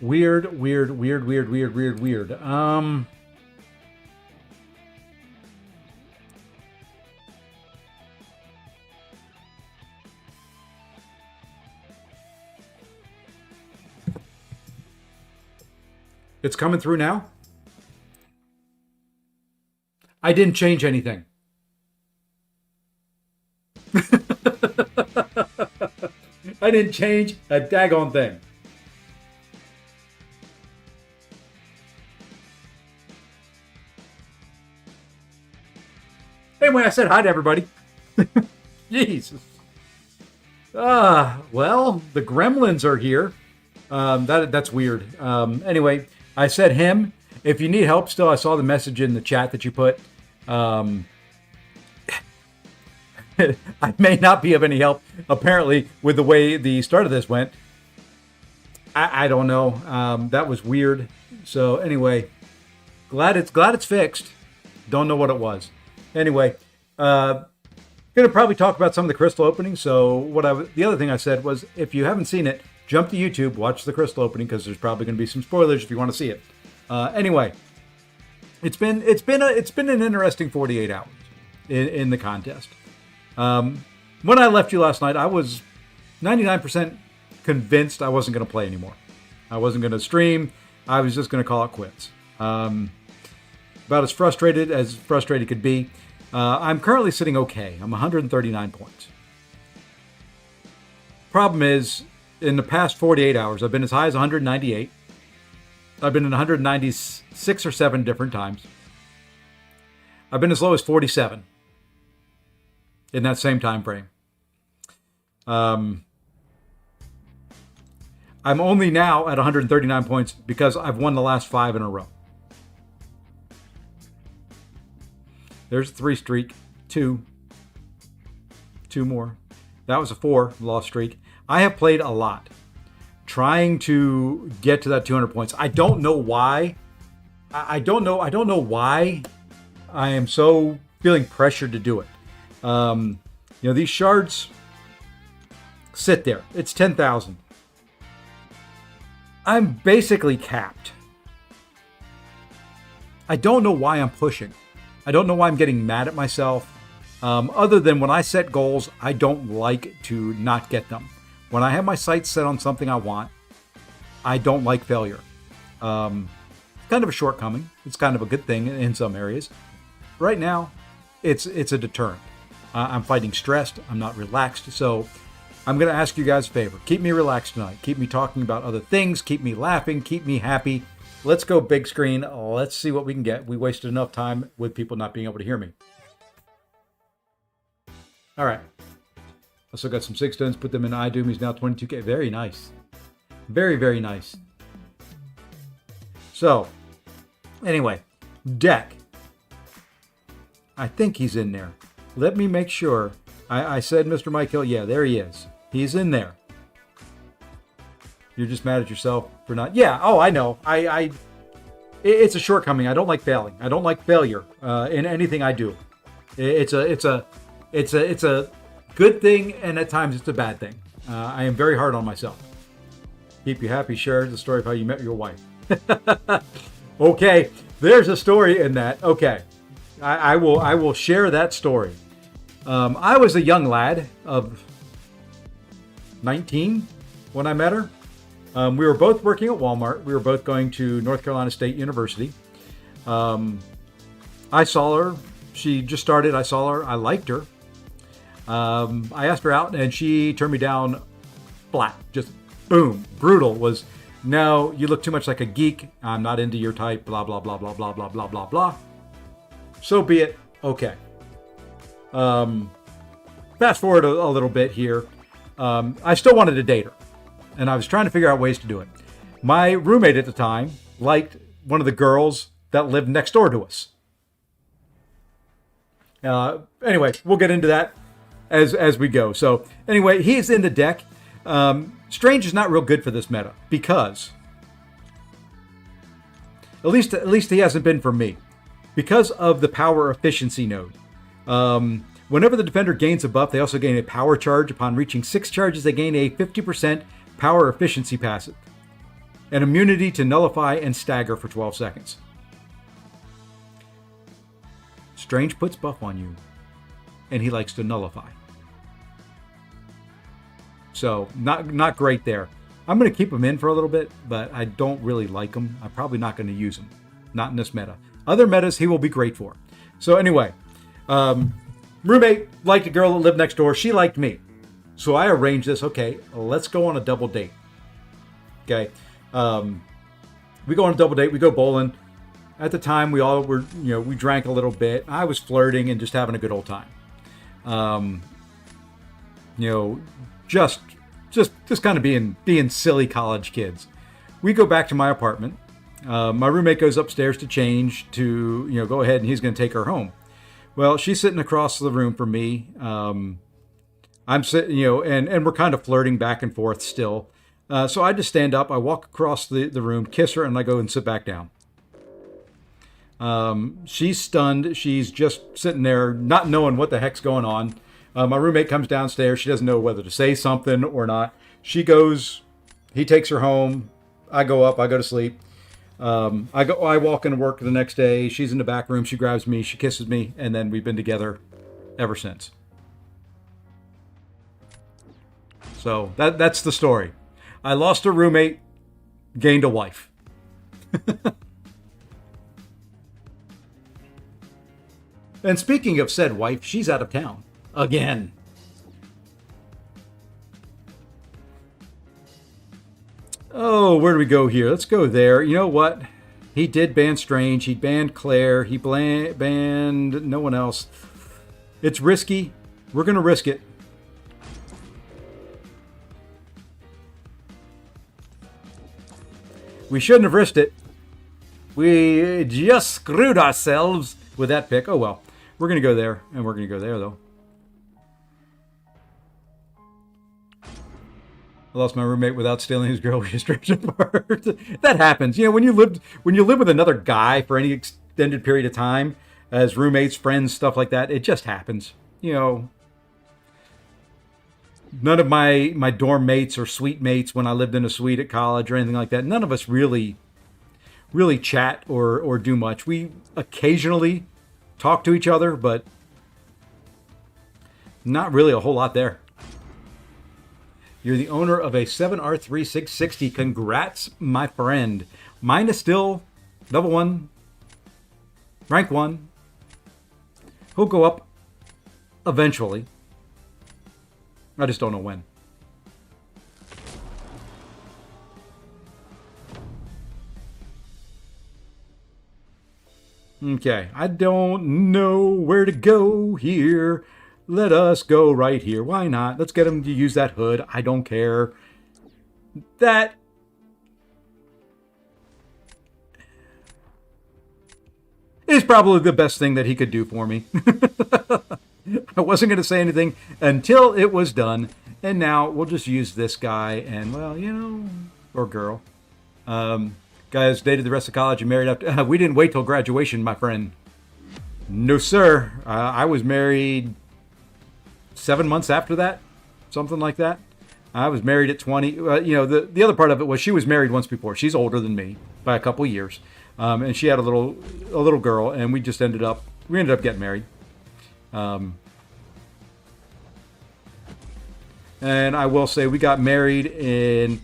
Weird, weird, weird, weird, weird, weird, weird. It's coming through now. I didn't change anything. I didn't change a daggone thing. Anyway, I said hi to everybody. Jesus. Well, the gremlins are here. That's weird. Anyway, I said him. If you need help still, I saw the message in the chat that you put. I may not be of any help, apparently, with the way the start of this went. I don't know. That was weird. So anyway, glad it's fixed. Don't know what it was. Anyway, gonna probably talk about some of the crystal openings. So the other thing I said was, if you haven't seen it, jump to YouTube, watch the crystal opening, because there's probably going to be some spoilers if you want to see it. Anyway, it's been an interesting 48 hours in the contest. When I left you last night, I was 99% convinced I wasn't going to play anymore. I wasn't going to stream. I was just going to call it quits. About as frustrated could be. I'm currently sitting okay. I'm 139 points. Problem is, in the past 48 hours, I've been as high as 198. I've been in 196 or 7 different times. I've been as low as 47 in that same time frame. I'm only now at 139 points because I've won the last 5 in a row. There's a 3 streak. 2 more. That was a 4 loss streak. I have played a lot, trying to get to that 200 points. I don't know why. I don't know why I am so feeling pressured to do it. These shards sit there. It's 10,000. I'm basically capped. I don't know why I'm pushing. I don't know why I'm getting mad at myself. Other than when I set goals, I don't like to not get them. When I have my sights set on something I want, I don't like failure. It's kind of a shortcoming. It's kind of a good thing in some areas. Right now, it's a deterrent. I'm fighting stressed. I'm not relaxed. So I'm going to ask you guys a favor. Keep me relaxed tonight. Keep me talking about other things. Keep me laughing. Keep me happy. Let's go big screen. Let's see what we can get. We wasted enough time with people not being able to hear me. All right. Also got some 6 stones. Put them in iDoom. He's now 22K. Very nice. Very, very nice. So, anyway, deck. I think he's in there. Let me make sure. I said Mr. Mike Hill. Yeah, there he is. He's in there. You're just mad at yourself for not. Yeah. Oh, I know. It's a shortcoming. I don't like failing. I don't like failure in anything I do. It's a good thing, and at times it's a bad thing. I am very hard on myself. Keep you happy. Share the story of how you met your wife. Okay, there's a story in that. Okay, I will share that story. I was a young lad of 19 when I met her. We were both working at Walmart. We were both going to North Carolina State University. I saw her. She just started. I saw her. I liked her. I asked her out, and she turned me down flat. Just boom. Brutal. Was, no, you look too much like a geek. I'm not into your type. Blah, blah, blah, blah, blah, blah, blah, blah, blah. So be it. Okay. Fast forward a little bit here. I still wanted to date her, and I was trying to figure out ways to do it. My roommate at the time liked one of the girls that lived next door to us. Anyway, we'll get into that as we go. So anyway, he's in the deck. Strange is not real good for this meta because, at least he hasn't been for me, because of the power efficiency node. Whenever the defender gains a buff, they also gain a power charge. Upon reaching 6 charges, they gain a 50% power efficiency passive. and immunity to nullify and stagger for 12 seconds. Strange puts buff on you, and he likes to nullify. So, not great there. I'm going to keep him in for a little bit, but I don't really like him. I'm probably not going to use him. Not in this meta. Other metas, he will be great for. So anyway, roommate liked a girl that lived next door. She liked me. So I arranged this. Okay, let's go on a double date. Okay. We go on a double date. We go bowling. At the time, we all were, we drank a little bit. I was flirting and just having a good old time. Just kind of being silly college kids. We go back to my apartment. My roommate goes upstairs to change to, go ahead and he's going to take her home. Well, she's sitting across the room from me. I'm sitting, and we're kind of flirting back and forth still. So I just stand up, I walk across the room, kiss her, and I go and sit back down. She's stunned. She's just sitting there, not knowing what the heck's going on. My roommate comes downstairs. She doesn't know whether to say something or not. She goes, he takes her home. I go up, I go to sleep. I walk into work the next day. She's in the back room. She grabs me, she kisses me, and then we've been together ever since. So that's the story. I lost a roommate, gained a wife. And speaking of said wife, she's out of town again. Oh, where do we go here? Let's go there. You know what? He did ban Strange. He banned Claire. He banned no one else. It's risky. We're going to risk it. We shouldn't have risked it. We just screwed ourselves with that pick. Oh, well. We're going to go there, and we're going to go there, though. I lost my roommate without stealing his girl. We just ripped apart. That happens. When you live with another guy for any extended period of time, as roommates, friends, stuff like that, it just happens. None of my dorm mates or suite mates when I lived in a suite at college or anything like that, none of us really chat or do much. We occasionally talk to each other, but not really a whole lot there. You're the owner of a 7R3 660. Congrats, my friend. Mine is still level 1, rank 1. He'll go up eventually. I just don't know when. Okay, I don't know where to go here. Let us go right here. Why not? Let's get him to use that hood. I don't care. That is probably the best thing that he could do for me. I wasn't going to say anything until it was done. And now we'll just use this guy and, well, or girl. Guys dated the rest of college and married after. We didn't wait till graduation, my friend. No, sir. I was married 7 months after that, something like that. I was married at 20. The other part of it was she was married once before. She's older than me by a couple of years, and she had a little girl, and we ended up getting married. And I will say we got married in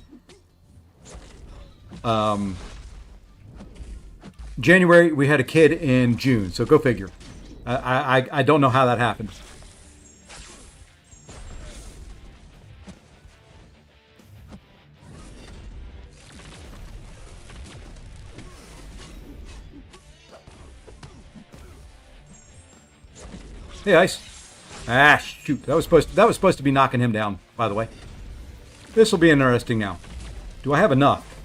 January. We had a kid in June, so go figure. I don't know how that happened. Hey, Ice. Ah, shoot. That was supposed to be knocking him down, by the way. This will be interesting now. Do I have enough?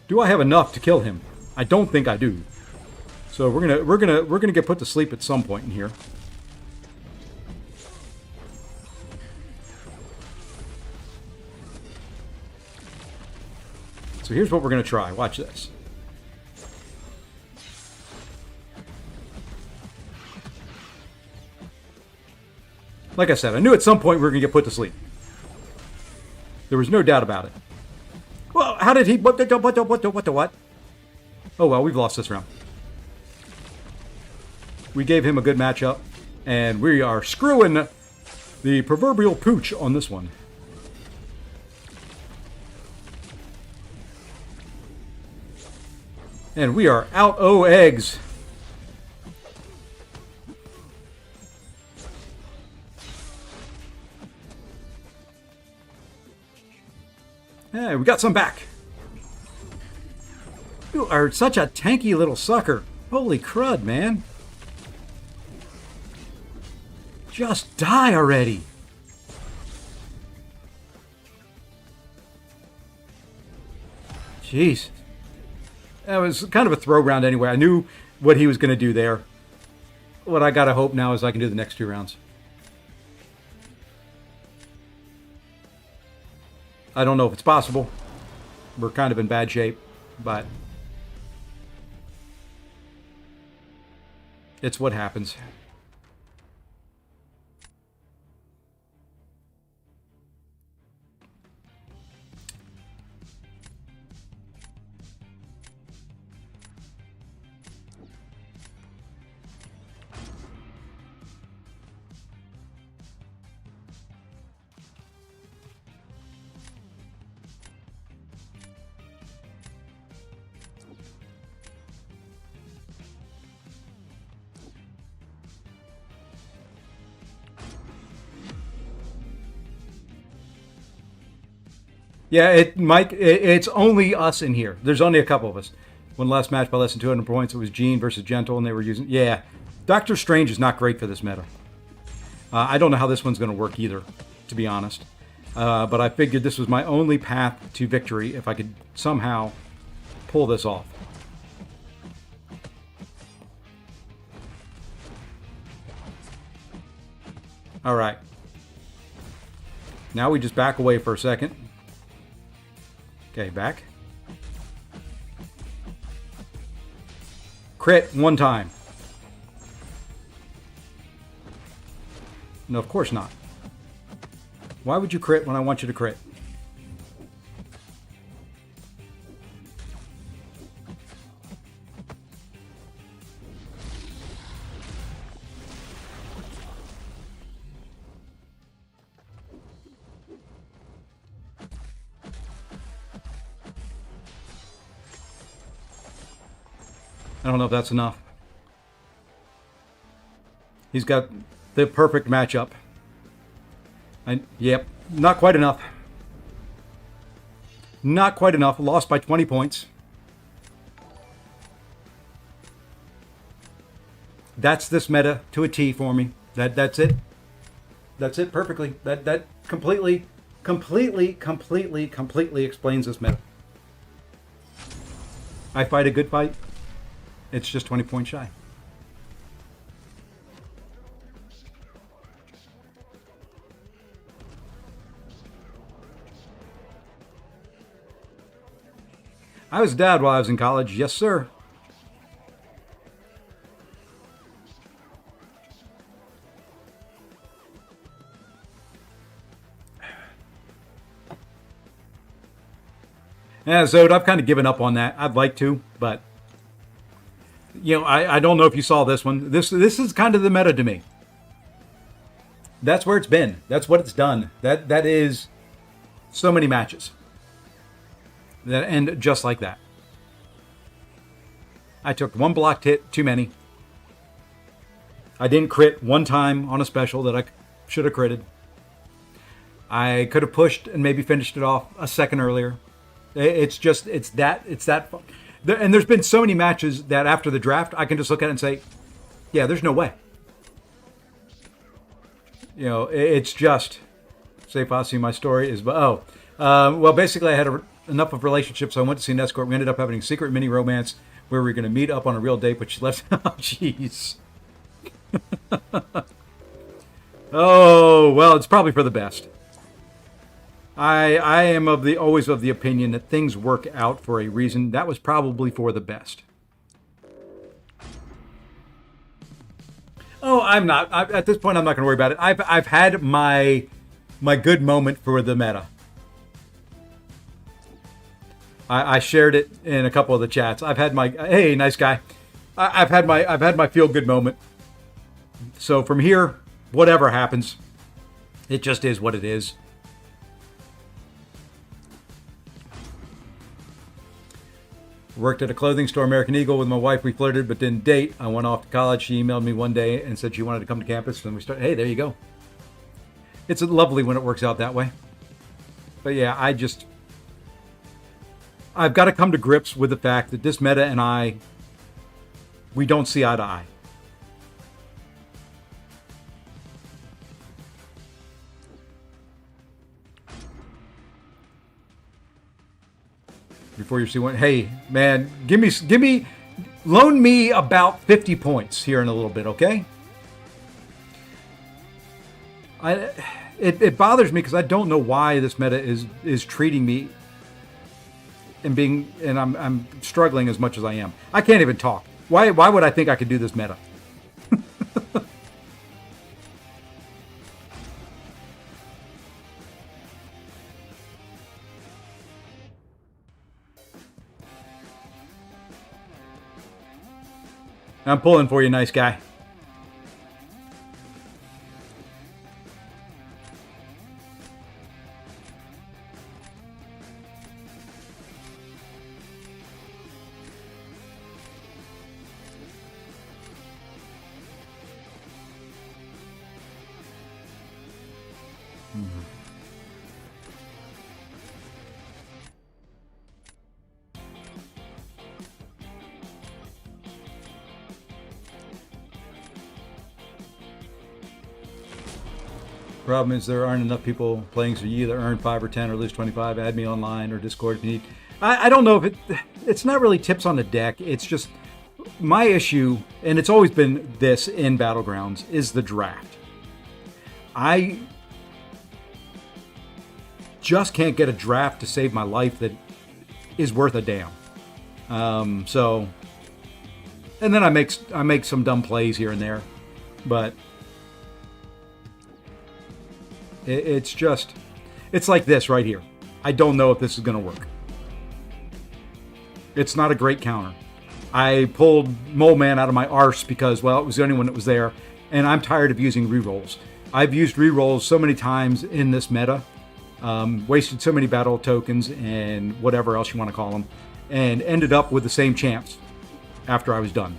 Do I have enough to kill him? I don't think I do. So we're gonna get put to sleep at some point in here. So here's what we're gonna try. Watch this. Like I said, I knew at some point we were going to get put to sleep. There was no doubt about it. Well, How did he? What the what? Oh well, we've lost this round. We gave him a good matchup, and we are screwing the proverbial pooch on this one. And we are out eggs. Hey, we got some back. You are such a tanky little sucker. Holy crud, man. Just die already. Jeez. That was kind of a throw round anyway. I knew what he was going to do there. What I got to hope now is I can do the next 2 rounds. I don't know if it's possible. We're kind of in bad shape, but it's what happens. Yeah, Mike, it's only us in here. There's only a couple of us. One last match by less than 200 points. It was Gene versus Gentle, and they were using... Yeah, Doctor Strange is not great for this meta. I don't know how this one's going to work either, to be honest. But I figured this was my only path to victory if I could somehow pull this off. All right. Now we just back away for a second. Okay, back. Crit 1 time. No, of course not. Why would you crit when I want you to crit? I don't know if that's enough. He's got the perfect matchup. Yep, not quite enough. Not quite enough. Lost by 20 points. That's this meta to a T for me. That's it. That's it perfectly. That completely explains this meta. I fight a good fight. It's just 20 points shy. I was a dad while I was in college. Yes, sir. Yeah, Zod, I've kind of given up on that. I'd like to, but... You know, I don't know if you saw this one. This is kind of the meta to me. That's where it's been. That's what it's done. That is so many matches that end just like that. I took 1 blocked hit too many. I didn't crit 1 time on a special that I should have critted. I could have pushed and maybe finished it off a second earlier. It's that fun. And there's been so many matches that after the draft, I can just look at it and say, yeah, there's no way. You know, it's just, say Fossey, my story is, well, basically I had enough of relationships, so I went to see an escort. We ended up having a secret mini romance where we were going to meet up on a real date, but she left. Oh, jeez. Oh, well, it's probably for the best. I am always of the opinion that things work out for a reason. That was probably for the best. Oh, I'm not. At this point, I'm not going to worry about it. I've had my good moment for the meta. I shared it in a couple of the chats. I've had my hey, nice guy. I've had my feel good moment. So from here, whatever happens, it just is what it is. Worked at a clothing store, American Eagle, with my wife. We flirted but didn't date. I went off to college. She emailed me one day and said she wanted to come to campus. And we started. Hey, there you go. It's lovely when it works out that way. But yeah, I've got to come to grips with the fact that this meta and we don't see eye to eye. Before you see one, hey man, loan me about 50 points here in a little bit, okay? It bothers me because I don't know why this meta is treating me and I'm struggling as much as I am. I can't even talk. Why would I think I could do this meta? I'm pulling for you, nice guy. Problem is there aren't enough people playing, so you either earn 5 or 10 or lose 25. Add me online or Discord if you need. I don't know if it's not really tips on the deck. It's just my issue, and it's always been this in Battlegrounds, is the draft. I just can't get a draft to save my life that is worth a damn. So, and then I make some dumb plays here and there, but it's like this right here. I don't know if this is going to work. It's not a great counter. I pulled Mole Man out of my arse because, well, it was the only one that was there, and I'm tired of using rerolls. I've used rerolls so many times in this meta, wasted so many battle tokens and whatever else you want to call them, and ended up with the same chance after I was done.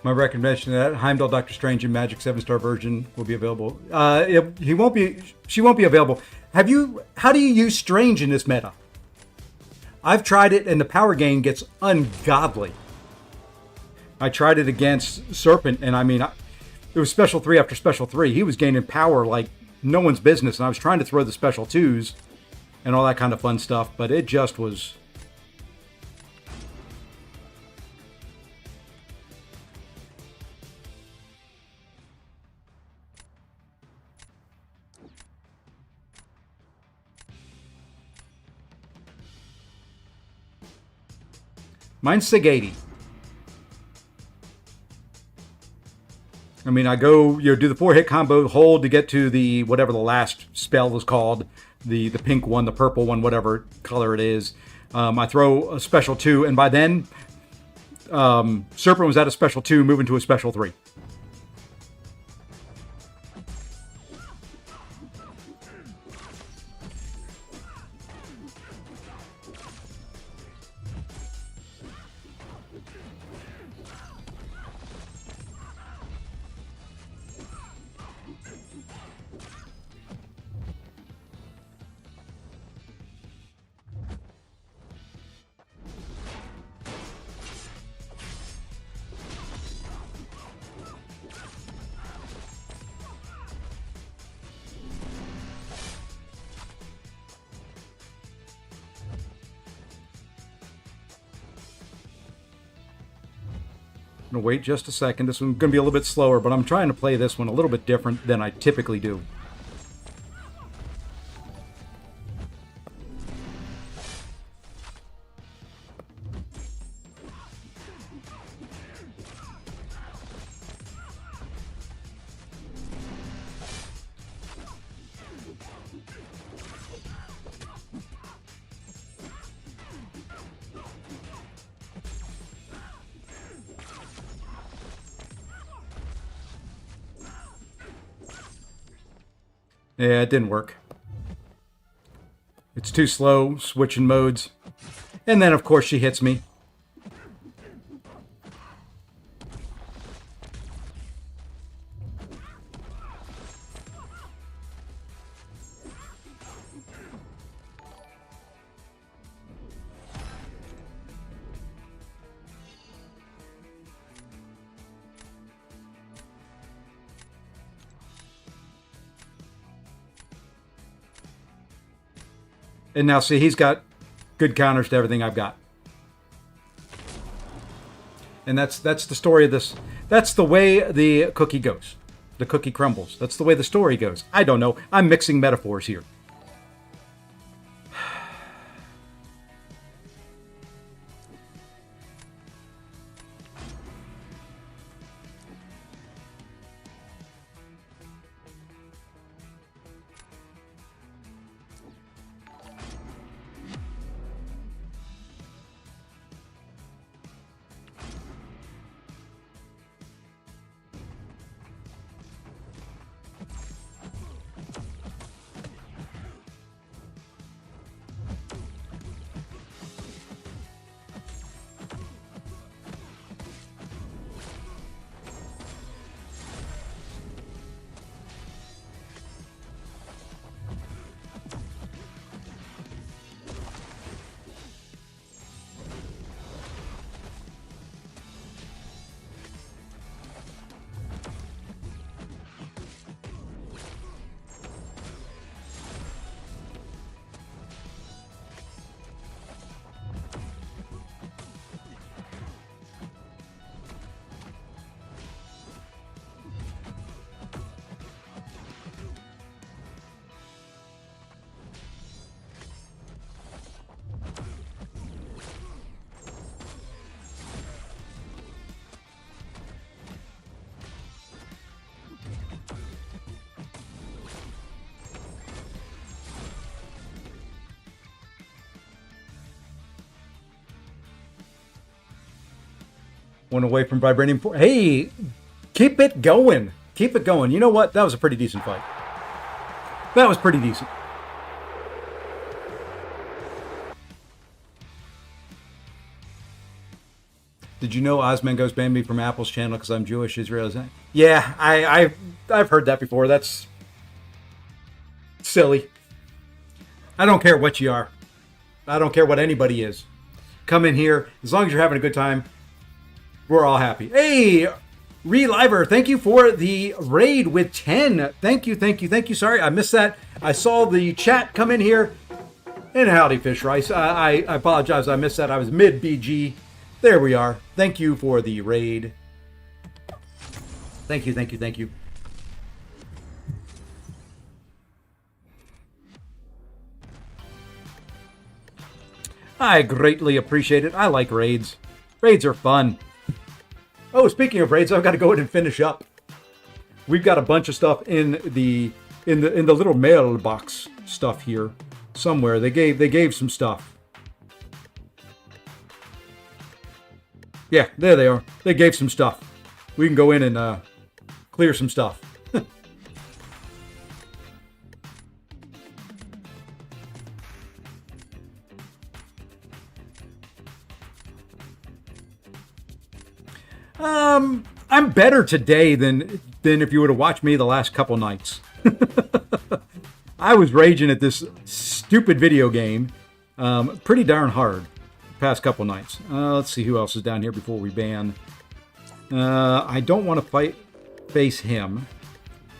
My recommendation of that Heimdall, Doctor Strange, and Magic 7-star version will be available. He won't be. She won't be available. How do you use Strange in this meta? I've tried it, and the power gain gets ungodly. I tried it against Serpent, and I mean, it was special 3 after special 3. He was gaining power like no one's business, and I was trying to throw the special 2s and all that kind of fun stuff, but it just was. Mine's Sig 80. I mean, I go, do the 4-hit combo, hold to get to the, whatever the last spell is called, the pink one, the purple one, whatever color it is. I throw a special 2, and by then, Serpent was at a special 2, moving to a special 3. I'm going to wait just a second. This one's going to be a little bit slower, but I'm trying to play this one a little bit different than I typically do. Yeah, it didn't work. It's too slow, switching modes. And then, of course, she hits me. And now, see, he's got good counters to everything I've got. And that's the story of this. That's the way the cookie goes. The cookie crumbles. That's the way the story goes. I don't know. I'm mixing metaphors here. One away from Vibranium 4. Hey, keep it going. Keep it going. You know what? That was a pretty decent fight. That was pretty decent. Did you know Osmangos banned me from Apple's channel because I'm Jewish, Israeli? Yeah, I've heard that before. That's silly. I don't care what you are. I don't care what anybody is. Come in here. As long as you're having a good time, we're all happy. Hey, Reliver, thank you for the raid with 10. Thank you, thank you, thank you. Sorry, I missed that. I saw the chat come in here. And howdy, Fish Rice. I apologize. I missed that. I was mid-BG. There we are. Thank you for the raid. Thank you, thank you, thank you. I greatly appreciate it. I like raids. Raids are fun. Oh, speaking of raids, I've got to go in and finish up. We've got a bunch of stuff in the little mailbox stuff here somewhere. They gave some stuff. Yeah, there they are. They gave some stuff. We can go in and clear some stuff. I'm better today than if you would have watched me the last couple nights. I was raging at this stupid video game pretty darn hard the past couple nights. Let's see who else is down here before we ban. I don't want to face him.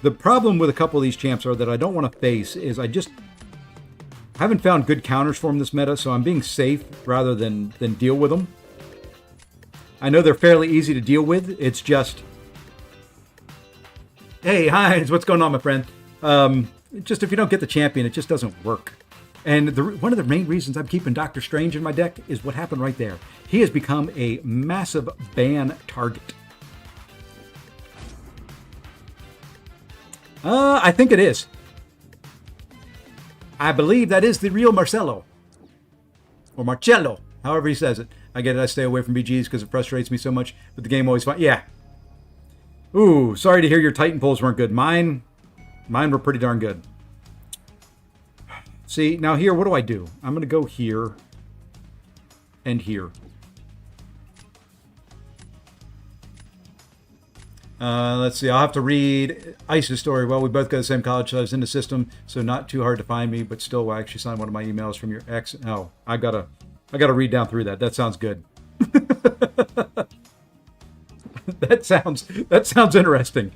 The problem with a couple of these champs are that I don't want to face is I haven't found good counters for him this meta, so I'm being safe rather than deal with them. I know they're fairly easy to deal with. It's just, hey, Hines, what's going on, my friend? Just if you don't get the champion, it just doesn't work. And one of the main reasons I'm keeping Doctor Strange in my deck is what happened right there. He has become a massive ban target. I think it is. I believe that is the real Marcelo. Or Marcello, however he says it. I get it, I stay away from BGs because it frustrates me so much, but the game always fun. Yeah. Ooh, sorry to hear your Titan pulls weren't good. Mine were pretty darn good. See, now here, what do I do? I'm going to go here and here. Let's see, I'll have to read Ice's story. Well, we both go to the same college, so I was in the system, so not too hard to find me, but still, I actually signed one of my emails from your ex. Oh, I gotta read down through that. That sounds good. That sounds interesting.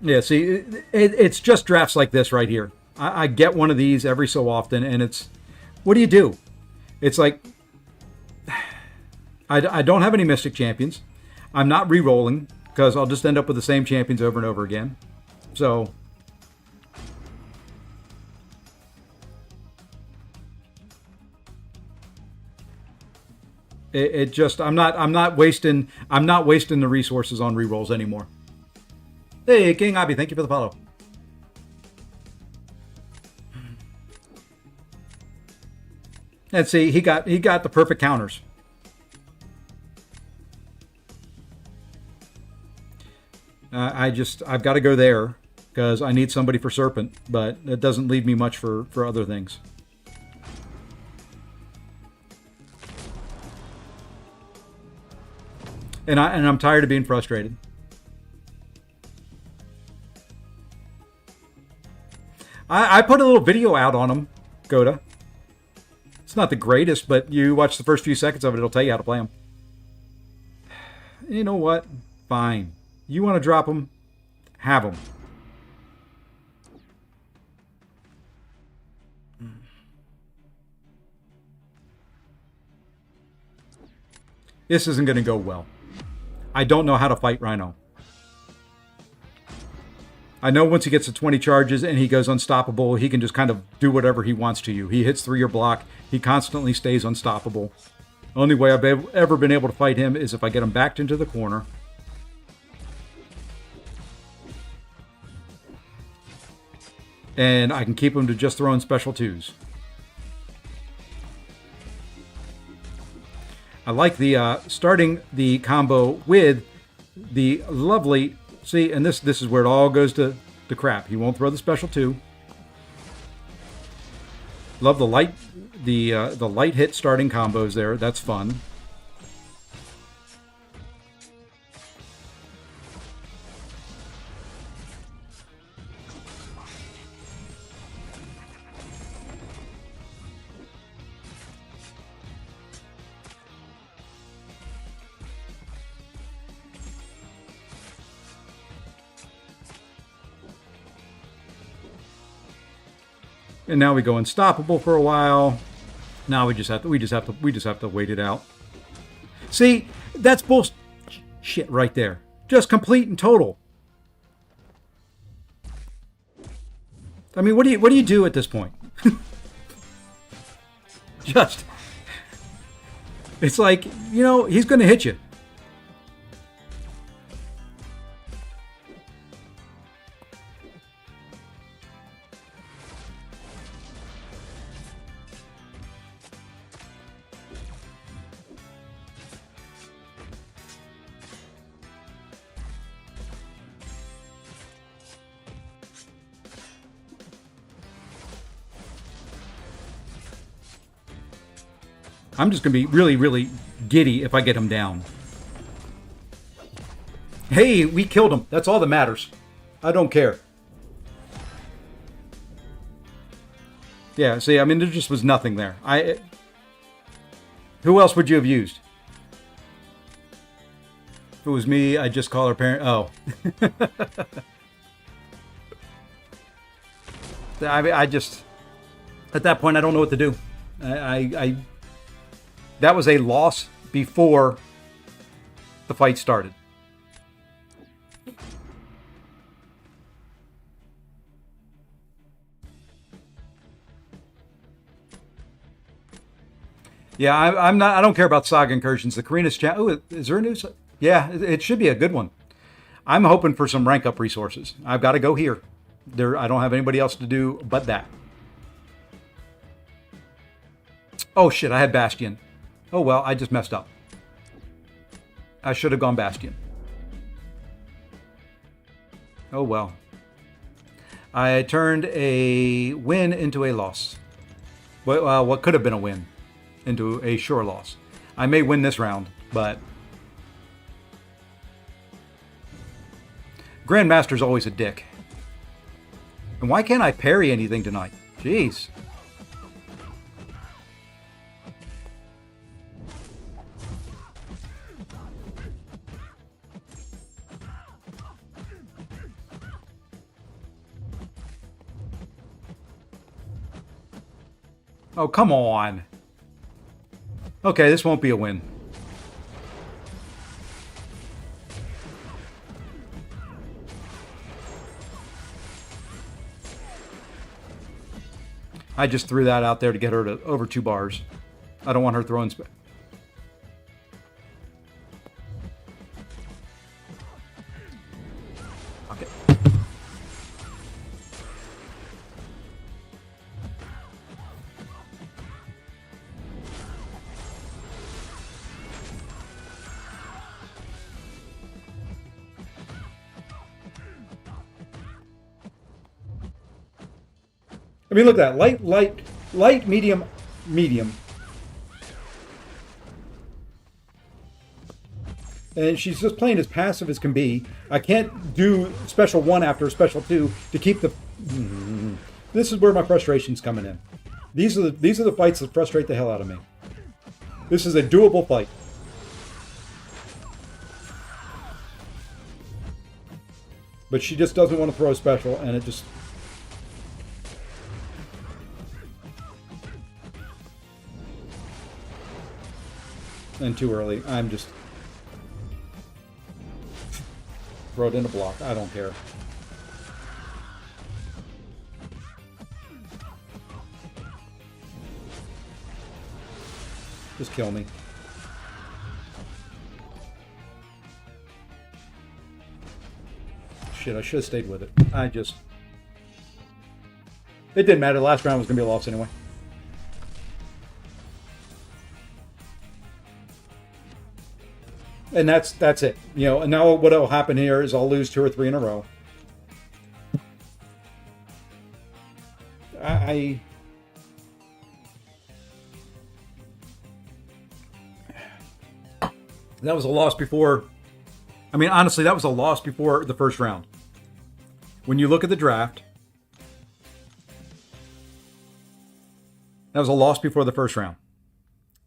Yeah, see, it's just drafts like this right here. I get one of these every so often, and it's, what do you do? It's like, I don't have any Mystic Champions. I'm not re-rolling, because I'll just end up with the same champions over and over again. So, it just, I'm not wasting the resources on re-rolls anymore. Hey, King Abby, thank you for the follow. And see, he got the perfect counters. I've got to go there because I need somebody for Serpent, but it doesn't leave me much for other things. And I'm tired of being frustrated. I put a little video out on him, Goda. It's not the greatest, but you watch the first few seconds of it, it'll tell you how to play him. You know what? Fine. You want to drop him? Have him. This isn't going to go well. I don't know how to fight Rhino. I know once he gets to 20 charges and he goes unstoppable, he can just kind of do whatever he wants to you. He hits through your block. He constantly stays unstoppable. Only way I've ever been able to fight him is if I get him backed into the corner. And I can keep him to just throwing special twos. I like the starting the combo with the lovely, see, and this is where it all goes to crap. He won't throw the special two. Love the light hit starting combos there. That's fun. And now we go unstoppable for a while. Now we just have to wait it out. See, that's bullshit right there. Just complete and total. I mean, what do you do at this point? Just, it's like, you know, he's going to hit you. I'm just going to be really, really giddy if I get him down. Hey, we killed him. That's all that matters. I don't care. Yeah, see, I mean, there just was nothing there. Who else would you have used? If it was me, I'd just call her parent. Oh. I just, at that point, I don't know what to do. That was a loss before the fight started. Yeah, I'm not. I don't care about Saga Incursions. The Karina's chat. Oh, is there a new? Yeah, it should be a good one. I'm hoping for some rank up resources. I've got to go here. I don't have anybody else to do but that. Oh shit! I had Bastion. Oh well, I just messed up. I should have gone Bastion. Oh well. I turned a win into a loss. What could have been a win into a sure loss. I may win this round, but Grandmaster's always a dick. And why can't I parry anything tonight? Jeez. Oh, come on. Okay, this won't be a win. I just threw that out there to get her to over 2 bars. I don't want her throwing... Okay. I mean, look at that. Light, medium, medium. And she's just playing as passive as can be. I can't do special 1 after special 2 to keep the... This is where my frustration's coming in. These are the fights that frustrate the hell out of me. This is a doable fight. But she just doesn't want to throw a special, and it just... And too early. I'm just... Throw it in a block. I don't care. Just kill me. Shit, I should have stayed with it. It didn't matter. The last round was going to be a loss anyway. And that's it. You know, and now what will happen here is I'll lose 2 or 3 in a row. That was a loss before. I mean, honestly, that was a loss before the first round. When you look at the draft, that was a loss before the first round.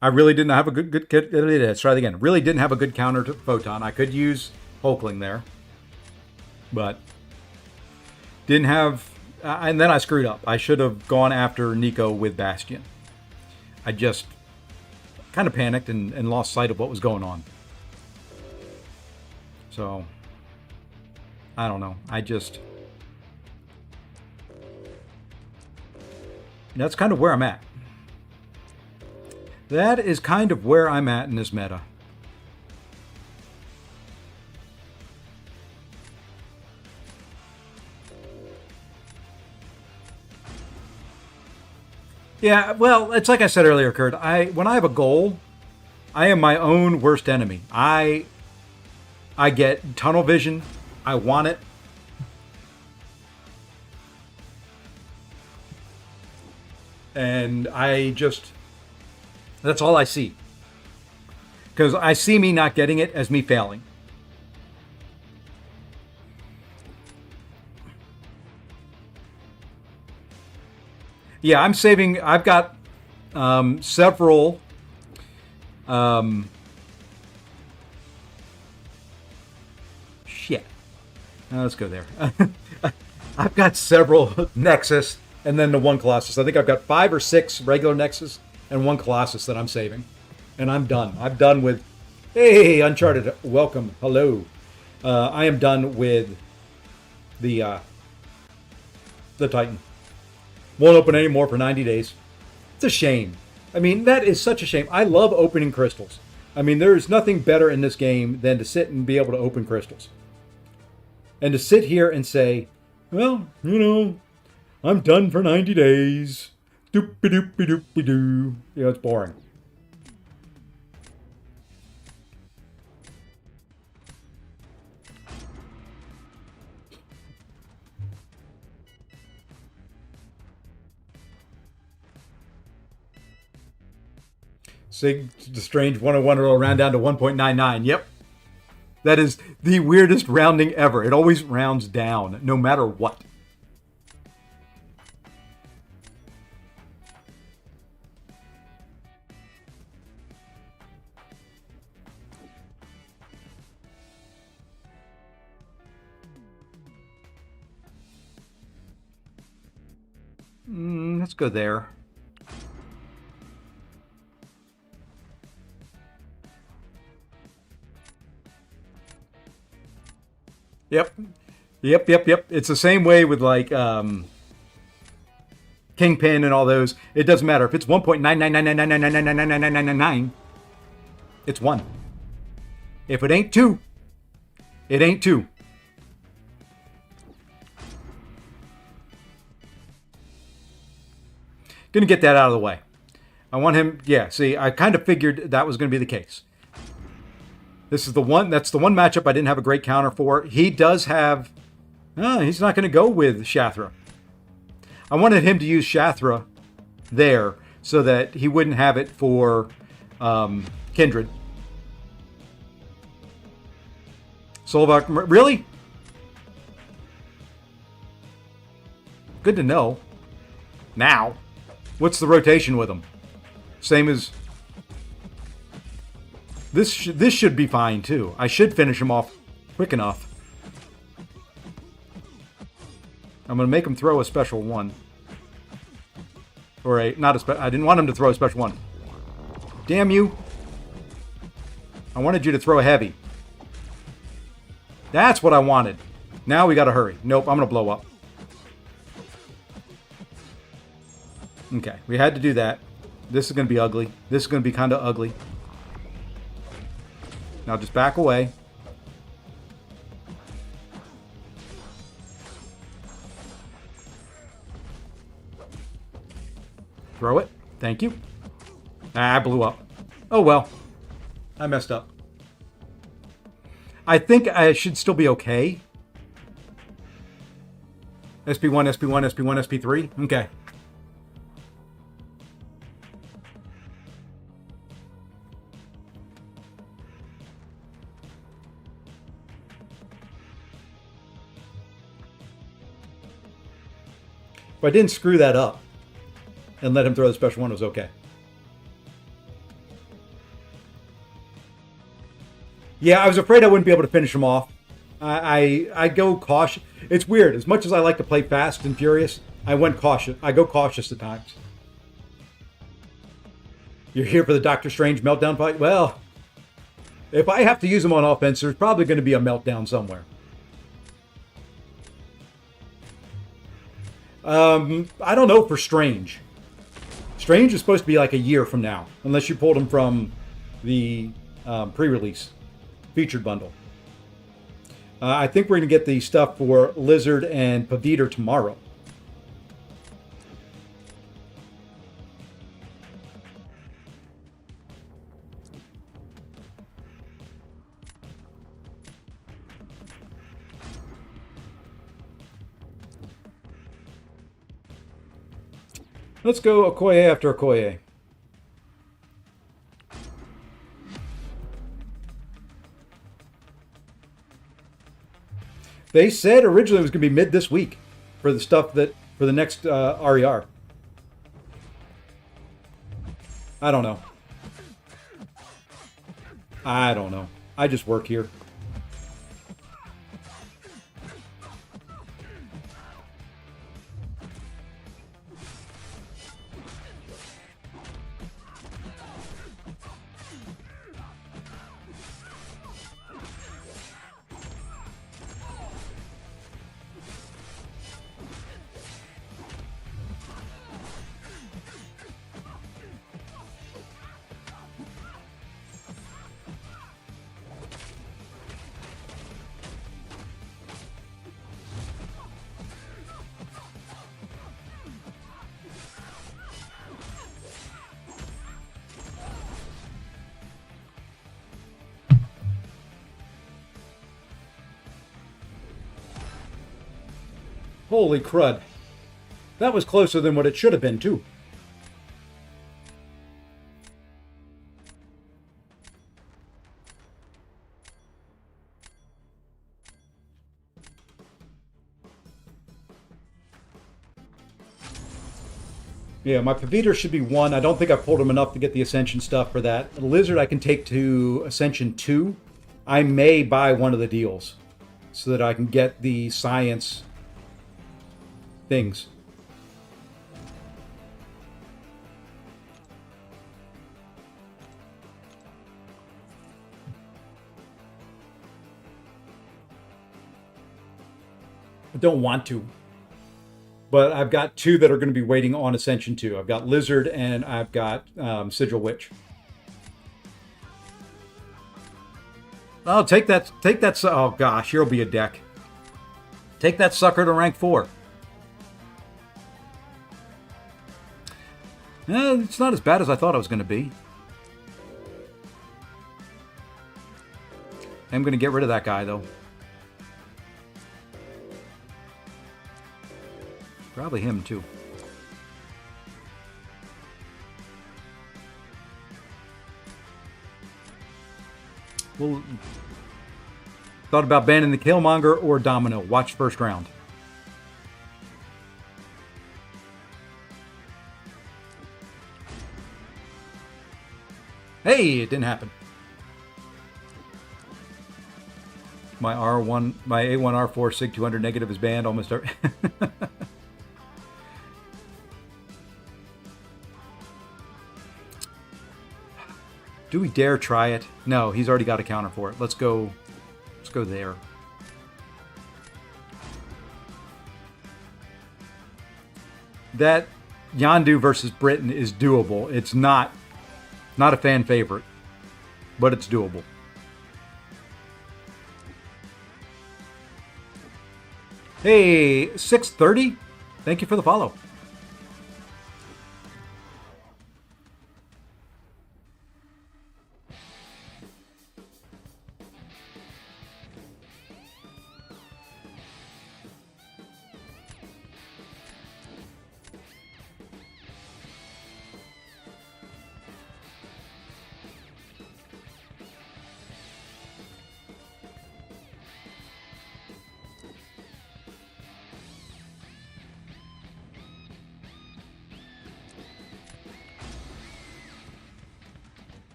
I really didn't have a good let's try it again. Really didn't have a good counter to Photon. I could use Hulkling there, but didn't have. And then I screwed up. I should have gone after Nico with Bastion. I just kind of panicked and lost sight of what was going on. So I don't know. That's kind of where I'm at. That is kind of where I'm at in this meta. Yeah, well, it's like I said earlier, Kurt. When I have a goal, I am my own worst enemy. I get tunnel vision. I want it. And That's all I see. Because I see me not getting it as me failing. Yeah, I'm saving. I've got several. Shit. Let's go there. I've got several Nexus and then the one Colossus. I think I've got 5 or 6 regular Nexus and one Colossus that I'm saving. And I'm done. I'm done with... Hey, Uncharted, welcome. Hello. I am done with the Titan. Won't open anymore for 90 days. It's a shame. I mean, that is such a shame. I love opening crystals. I mean, there's nothing better in this game than to sit and be able to open crystals. And to sit here and say, well, you know, I'm done for 90 days. Doop-a-doop-a-doop-a-doo. You know, it's boring. Sig the Strange 101 will round down to 1.99. Yep. That is the weirdest rounding ever. It always rounds down, no matter what. Let's go there. Yep. It's the same way with like Kingpin and all those. It doesn't matter if it's 1.9999999999999. It's 1. If it ain't 2, it ain't 2. Gonna get that out of the way. I want him. Yeah. See, I kind of figured that was going to be the case. This is the one. That's the one matchup I didn't have a great counter for. He does have. He's not going to go with Shathra. I wanted him to use Shathra there so that he wouldn't have it for Kindred. Solvak, really? Good to know. Now, what's the rotation with him? Same as... This should be fine, too. I should finish him off quick enough. I'm going to make him throw a special 1. Or not a special... I didn't want him to throw a special 1. Damn you. I wanted you to throw a heavy. That's what I wanted. Now we got to hurry. Nope, I'm going to blow up. Okay, we had to do that. This is going to be ugly. This is going to be kind of ugly. Now just back away. Throw it. Thank you. I blew up. Oh well. I messed up. I think I should still be okay. SP1, SP1, SP1, SP3. Okay. If I didn't screw that up and let him throw the special 1, it was okay. Yeah, I was afraid I wouldn't be able to finish him off. I go cautious. It's weird. As much as I like to play fast and furious, I went cautious. I go cautious at times. You're here for the Doctor Strange meltdown fight? Well, if I have to use him on offense, there's probably going to be a meltdown somewhere. I don't know for Strange. Strange is supposed to be like a year from now, unless you pulled him from the pre-release featured bundle. I think we're going to get the stuff for Lizard and Paviter tomorrow. Let's go Okoye after Okoye. They said originally it was going to be mid this week for the stuff that for the next RER. I don't know. I don't know. I just work here. Holy crud. That was closer than what it should have been, too. Yeah, my Paviter should be 1. I don't think I pulled him enough to get the Ascension stuff for that. The Lizard I can take to Ascension 2. I may buy one of the deals so that I can get the science things. I don't want to. But I've got 2 that are going to be waiting on Ascension 2. I've got Lizard and I've got Sigil Witch. Oh, take that. Oh, gosh, here'll be a deck. Take that sucker to rank 4. It's not as bad as I thought it was going to be. I'm going to get rid of that guy, though. Probably him, too. Well, thought about banning the Killmonger or Domino. Watch first round. Hey, it didn't happen. My R1, my A1R4 SIG 200 negative is banned almost every... Do we dare try it? No, he's already got a counter for it. Let's go there. That Yondu versus Britain is doable. It's not a fan favorite, but it's doable. Hey, 630. Thank you for the follow.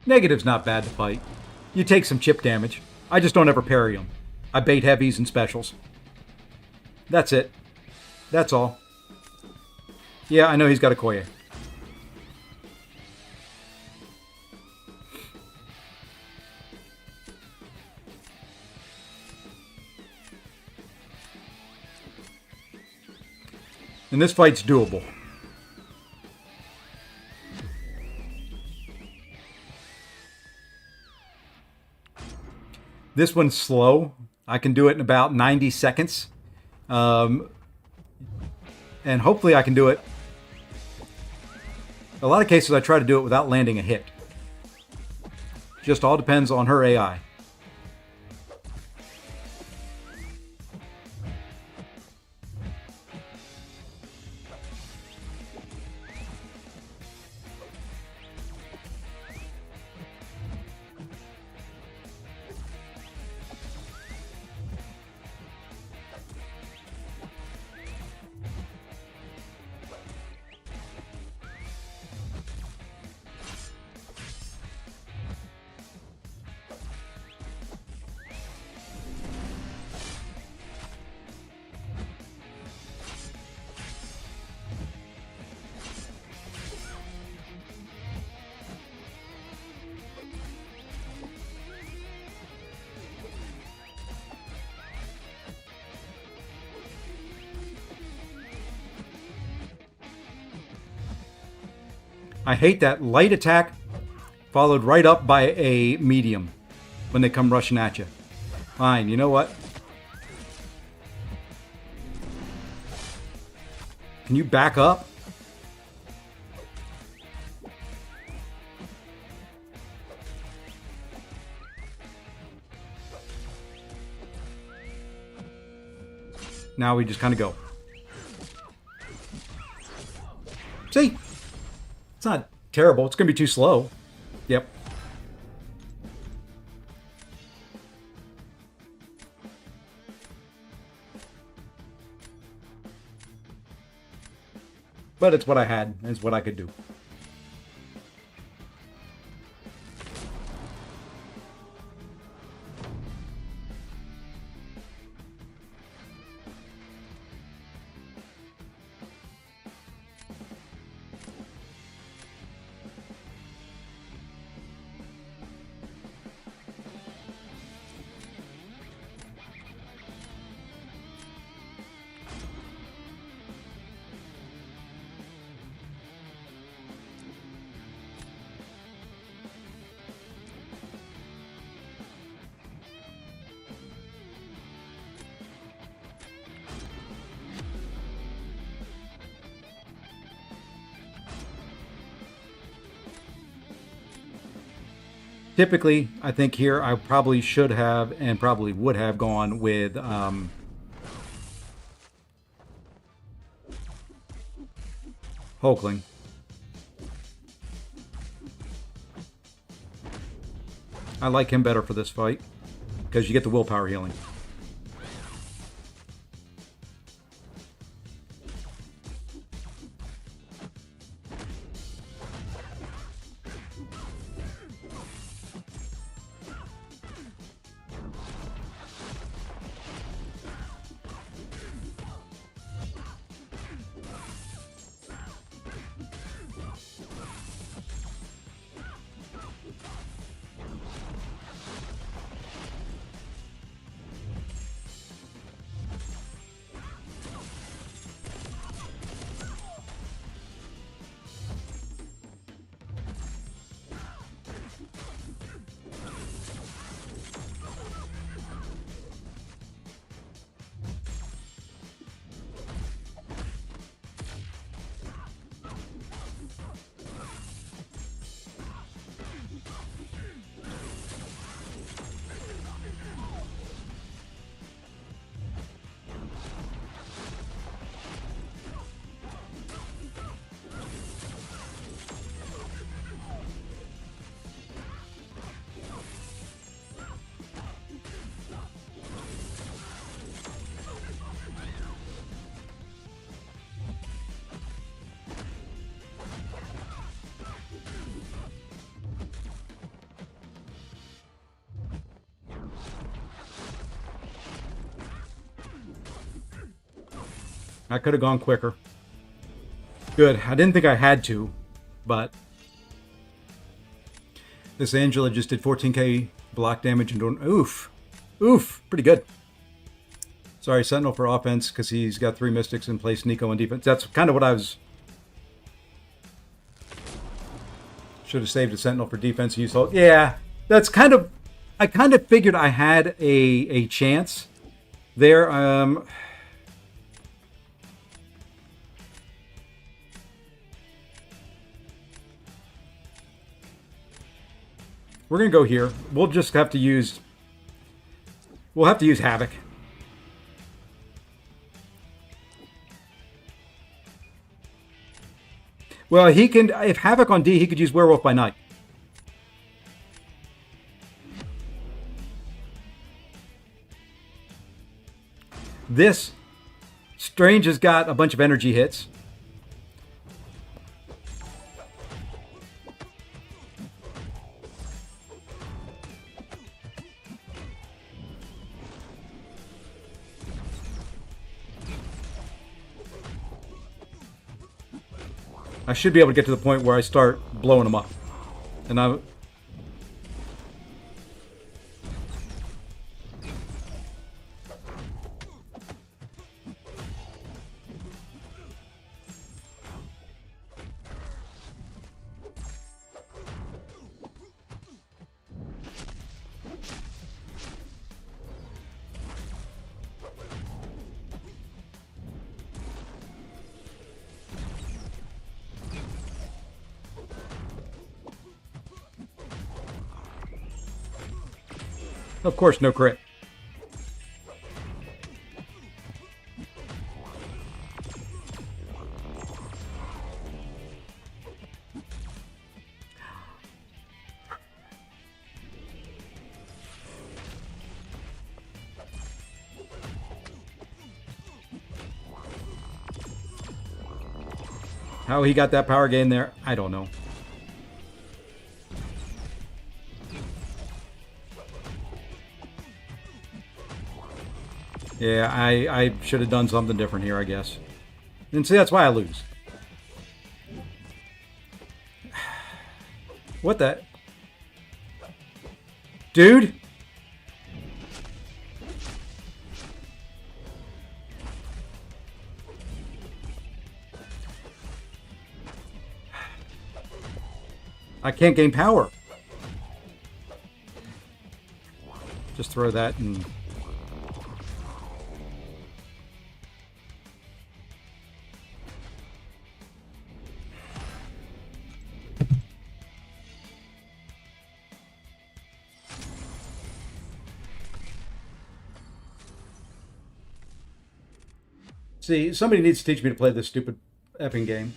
Negative's not bad to fight. You take some chip damage. I just don't ever parry them. I bait heavies and specials. That's it. That's all. Yeah, I know he's got a Koye. And this fight's doable. This one's slow. I can do it in about 90 seconds. And hopefully I can do it. A lot of cases I try to do it without landing a hit. Just all depends on her AI. I hate that light attack followed right up by a medium when they come rushing at you. Fine, you know what? Can you back up? Now we just kind of go. See? It's not terrible. It's going to be too slow. Yep. But it's what I had. It's what I could do. Typically, I think here I probably should have and probably would have gone with Hulkling. I like him better for this fight because you get the willpower healing. I could have gone quicker. Good. I didn't think I had to, but this Angela just did 14k block damage and don't. Oof. Oof. Pretty good. Sorry, Sentinel for offense because he's got 3 Mystics in place, Nico on defense. That's kind of what I was. Should have saved a Sentinel for defense. Use Hulk. Yeah, that's kind of. I kind of figured I had a chance there. We're going to go here. We'll just have to use... We'll have to use Havoc. Well, he can... If Havoc on D, he could use Werewolf by Night. This... Strange has got a bunch of energy hits. I should be able to get to the point where I start blowing them up. And Of course, no crit. How he got that power gain there, I don't know. Yeah, I should have done something different here, I guess. And see, that's why I lose. What the? Dude? I can't gain power. Just throw that and... See, somebody needs to teach me to play this stupid effing game.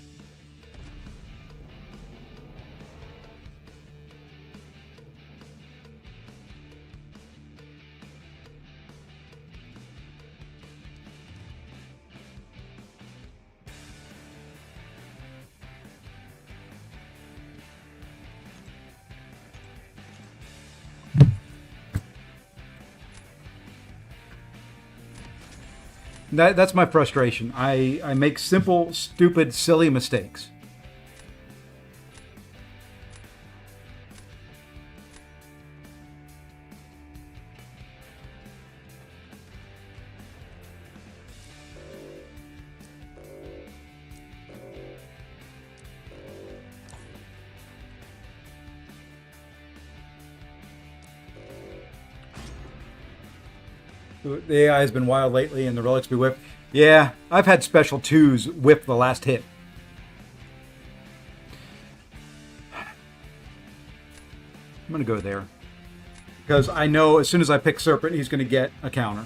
That's my frustration. I make simple, stupid, silly mistakes. The AI has been wild lately, and the relics be whipped. Yeah, I've had special 2s whip the last hit. I'm going to go there. Because I know as soon as I pick Serpent, he's going to get a counter.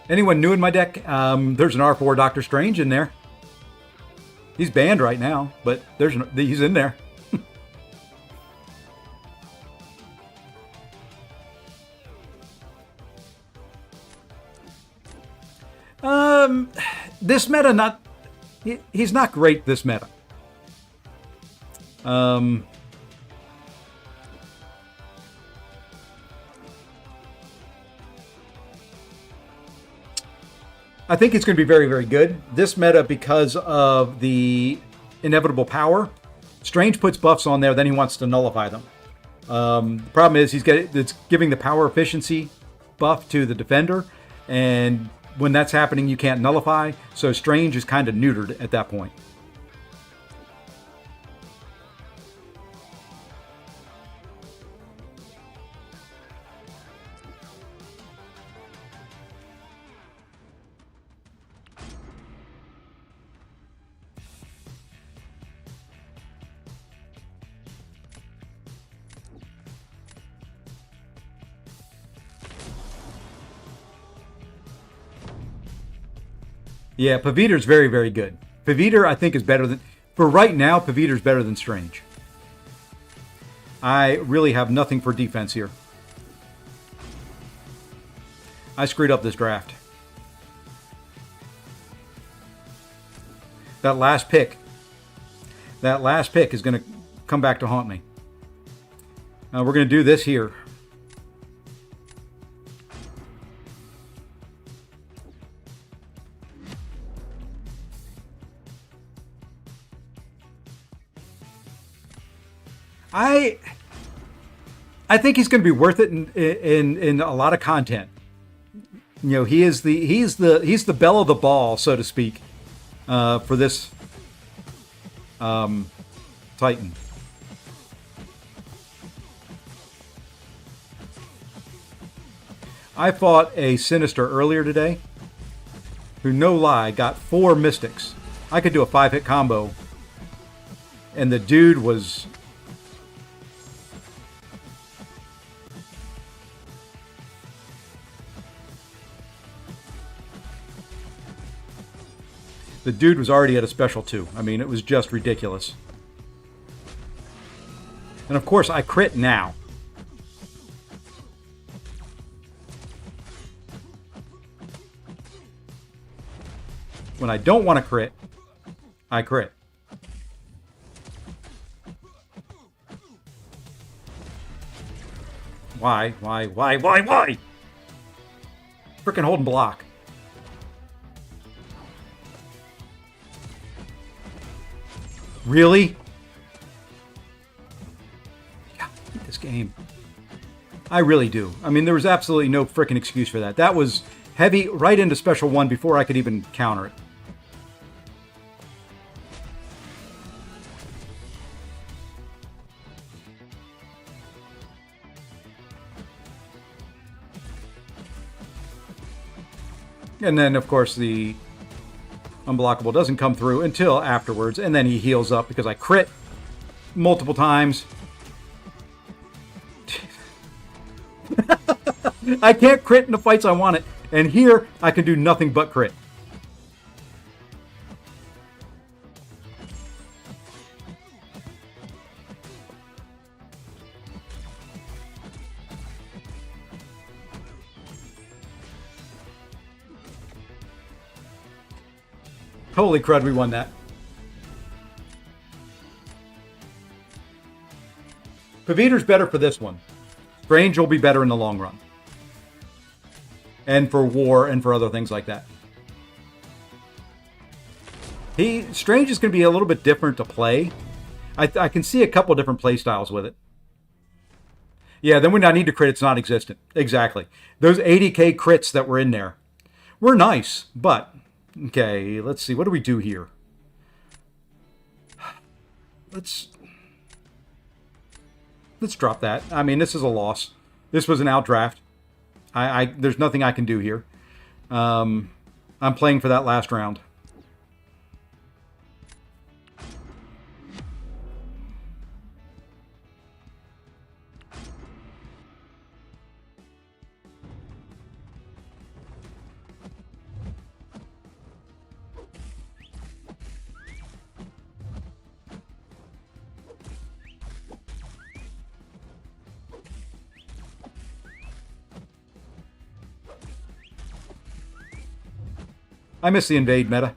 Anyone new in my deck? There's an R4 Doctor Strange in there. He's banned right now, but he's in there. This meta he's not great this meta. I think it's going to be very, very good. This meta, because of the inevitable power, Strange puts buffs on there, then he wants to nullify them. The problem is it's giving the power efficiency buff to the defender, and when that's happening, you can't nullify. So Strange is kind of neutered at that point. Yeah, Paviter's very, very good. Paviter, I think, is better than... For right now, Paviter's better than Strange. I really have nothing for defense here. I screwed up this draft. That last pick is going to come back to haunt me. We're going to do this here. I think he's going to be worth it in a lot of content. You know, he's the belle of the ball, so to speak, for this Titan. I fought a Sinister earlier today who, no lie, got 4 Mystics. I could do a 5-hit combo. And the dude was... The dude was already at a special 2. I mean, it was just ridiculous. And of course, I crit now. When I don't want to crit, I crit. Why? Frickin' hold and block. Really? Yeah, I hate this game. I really do. I mean, there was absolutely no frickin' excuse for that. That was heavy right into special 1 before I could even counter it. And then, of course, the unblockable doesn't come through until afterwards. And then he heals up because I crit multiple times. I can't crit in the fights I want it. And here, I can do nothing but crit. Holy crud, we won that. Paviter's better for this one. Strange will be better in the long run. And for war and for other things like that. Strange is going to be a little bit different to play. I can see a couple different play styles with it. Yeah, then when I need to crit, it's not existent. Exactly. Those 80k crits that were in there were nice, but... Okay, let's see. What do we do here? Let's drop that. I mean, this is a loss. This was an outdraft. There's nothing I can do here. I'm playing for that last round. I miss the invade meta.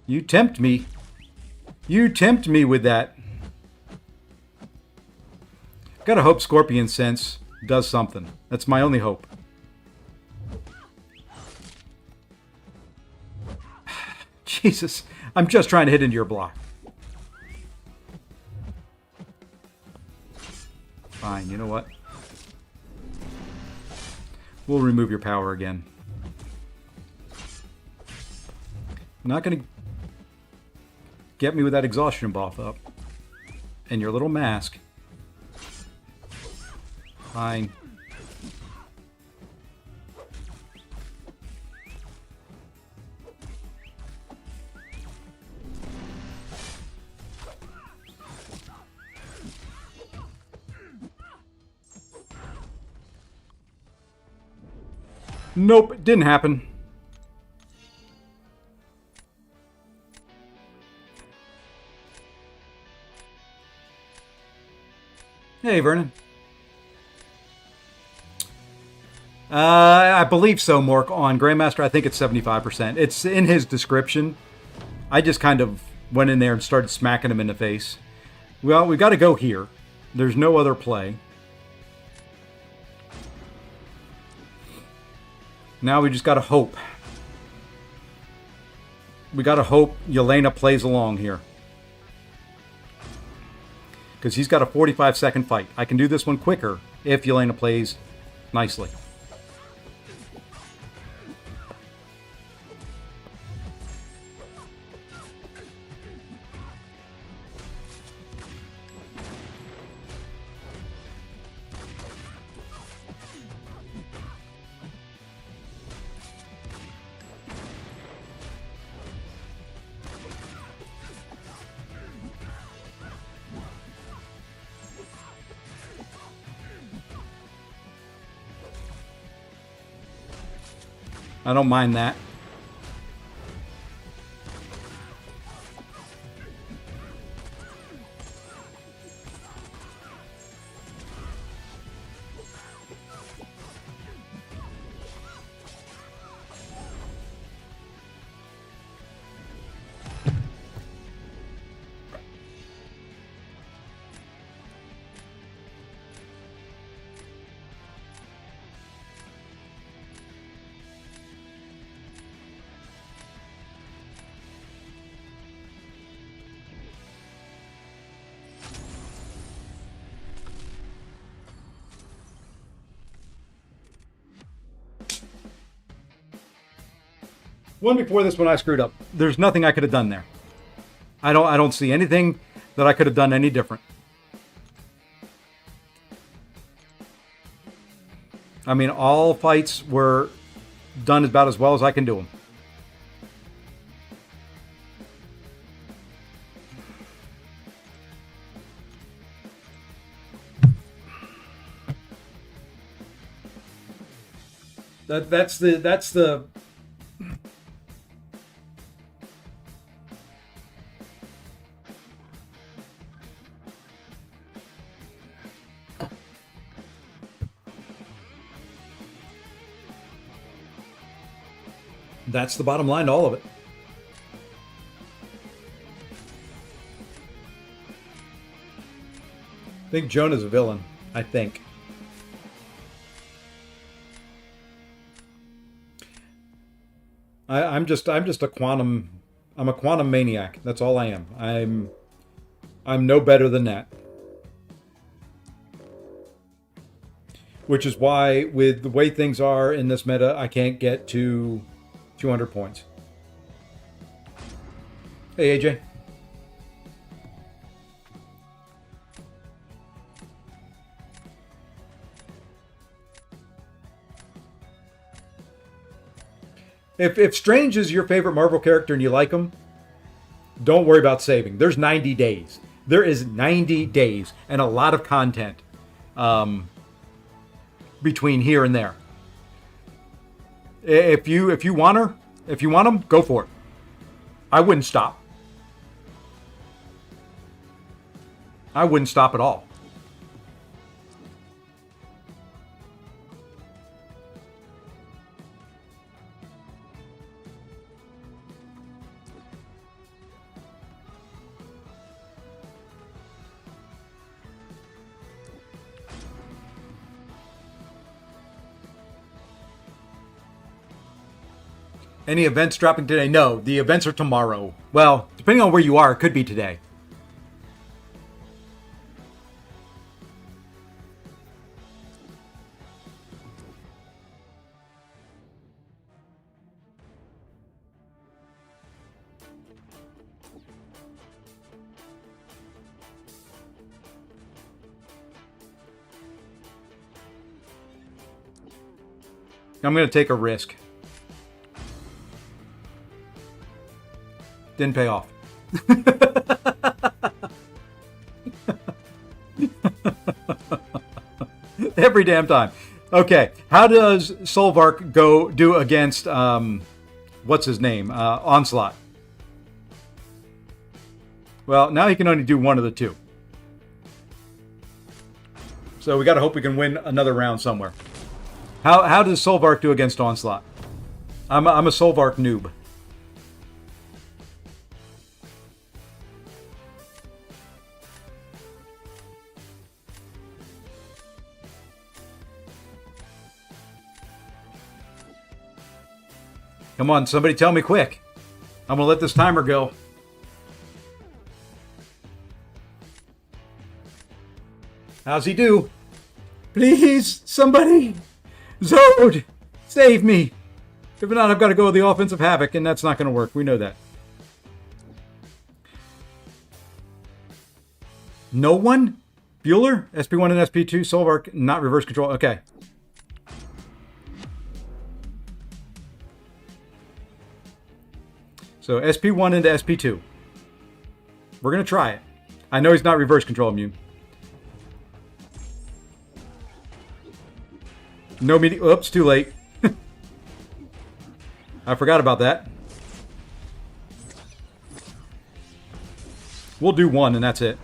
You tempt me. You tempt me with that. Gotta hope Scorpion Sense does something. That's my only hope. Jesus, I'm just trying to hit into your block. Fine, you know what? We'll remove your power again. Not gonna get me with that exhaustion buff up. And your little mask. Fine. Nope, didn't happen. Hey, Vernon. I believe so, Mork. On Grandmaster, I think it's 75%. It's in his description. I just kind of went in there and started smacking him in the face. Well, we got to go here. There's no other play. Now we just got to hope. We got to hope Yelena plays along here. because he's got a 45-second fight. I can do this one quicker if Yelena plays nicely. I don't mind that. One before this one I screwed up. There's nothing I could have done there. I don't see anything that I could have done any different. I mean, all fights were done about as well as I can do them. That's the That's the bottom line to all of it. I think Jonah's a villain. I think. I'm just a quantum. I'm a quantum maniac. That's all I am. I'm no better than that. Which is why, with the way things are in this meta, I can't get to 200 points. Hey, AJ. If Strange is your favorite Marvel character and you like him, don't worry about saving. There's 90 days. There is 90 days and a lot of content between here and there. If you want her, if you want them, go for it. I wouldn't stop. I wouldn't stop at all. Any events dropping today? No, the events are tomorrow. Well, depending on where you are, it could be today. I'm going to take a risk. Didn't pay off. Every damn time. Okay, how does Solvark do against what's his name? Onslaught. Well, now he can only do one of the two. So we got to hope we can win another round somewhere. How does Solvark do against Onslaught? I'm a Solvark noob. Come on, somebody tell me quick. I'm going to let this timer go. How's he do? Please, somebody. Zode, save me. If not, I've got to go with the offensive havoc, and that's not going to work. We know that. No one? Bueller? SP1 and SP2, Solvark, not reverse control. Okay. So SP1 into SP2. We're going to try it. I know he's not reverse control immune. No meeting. Oops, too late. I forgot about that. We'll do one and that's it.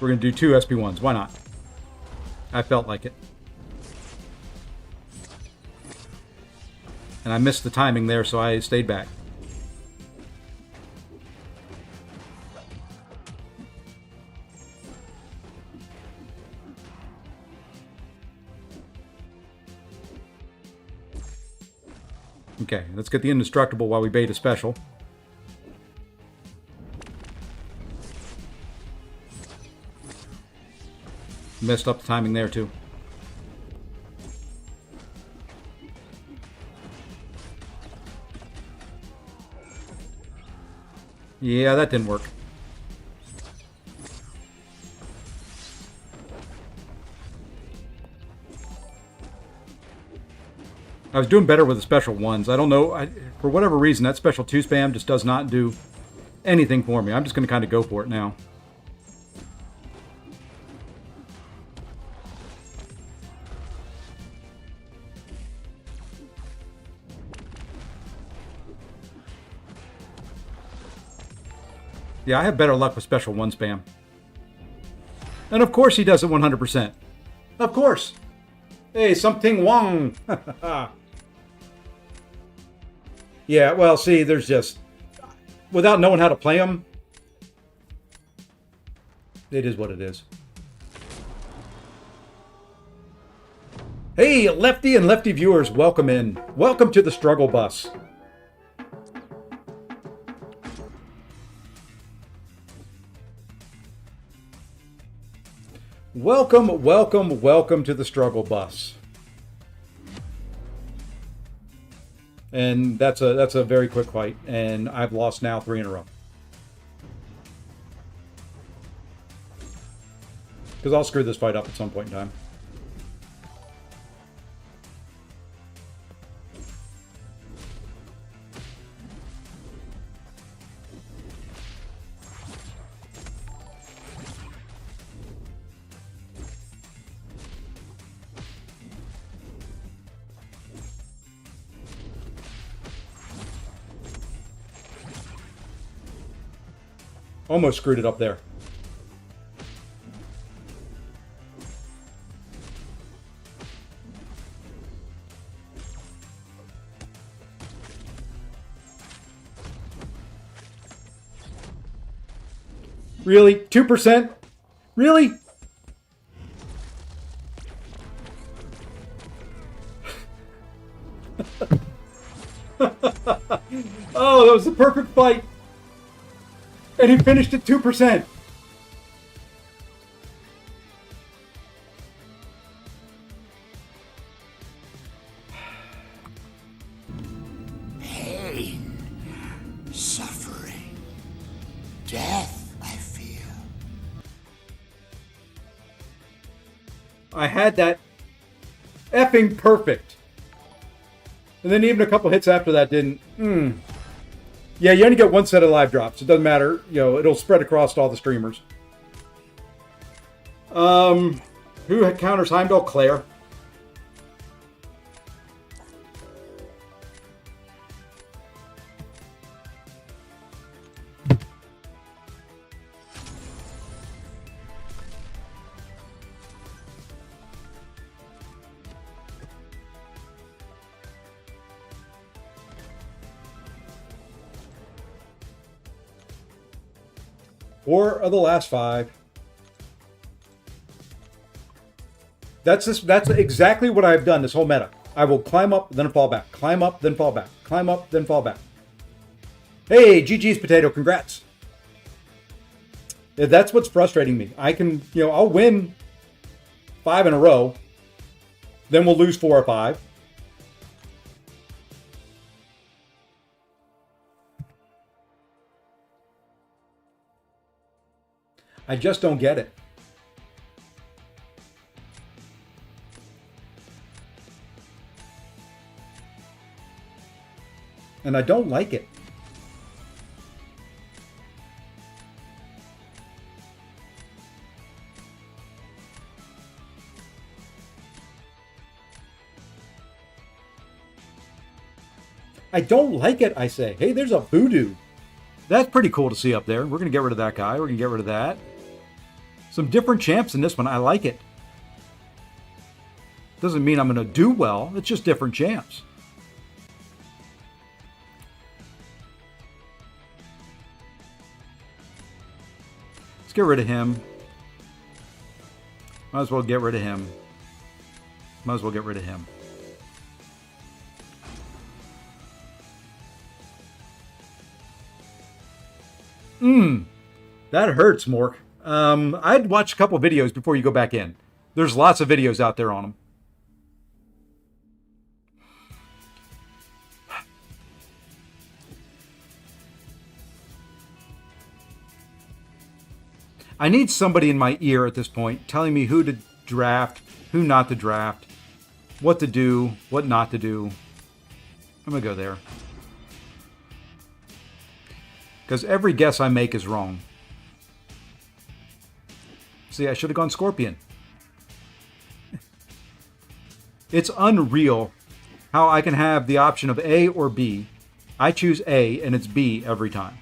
We're going to do 2 SP1s. Why not? I felt like it. And I missed the timing there, so I stayed back. Okay, let's get the indestructible while we bait a special. Messed up the timing there, too. Yeah, that didn't work. I was doing better with the special ones. I don't know. For whatever reason, that special 2 spam just does not do anything for me. I'm just going to kind of go for it now. Yeah, I have better luck with special 1 spam. And of course he does it 100%. Of course. Hey, something Wong. Yeah, well, see, there's just... Without knowing how to play them, it is what it is. Hey, Lefty and Lefty viewers, welcome in. Welcome to the Struggle Bus. Welcome, welcome, welcome to the Struggle Bus. And that's a very quick fight, and I've lost now 3 in a row. Because I'll screw this fight up at some point in time. Almost screwed it up there. Really? 2%? Really? Oh, that was the perfect fight. And he finished at 2%. Pain, suffering, death, I feel. I had that effing perfect. And then even a couple hits after that didn't. Yeah, you only get 1 set of live drops. It doesn't matter. You know, it'll spread across all the streamers. Who counters Heimdall? Claire. 4 of the last 5. That's exactly what I've done this whole meta. I will climb up, then fall back. Climb up, then fall back. Climb up, then fall back. Hey, GG's Potato, congrats. Yeah, that's what's frustrating me. I can, I'll win 5 in a row. Then we'll lose 4 or 5. I just don't get it. And I don't like it. I don't like it, I say. Hey, there's a voodoo. That's pretty cool to see up there. We're going to get rid of that guy. We're going to get rid of that. Some different champs in this one. I like it. Doesn't mean I'm going to do well. It's just different champs. Let's get rid of him. Might as well get rid of him. Might as well get rid of him. That hurts, Mork. I'd watch a couple videos before you go back in. There's lots of videos out there on them. I need somebody in my ear at this point telling me who to draft, who not to draft, what to do, what not to do. I'm going to go there. Because every guess I make is wrong. See, I should have gone Scorpion. It's unreal how I can have the option of A or B. I choose A and it's B every time.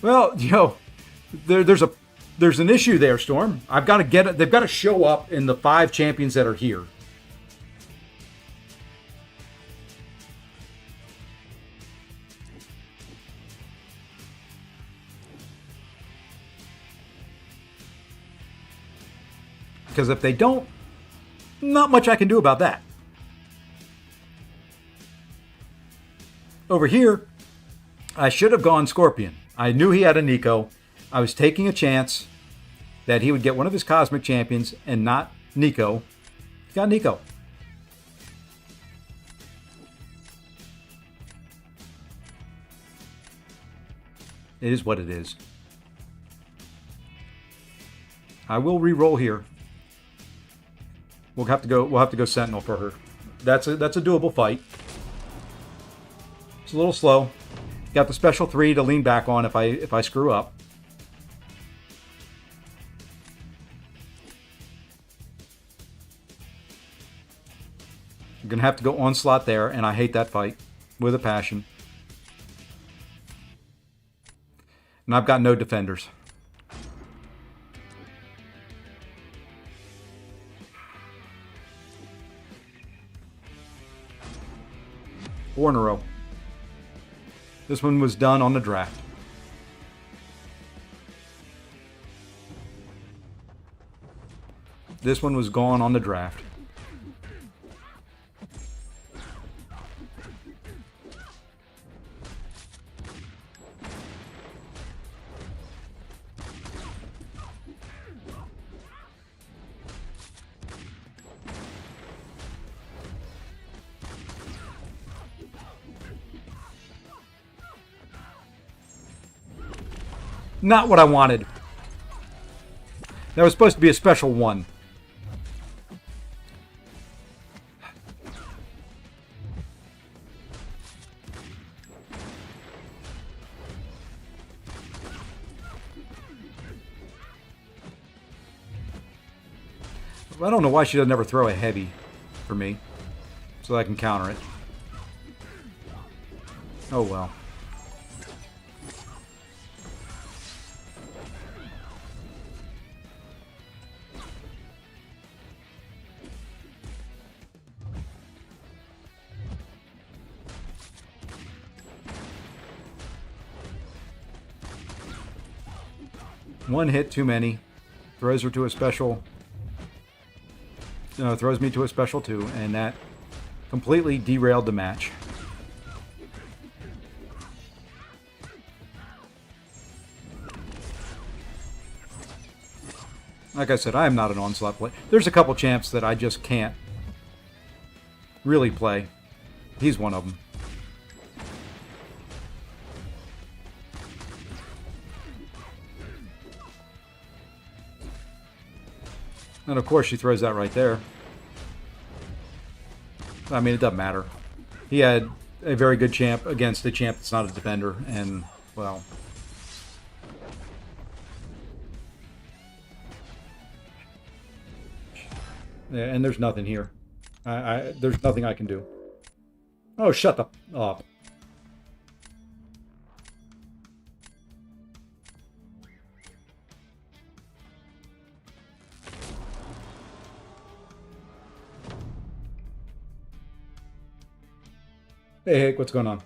Well, there's an issue there, Storm. I've got to get it. They've got to show up in the 5 champions that are here. Because if they don't, not much I can do about that. Over here, I should have gone Scorpion. I knew he had a Nico. I was taking a chance that he would get one of his Cosmic Champions and not Nico. He got Nico. It is what it is. I will re-roll here. We'll have to go Sentinel for her. That's a doable fight. It's a little slow. Got the special 3 to lean back on if I screw up. I'm going to have to go Onslaught there, and I hate that fight with a passion. And I've got no defenders. Four in a row. This one was done on the draft. This one was gone on the draft. Not what I wanted. That was supposed to be a special 1. I don't know why she doesn't ever throw a heavy for me, so I can counter it. Oh well. One hit too many. Throws her to a special. No, throws me to a special 2, and that completely derailed the match. Like I said, I am not an Onslaught player. There's a couple champs that I just can't really play. He's one of them. And of course she throws that right there. I mean, it doesn't matter. He had a very good champ against a champ that's not a defender, and, well... Yeah, and there's nothing here. There's nothing I can do. Oh, shut the up. Hey, Hank, what's going on?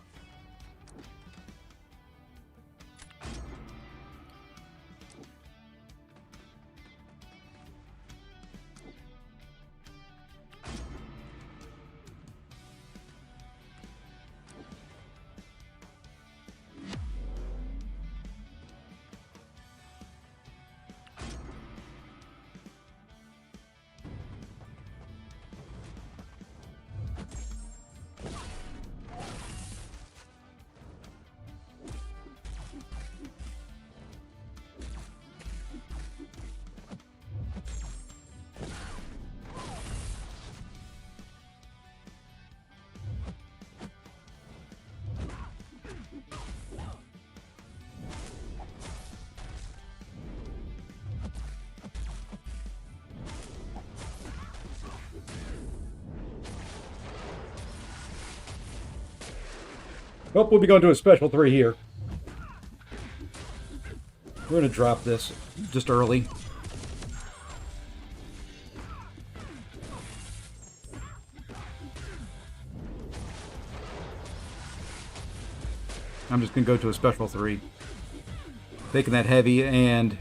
Oh, we'll be going to a special 3 here. We're going to drop this just early. I'm just going to go to a special 3. Taking that heavy and...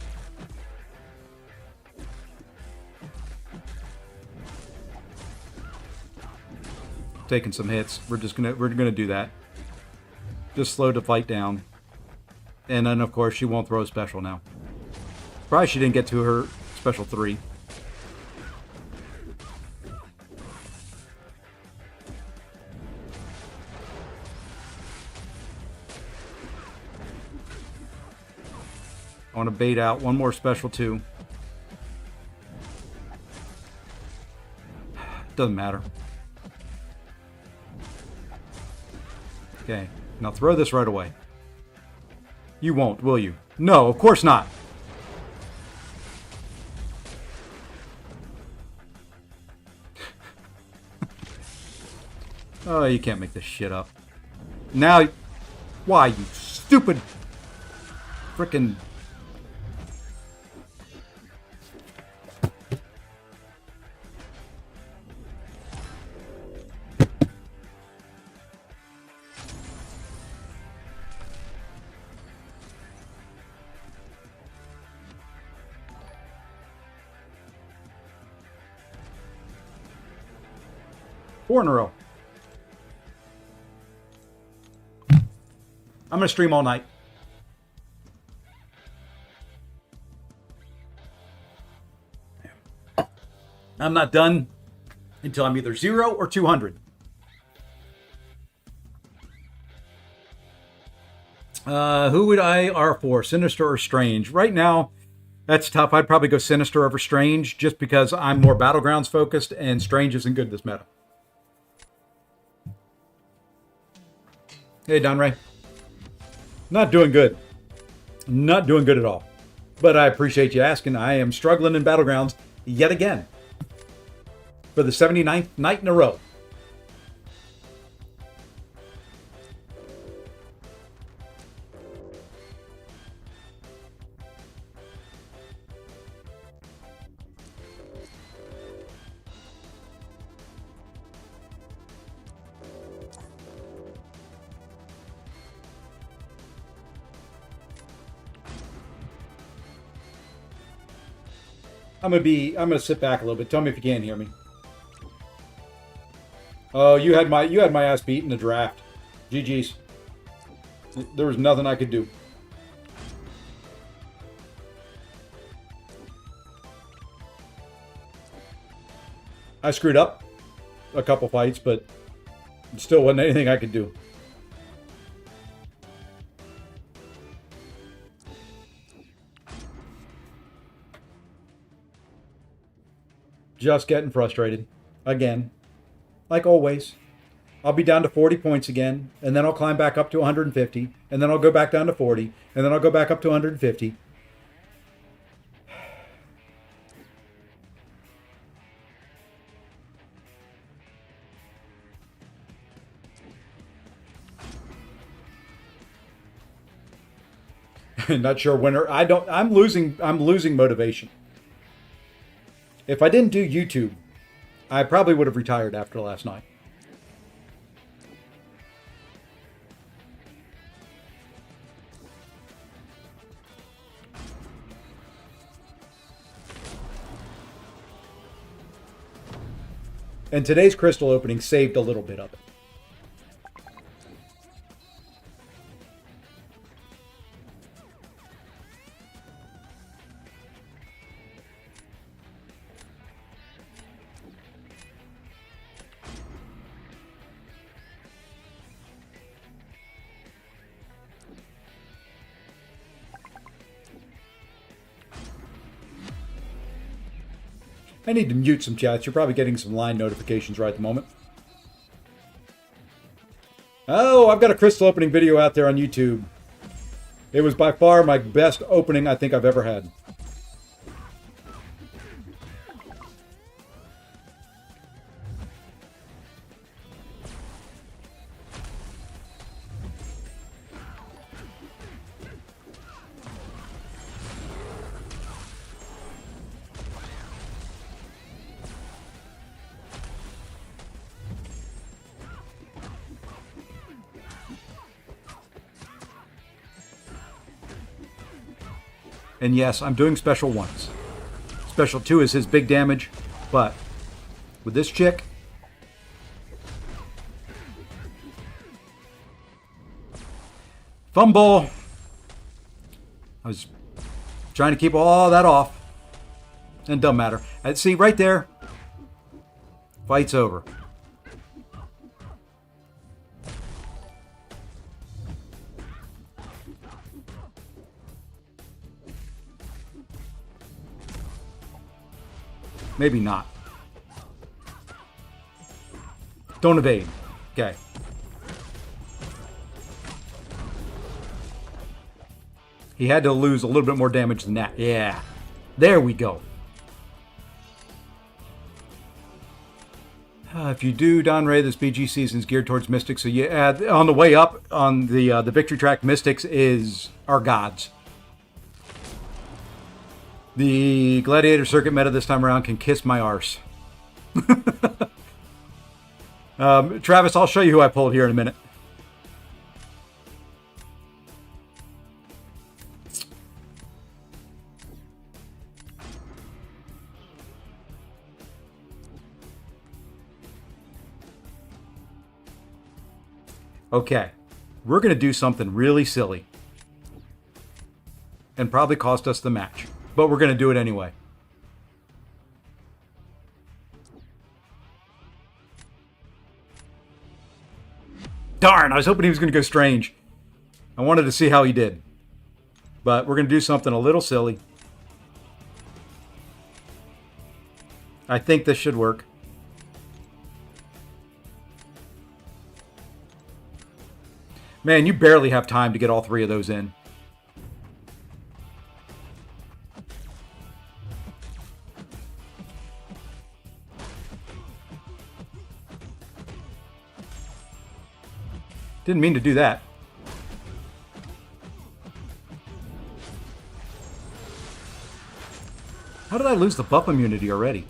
taking some hits. We're gonna do that. Just slow the fight down. And then, of course, she won't throw a special now. Probably she didn't get to her special 3. I want to bait out one more special 2. Doesn't matter. Okay. Now throw this right away. You won't, will you? No, of course not. Oh, you can't make this shit up. Now, why, you stupid frickin'... Four in a row. I'm going to stream all night. I'm not done until I'm either 0 or 200. Who would I R for? Sinister or Strange? Right now, that's tough. I'd probably go Sinister over Strange just because I'm more Battlegrounds focused and Strange isn't good this meta. Hey, Don Ray. Not doing good. Not doing good at all. But I appreciate you asking. I am struggling in Battlegrounds yet again. For the 79th night in a row. I'm gonna sit back a little bit. Tell me if you can't hear me. Oh, you had my ass beat in the draft. GG's. There was nothing I could do. I screwed up a couple fights, but still wasn't anything I could do. Just getting frustrated. Again. Like always. I'll be down to 40 points again, and then I'll climb back up to 150, and then I'll go back down to 40, and then I'll go back up to 150. Not sure when or I'm losing motivation. If I didn't do YouTube, I probably would have retired after last night. And today's crystal opening saved a little bit of it. I need to mute some chats. You're probably getting some line notifications right at the moment. Oh, I've got a crystal opening video out there on YouTube. It was by far my best opening I think I've ever had. And yes, I'm doing special 1s. Special 2 is his big damage, but with this chick, fumble. I was trying to keep all that off. And doesn't matter. See, right there, fight's over. Maybe not. Don't evade. Okay. He had to lose a little bit more damage than that. Yeah. There we go. If you do, Don Ray, this BG season is geared towards Mystics. So you add on the way up on the victory track. Mystics is our gods. The Gladiator Circuit meta this time around can kiss my arse. Travis, I'll show you who I pulled here in a minute. Okay, we're going to do something really silly. And probably cost us the match. But we're going to do it anyway. Darn, I was hoping he was going to go strange. I wanted to see how he did. But we're going to do something a little silly. I think this should work. Man, you barely have time to get all 3 of those in. Didn't mean to do that. How did I lose the buff immunity already?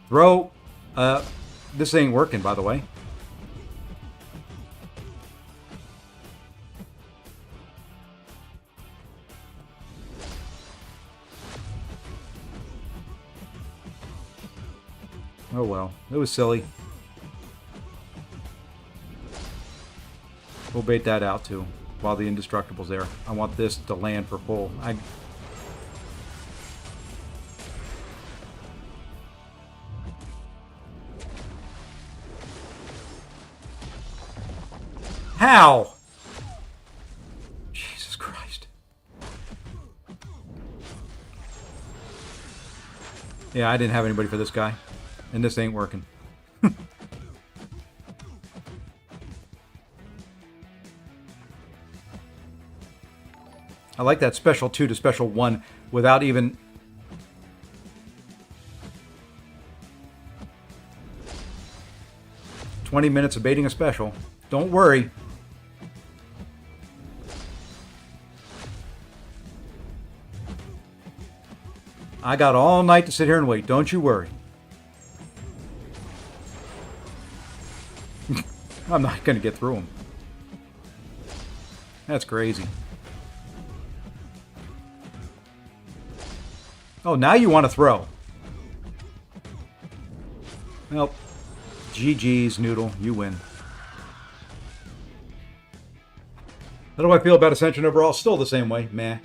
Throw. This ain't working, by the way. Oh well. It was silly. We'll bait that out too. While the Indestructible's there. I want this to land for full. How? Jesus Christ. Yeah, I didn't have anybody for this guy. And this ain't working. I like that special 2 to special 1 without even... ...20 minutes of baiting a special. Don't worry. I got all night to sit here and wait. Don't you worry. I'm not going to get through them. That's crazy. Oh, now you want to throw. Well, GG's, Noodle. You win. How do I feel about Ascension overall? Still the same way. Meh.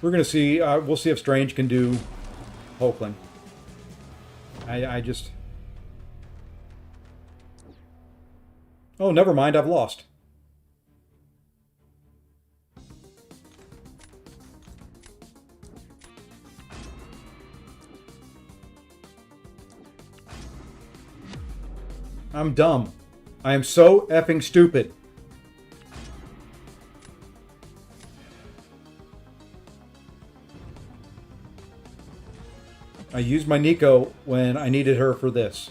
We're going to see. We'll see if Strange can do Hulkling. I just... Oh, never mind. I've lost. I'm dumb. I am so effing stupid. I used my Nico when I needed her for this.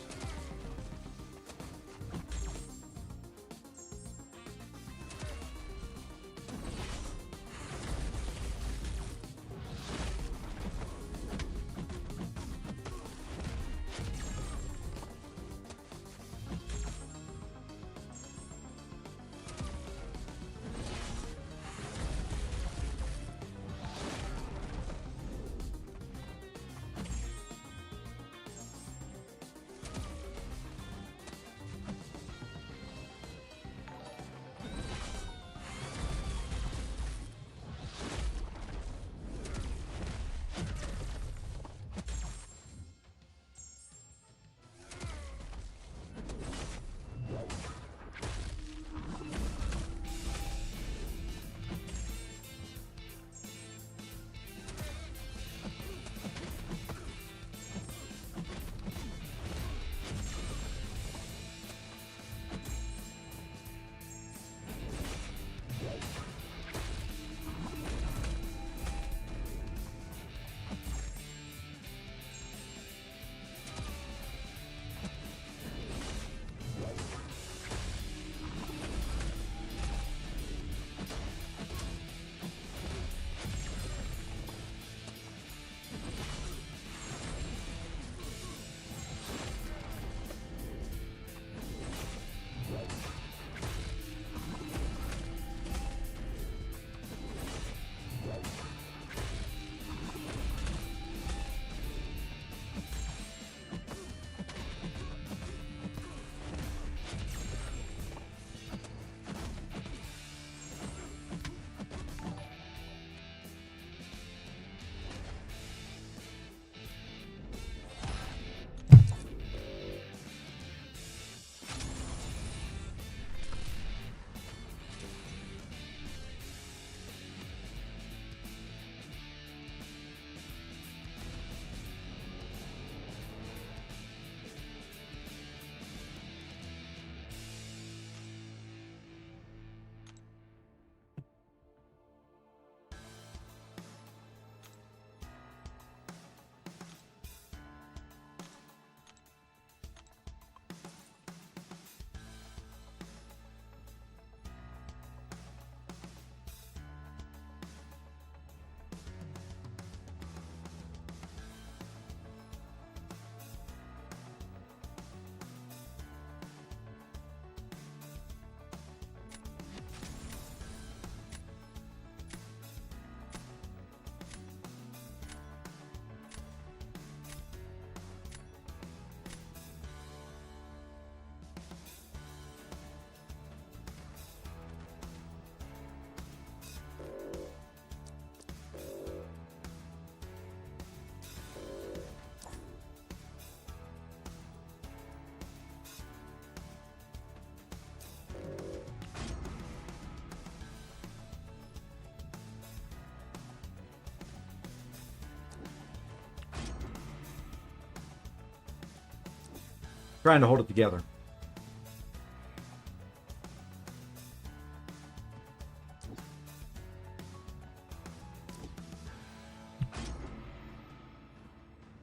Trying to hold it together.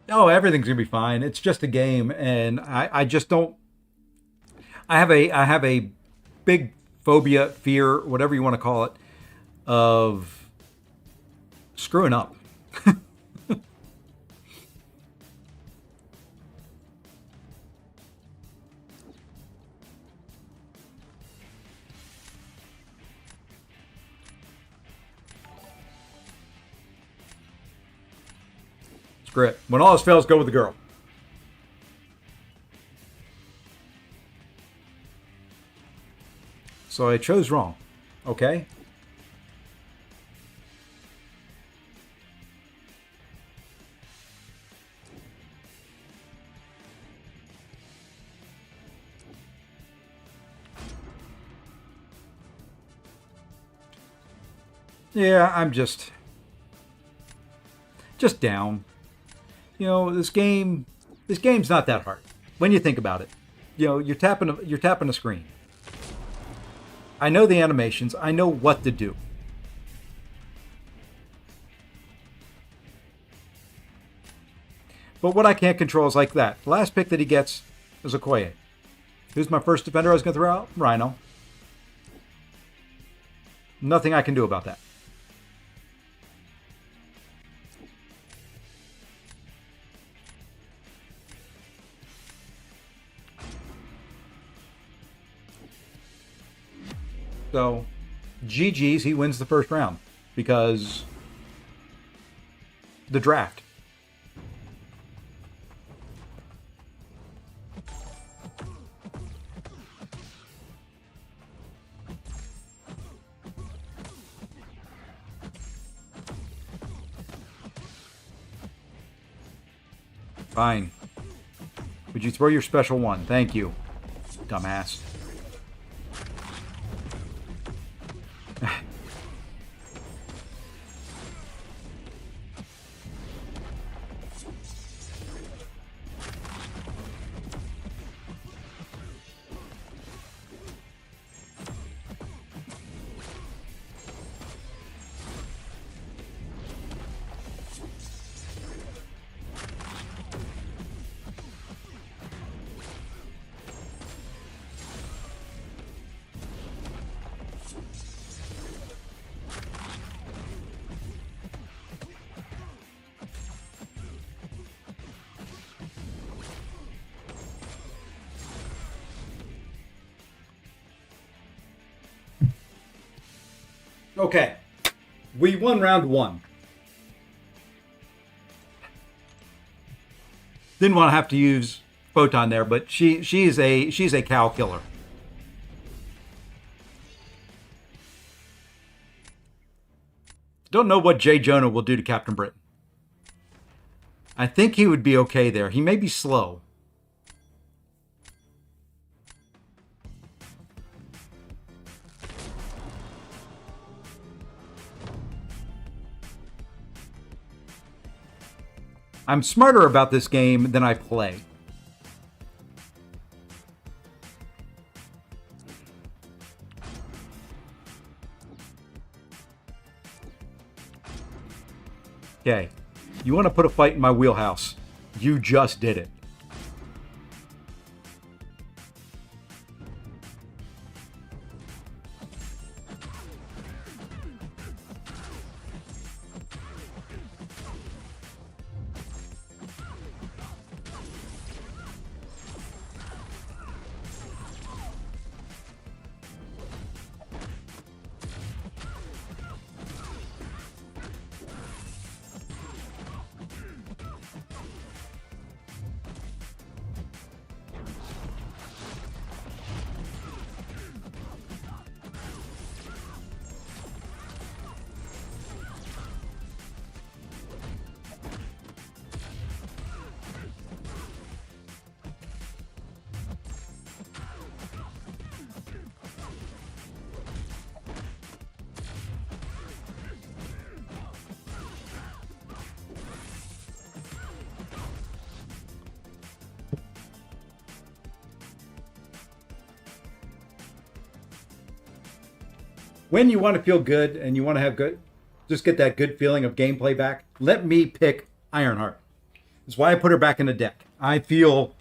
Oh, everything's gonna be fine. It's just a game, and I just don't. I have a big phobia, fear, whatever you want to call it, of screwing up. Screw it. When all else fails, go with the girl. So I chose wrong. Okay. Yeah, I'm just down. You know, this game's not that hard when you think about it. You know, you're tapping a screen. I know the animations. I know what to do. But what I can't control is like that. The last pick that he gets is Okoye. Who's my first defender I was going to throw out? Rhino. Nothing I can do about that. So, GG's, he wins the first round because the draft. Fine. Would you throw your special one? Thank you, dumbass. Okay, we won round one. Didn't want to have to use Photon there, but she's a cow killer. Don't know what Jay Jonah will do to Captain Britain. I think he would be okay there. He may be slow. I'm smarter about this game than I play. Okay, you want to put a fight in my wheelhouse. You just did it. when you want to feel good and you want to have good, just get that good feeling of gameplay back, let me pick Ironheart. That's why I put her back in the deck. I feel...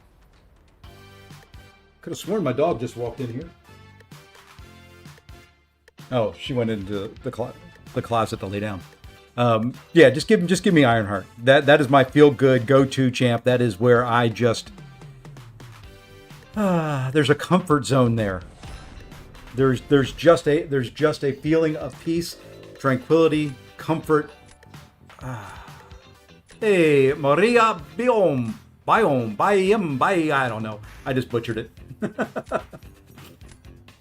Could have sworn my dog just walked in here. Oh, she went into the closet to lay down. Yeah, just give me Ironheart. That is my feel good go-to champ. That is where I just there's a comfort zone there. There's just a feeling of peace, tranquility, comfort. Hey, Maria Biome, I don't know. I just butchered it.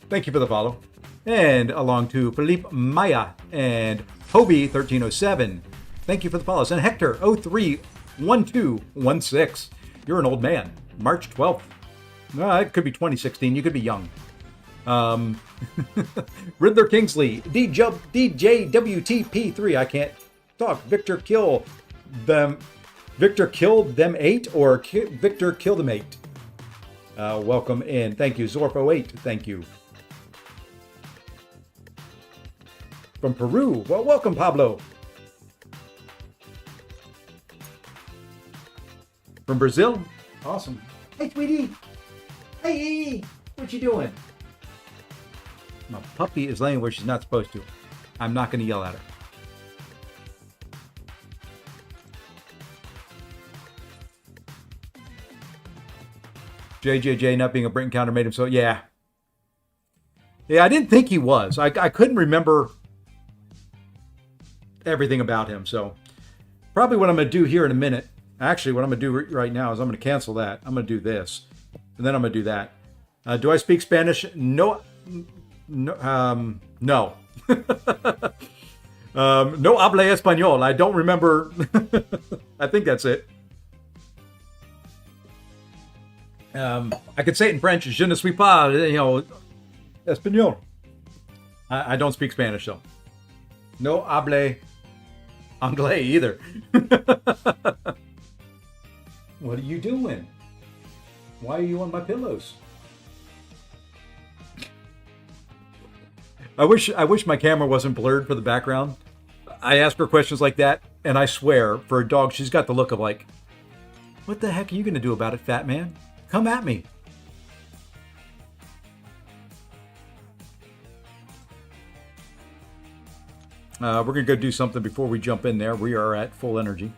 Thank you for the follow. And along to Philippe Maya and Hobie1307. Thank you for the follows. And Hector031216. You're an old man. March 12th. It could be 2016. You could be young. Riddler Kingsley. DJWTP3. I can't talk. Victor killed them 8 or Victor killed them 8. Welcome in. Thank you. Zorfo8. Thank you. From Peru. Well, welcome, Pablo. From Brazil. Awesome. Hey, sweetie. Hey, what you doing? My puppy is laying where she's not supposed to. I'm not going to yell at her. JJJ not being a Brink counter made him so... Yeah. Yeah, I didn't think he was. I couldn't remember everything about him. So probably what I'm going to do here in a minute. Actually, what I'm going to do right now is I'm going to cancel that. I'm going to do this. And then I'm going to do that. Do I speak Spanish? No. No. No. No hable español. I don't remember. I think that's it. I could say it in French. Je ne suis pas, español. I don't speak Spanish, though. No hable anglais either. What are you doing? Why are you on my pillows? I wish my camera wasn't blurred for the background. I ask her questions like that, and I swear, for a dog, she's got the look of like, what the heck are you going to do about it, fat man? Come at me. We're going to go do something before we jump in there. We are at full energy.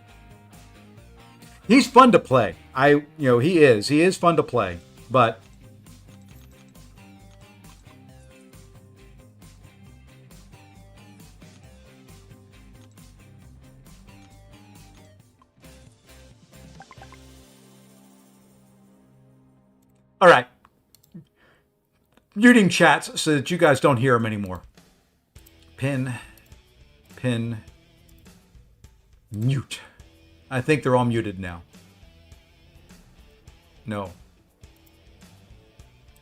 He's fun to play. He is. He is fun to play, but all right. Muting chats so that you guys don't hear them anymore. Pin, mute. I think they're all muted now. No.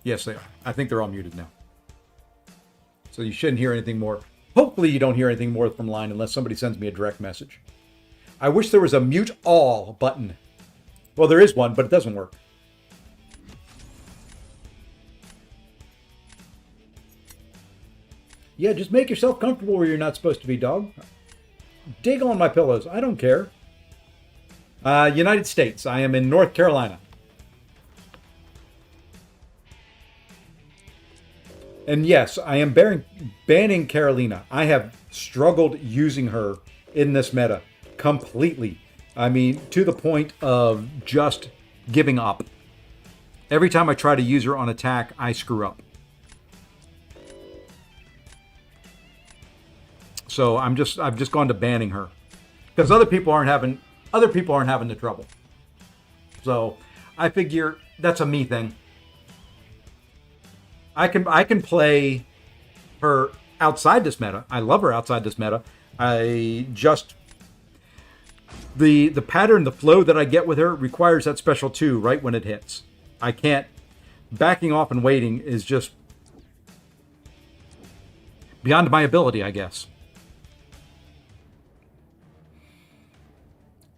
Yes, they are. I think they're all muted now. So you shouldn't hear anything more. Hopefully you don't hear anything more from line unless somebody sends me a direct message. I wish there was a mute all button. Well, there is one, but it doesn't work. Yeah, just make yourself comfortable where you're not supposed to be, dog. Dig on my pillows. I don't care. United States. I am in North Carolina. And yes, I am banning Carolina. I have struggled using her in this meta completely. I mean, to the point of just giving up. Every time I try to use her on attack, I screw up. So I've just gone to banning her because other people aren't having the trouble. So I figure that's a me thing. I can play her outside this meta. I love her outside this meta. I just the pattern, the flow that I get with her requires that special 2 right when it hits. I can't. Backing off and waiting is just beyond my ability, I guess.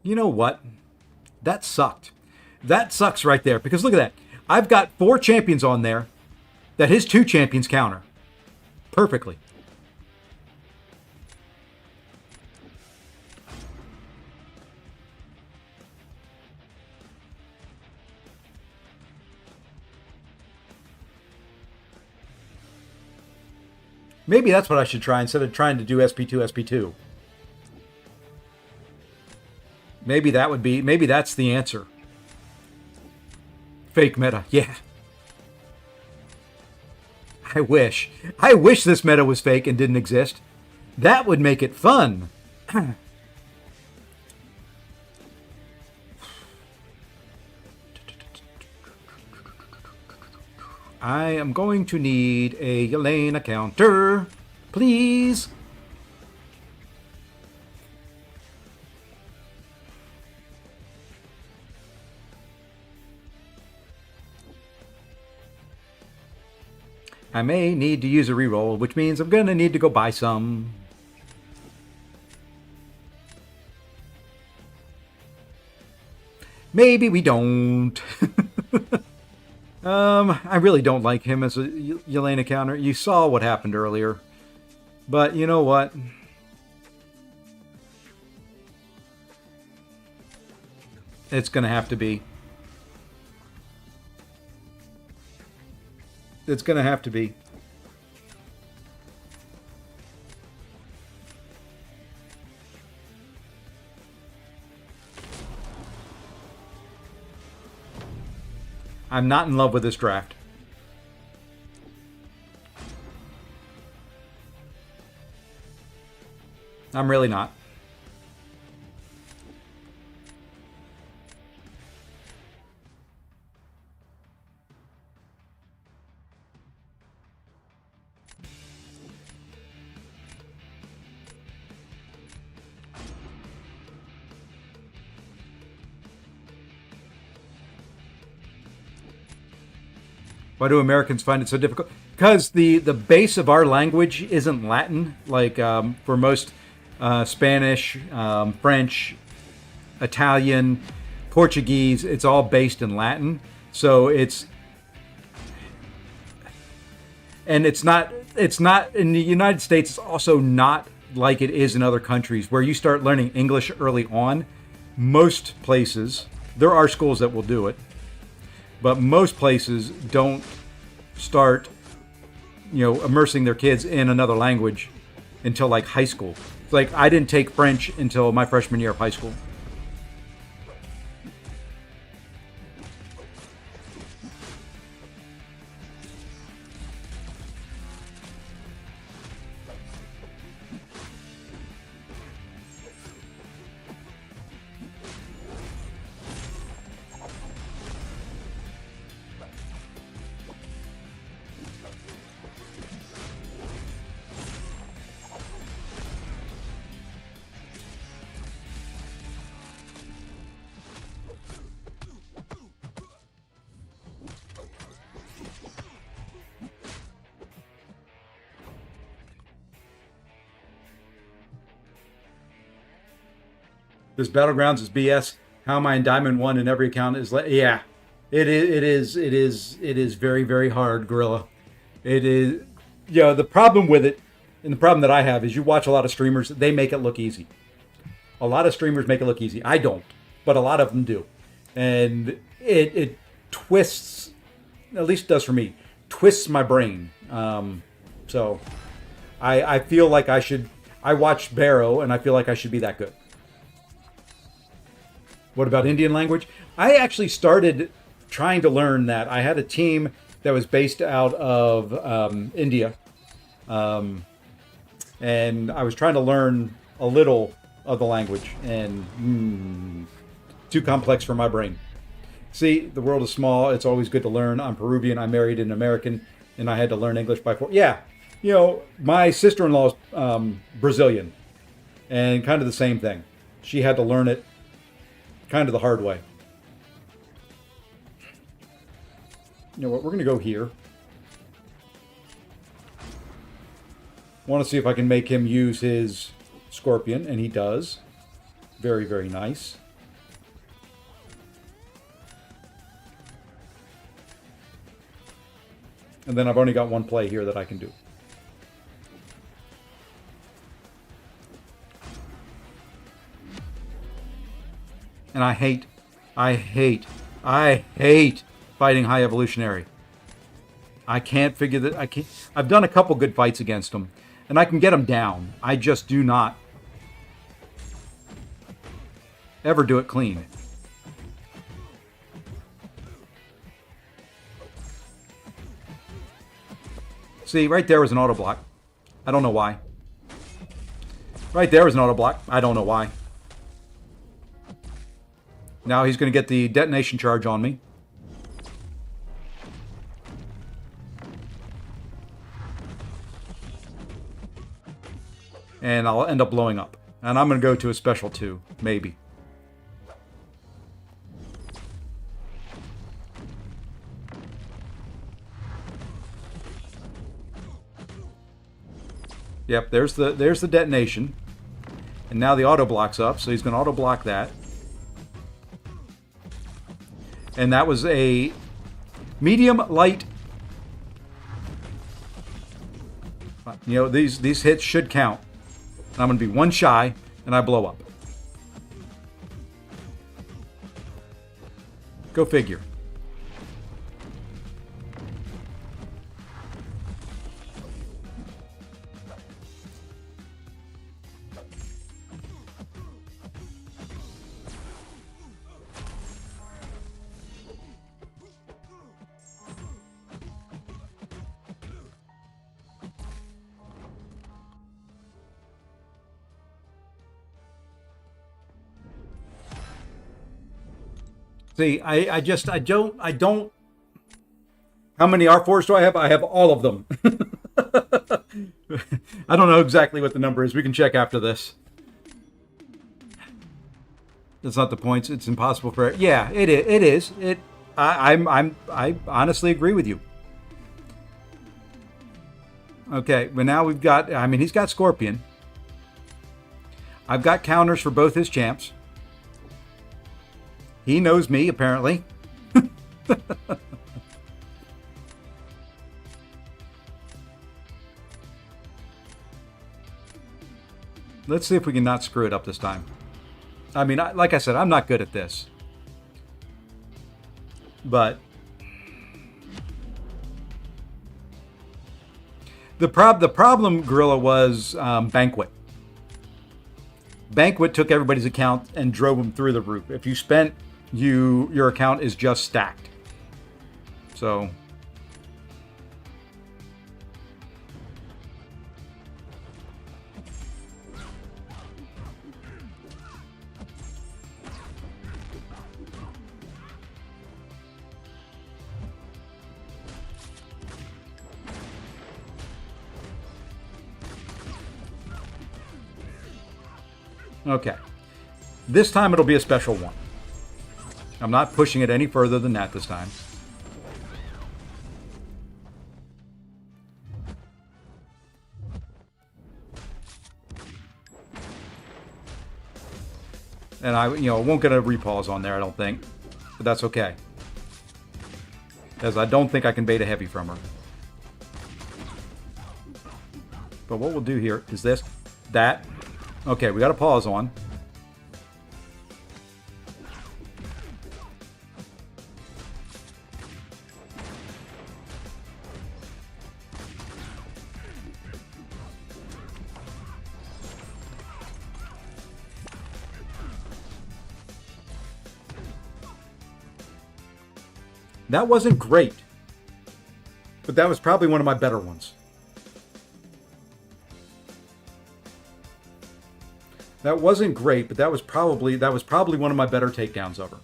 You know what? That sucked. That sucks right there. Because look at that. I've got 4 champions on there that his 2 champions counter. Perfectly. Maybe that's what I should try instead of trying to do SP2, SP2. Maybe that would be, maybe that's the answer. Fake meta, yeah. I wish. I wish this meta was fake and didn't exist. That would make it fun. I am going to need a Yelena counter, please. I may need to use a reroll, which means I'm going to need to go buy some. Maybe we don't. I really don't like him as a Yelena counter. You saw what happened earlier. But you know what? It's going to have to be. It's going to have to be. I'm not in love with this draft. I'm really not. Why do Americans find it so difficult? Because the base of our language isn't Latin. Like for most Spanish, French, Italian, Portuguese, it's all based in Latin. So it's not in the United States. It's also not like it is in other countries where you start learning English early on. Most places, there are schools that will do it. But most places don't start, immersing their kids in another language until like high school. It's like I didn't take French until my freshman year of high school. This battlegrounds is BS. How am I in Diamond 1 in every account is yeah. It is very, very hard, Gorilla. It is the problem with it, and the problem that I have is you watch a lot of streamers, they make it look easy. A lot of streamers make it look easy. I don't, but a lot of them do. And it twists, at least it does for me, twists my brain. So I feel like I watch Barrow and I feel like I should be that good. What about Indian language? I actually started trying to learn that. I had a team that was based out of India. And I was trying to learn a little of the language. And too complex for my brain. See, the world is small. It's always good to learn. I'm Peruvian. I married an American. And I had to learn English by 4. Yeah. My sister-in-law is Brazilian. And kind of the same thing. She had to learn it kind of the hard way. You know what? We're going to go here. Want to see if I can make him use his Scorpion, and he does. Very, very nice. And then I've only got one play here that I can do. And I hate fighting high evolutionary. I can't figure that. I can't. I've done a couple good fights against him, and I can get him down. I just do not ever do it clean. See, right there was an auto block. I don't know why. Right there was an auto block. I don't know why. Now he's going to get the detonation charge on me. And I'll end up blowing up. And I'm going to go to a special 2, maybe. Yep, there's the detonation. And now the auto block's up, so he's going to auto block that. And that was a medium light. You know, these hits should count. And I'm going to be 1 shy, and I blow up. Go figure. See, I don't. How many R4s do I have? I have all of them. I don't know exactly what the number is. We can check after this. That's not the points. It's impossible for. Yeah, it is. I honestly agree with you. Okay, but now we've got. I mean, he's got Scorpion. I've got counters for both his champs. He knows me, apparently. Let's see if we can not screw it up this time. I mean, like I said, I'm not good at this. But the problem, Gorilla, was Banquet. Banquet took everybody's account and drove them through the roof. If you spent, your account is just stacked. So okay. This time it'll be a special 1. I'm not pushing it any further than that this time. And I won't get a repause on there, I don't think. But that's okay. As I don't think I can bait a heavy from her. But what we'll do here is this, that. Okay, we got a pause on. That wasn't great, but that was probably one of my better ones. That wasn't great, but that was probably one of my better takedowns of her.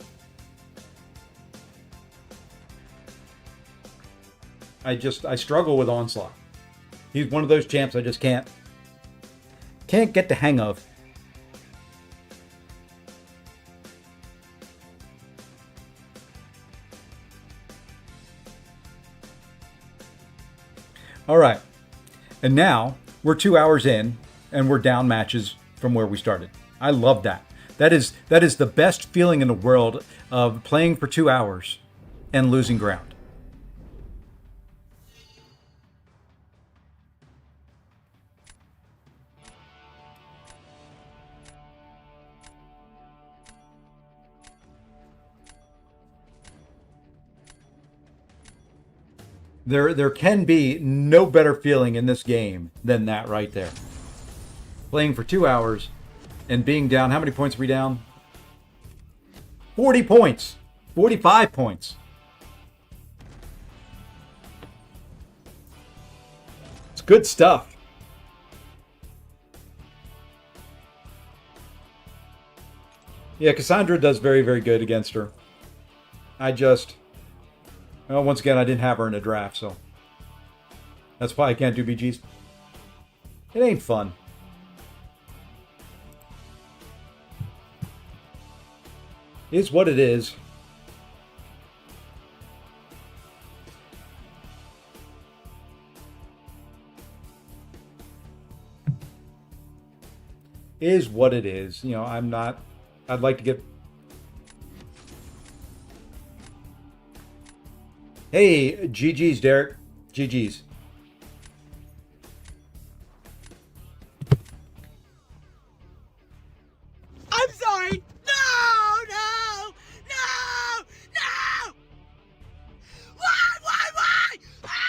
I struggle with Onslaught. He's one of those champs I just can't get the hang of. All right, and now we're 2 hours in, and we're down matches from where we started. I love that. That is the best feeling in the world of playing for 2 hours and losing ground. There can be no better feeling in this game than that right there. Playing for 2 hours and being down. How many points are we down? 40 points. 45 points. It's good stuff. Yeah, Cassandra does very, very good against her. Well, once again, I didn't have her in a draft, so that's why I can't do BGs. It ain't fun. It's what it is. Is what it is. You know, I'd like to get... Hey, GG's, Derek. GG's. I'm sorry. No, no, no, no. Why? Ah!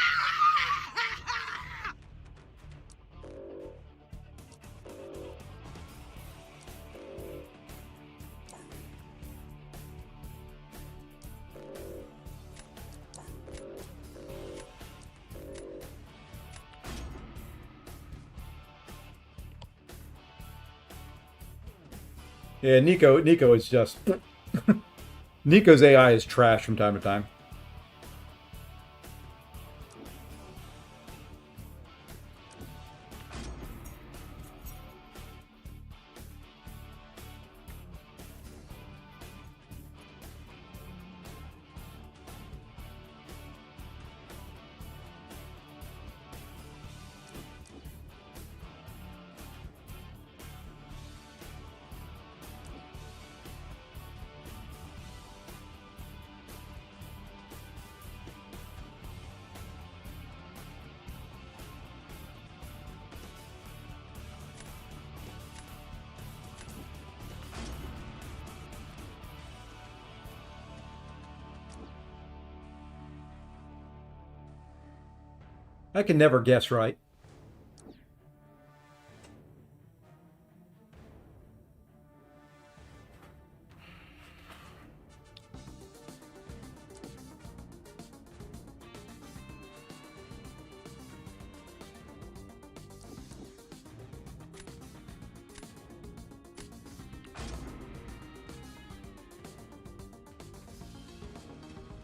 Yeah, Nico is just... Nico's AI is trash from time to time. I can never guess right.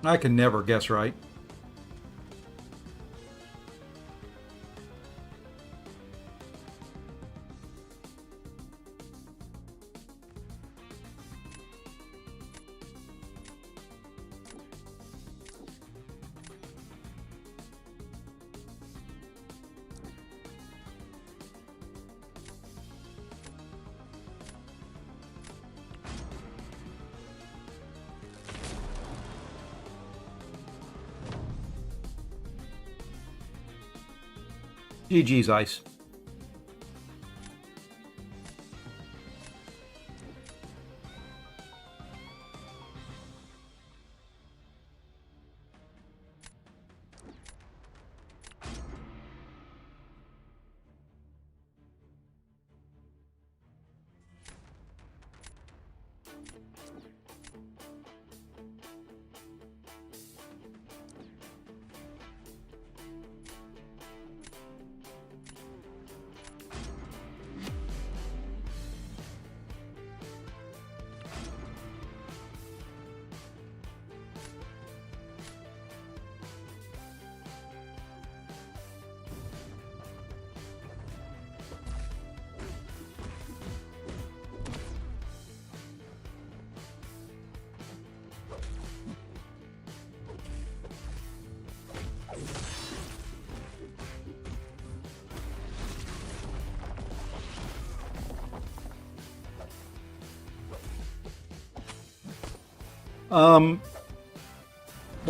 I can never guess right. GG's, Ice.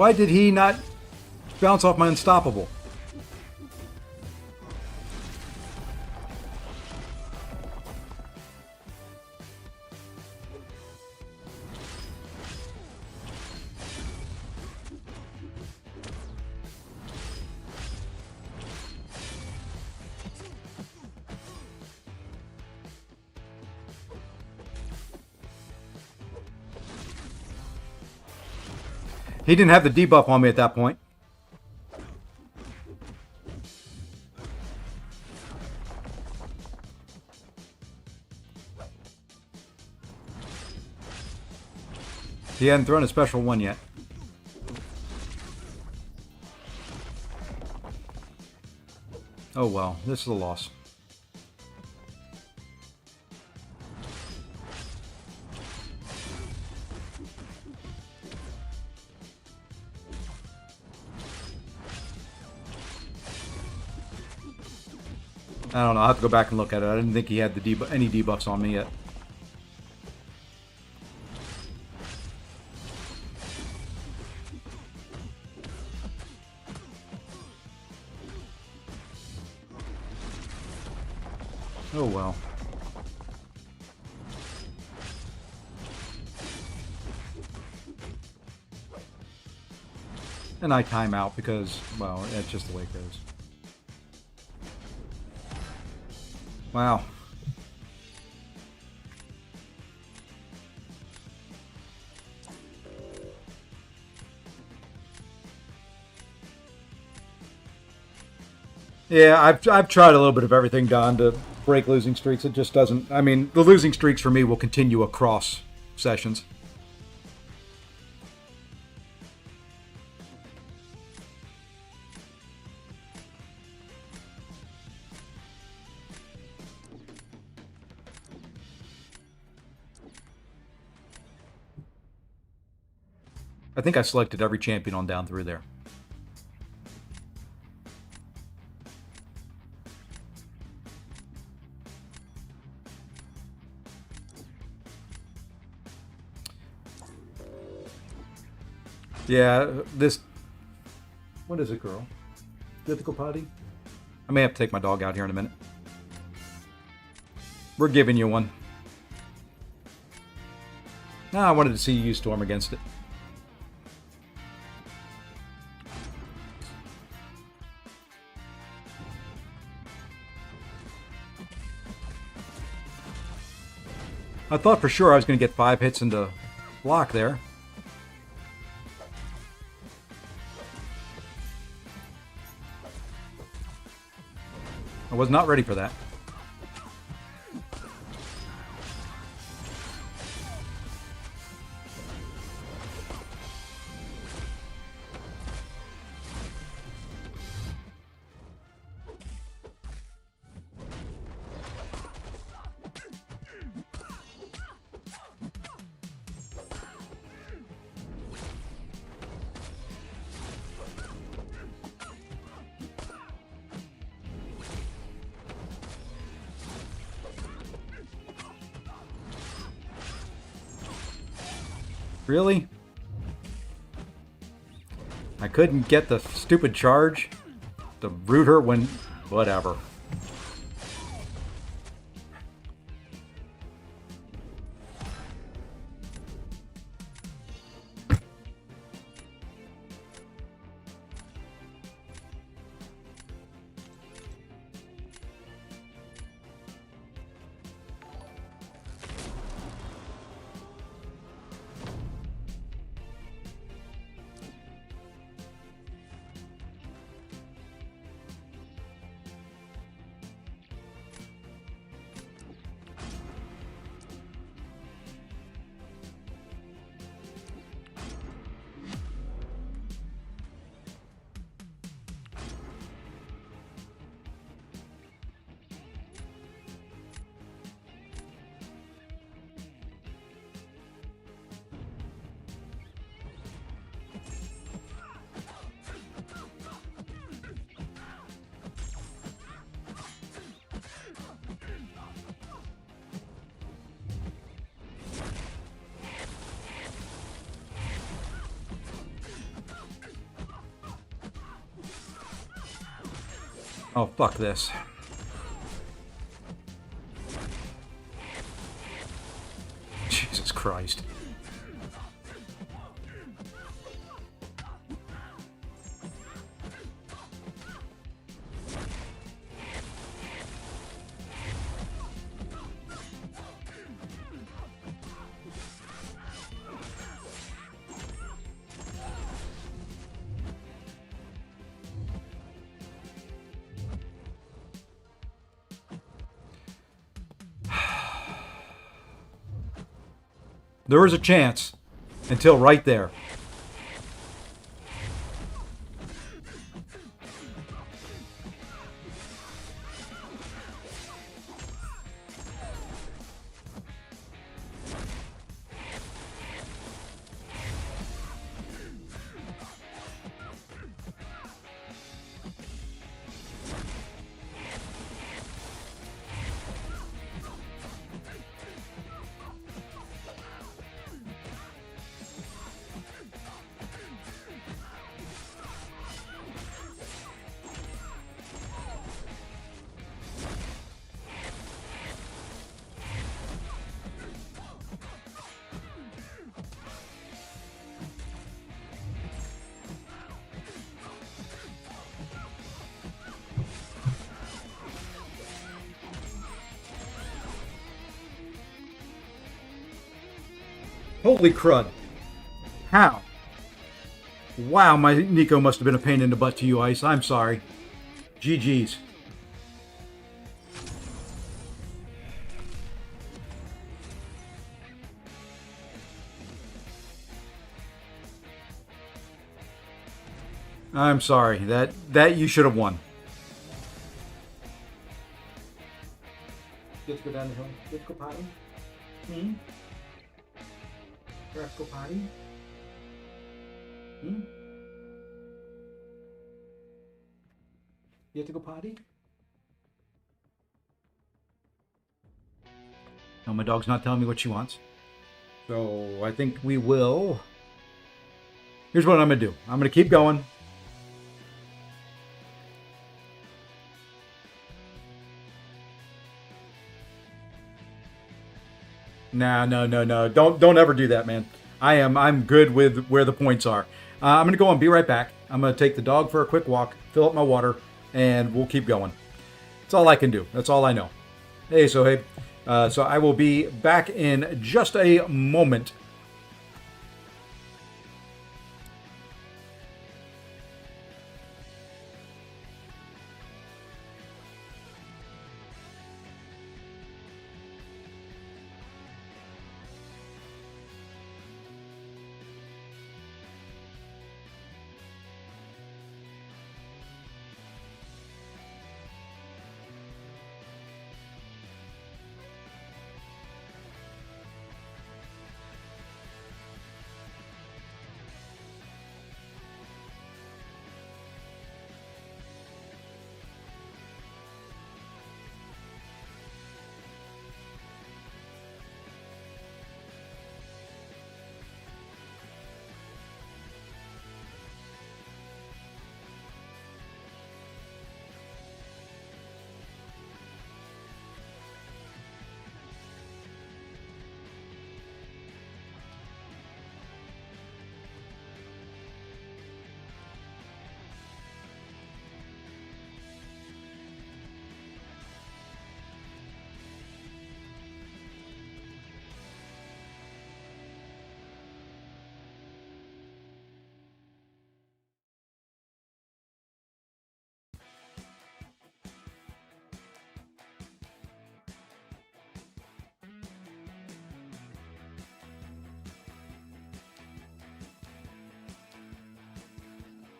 Why did he not bounce off my unstoppable? He didn't have the debuff on me at that point. He hadn't thrown a special one yet. Oh well, this is a loss. I don't know. I'll have to go back and look at it. I didn't think he had the any debuffs on me yet. Oh well. And I time out because, well, that's just the way it goes. Wow. Yeah, I've tried a little bit of everything, Don, to break losing streaks. It just doesn't. I mean, the losing streaks for me will continue across sessions. I think I selected every champion on down through there. Yeah, this... What is it, girl? Difficult potty? I may have to take my dog out here in a minute. We're giving you one. No, I wanted to see you use Storm against it. I thought for sure I was going to get 5 hits into block there. I was not ready for that. Really? I couldn't get the stupid charge to root her when... Whatever. Oh, fuck this. Jesus Christ. There was a chance until right there. Holy crud. How? Wow, my Nico must have been a pain in the butt to you, Ice. I'm sorry. GG's. I'm sorry. That you should have won. Let's go down the hill. Let's go potty. Let's go potty. You have to go potty? No, my dog's not telling me what she wants. So I think we will. Here's what I'm going to do. I'm going to keep going. No. Don't ever do that, man. I'm good with where the points are. I'm going to go and be right back. I'm going to take the dog for a quick walk, fill up my water, and we'll keep going. That's all I can do. That's all I know. Hey, so I will be back in just a moment.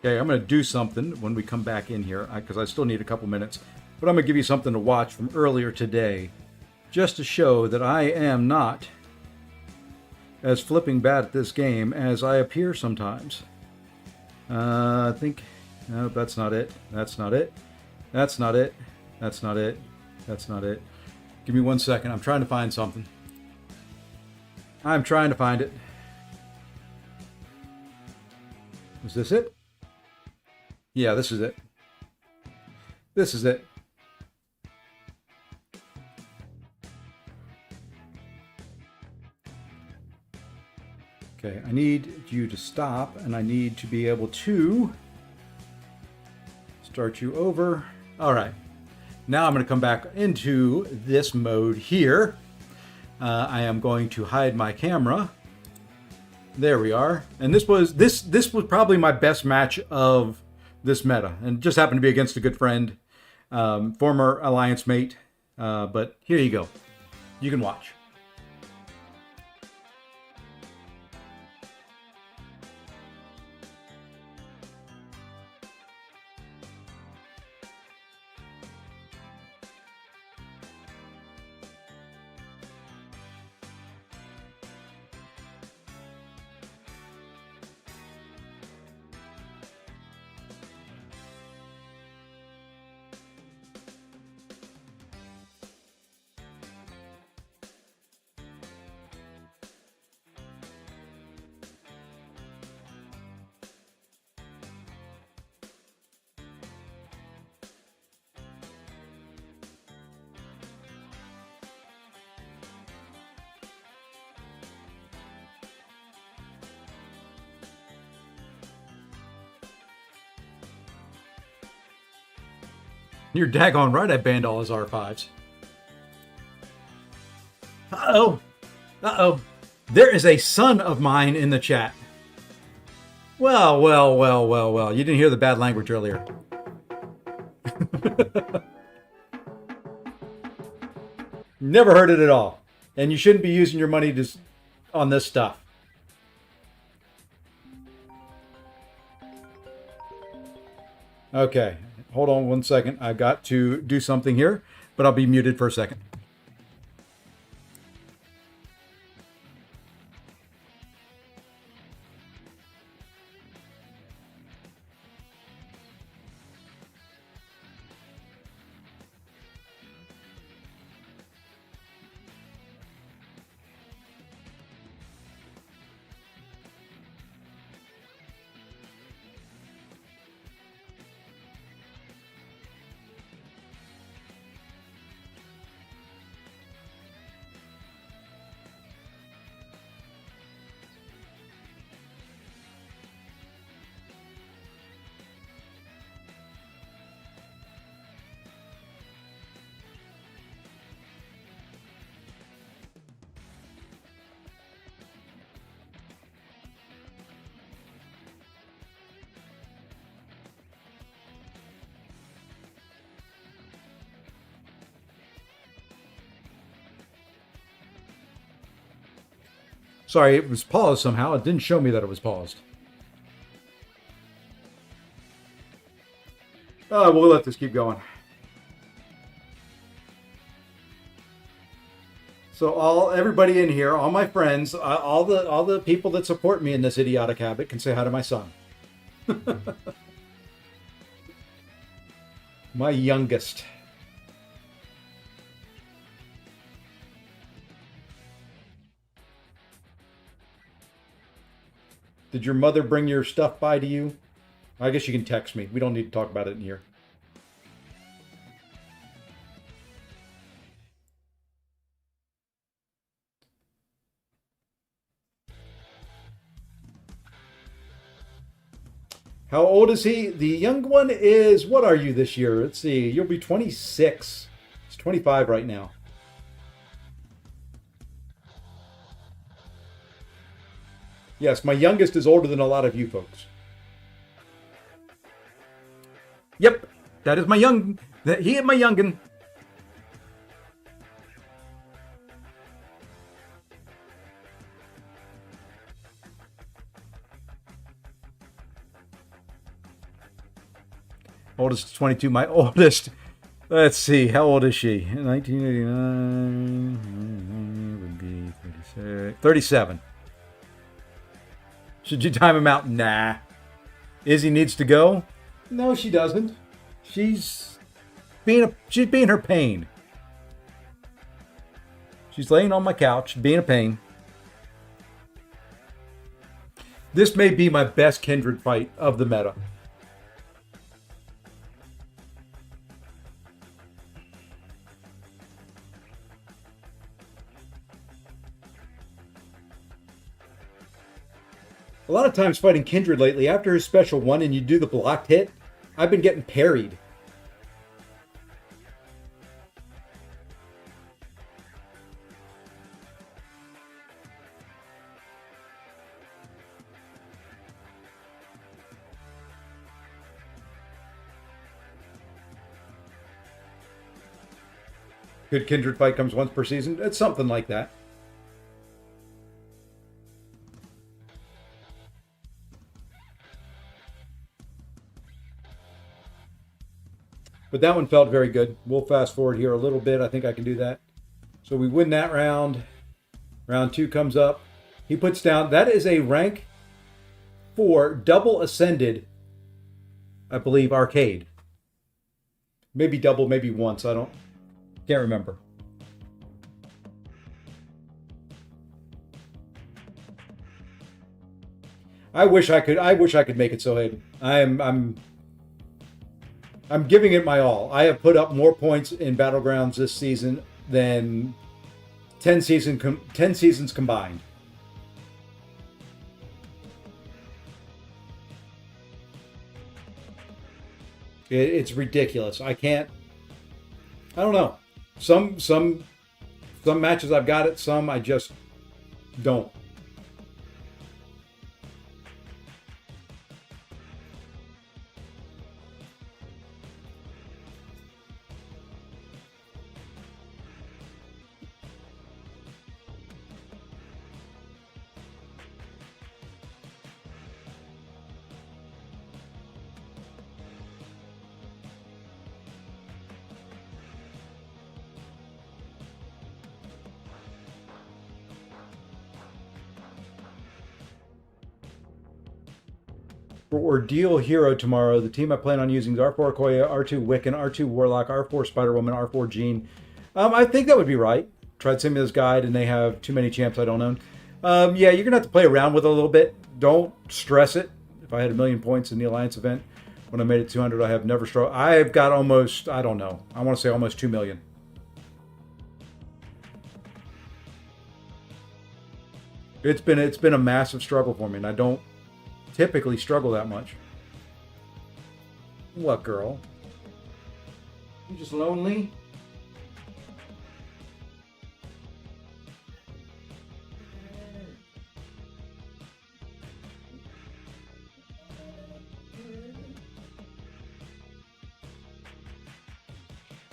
Okay, I'm going to do something when we come back in here, because I still need a couple minutes. But I'm going to give you something to watch from earlier today, just to show that I am not as flipping bad at this game as I appear sometimes. I think... No, that's not it. That's not it. That's not it. That's not it. That's not it. Give me 1 second. I'm trying to find something. I'm trying to find it. Is this it? Yeah, this is it. This is it. Okay, I need you to stop, and I need to be able to start you over. All right. Now I'm going to come back into this mode here. I am going to hide my camera. There we are. And this was probably my best match of this meta, and it just happened to be against a good friend, former alliance mate. But here you go. You can watch. You're daggone right I banned all his R5s. Uh-oh. Uh-oh. There is a son of mine in the chat. Well. You didn't hear the bad language earlier. Never heard it at all. And you shouldn't be using your money on this stuff. Okay, hold on 1 second. I've got to do something here, but I'll be muted for a second. Sorry, it was paused somehow. It didn't show me that it was paused. We'll let this keep going. So everybody in here, all my friends, all the people that support me in this idiotic habit can say hi to my son. My youngest. Did your mother bring your stuff by to you? I guess you can text me. We don't need to talk about it in here. How old is he? The young one is, what are you this year? Let's see. You'll be 26. He's 25 right now. Yes, my youngest is older than a lot of you folks. Yep, that is my young. He and my youngin. Oldest is 22. My oldest. Let's see. How old is she? 1989 would be 37. Should you time him out? Nah. Izzy needs to go? No, she doesn't. She's being her pain. She's laying on my couch, being a pain. This may be my best Kindred fight of the meta. A lot of times fighting Kindred lately, after his special one and you do the blocked hit, I've been getting parried. Good Kindred fight comes once per season. It's something like that. But that one felt very good. We'll fast forward here a little bit. I think I can do that. So we win that round. Round 2 comes up. He puts down, that is a rank 4 double ascended, I believe, arcade. Maybe double, maybe once. Can't remember. I wish I could make it so, Hayden. I'm giving it my all. I have put up more points in Battlegrounds this season than 10 seasons combined. It's ridiculous. I can't I don't know. Some matches I've got it, some I just don't. For Ordeal Hero tomorrow, the team I plan on using is R4 Okoye, R2 Wiccan, R2 Warlock, R4 Spider-Woman, R4 Jean. I think that would be right. Tried sending me this guide, and they have too many champs I don't own. Yeah, you're going to have to play around with it a little bit. Don't stress it. If I had 1,000,000 points in the Alliance event, when I made it 200, I have never struggled. I've got almost, I don't know, I want to say almost 2 million. It's been a massive struggle for me, and I don't typically struggle that much. What, girl? You just lonely?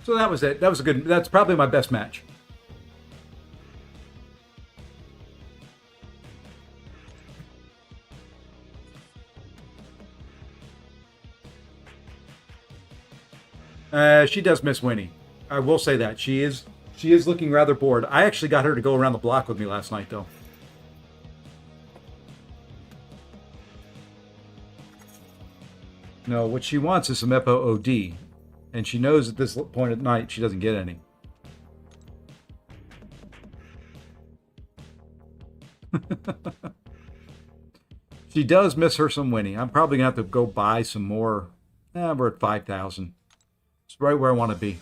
So that was it. That was a good. That's probably my best match. She does miss Winnie. I will say that she is looking rather bored. I actually got her to go around the block with me last night, though. No, what she wants is some Epo OD, and she knows at this point at night she doesn't get any. She does miss her some Winnie. I'm probably gonna have to go buy some more. We're at 5,000. It's right where I want to be.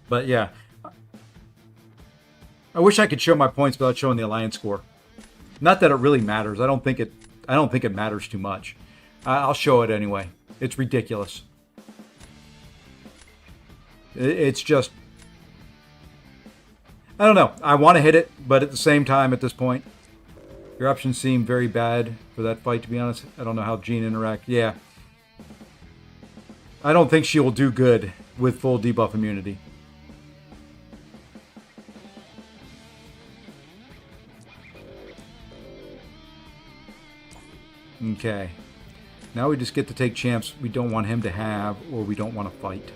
But yeah, I wish I could show my points without showing the Alliance score. Not that it really matters. I don't think it matters too much. I'll show it anyway. It's ridiculous. It's just, I don't know. I want to hit it, but at the same time, at this point, your options seem very bad for that fight, to be honest. I don't know how Jean interact. Yeah. I don't think she will do good with full debuff immunity. Okay. Now we just get to take champs we don't want him to have, or we don't want to fight.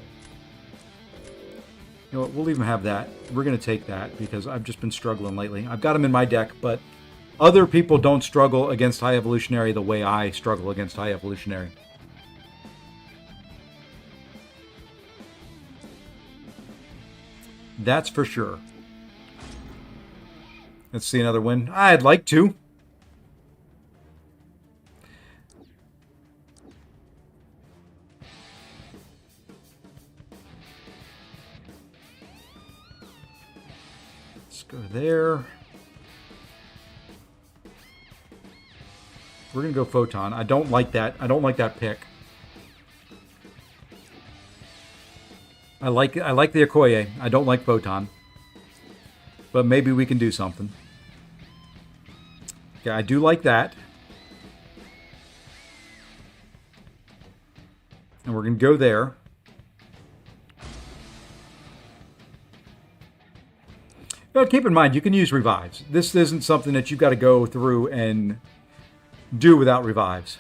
You know what? We'll leave him have that. We're going to take that because I've just been struggling lately. I've got him in my deck, but other people don't struggle against High Evolutionary the way I struggle against High Evolutionary. That's for sure. Let's see another win. I'd like to. Let's go there. We're going to go Photon. I don't like that. I don't like that pick. I like the Okoye. I don't like Photon. But maybe we can do something. Okay, I do like that. And we're going to go there. But keep in mind, you can use revives. This isn't something that you've got to go through and do without revives.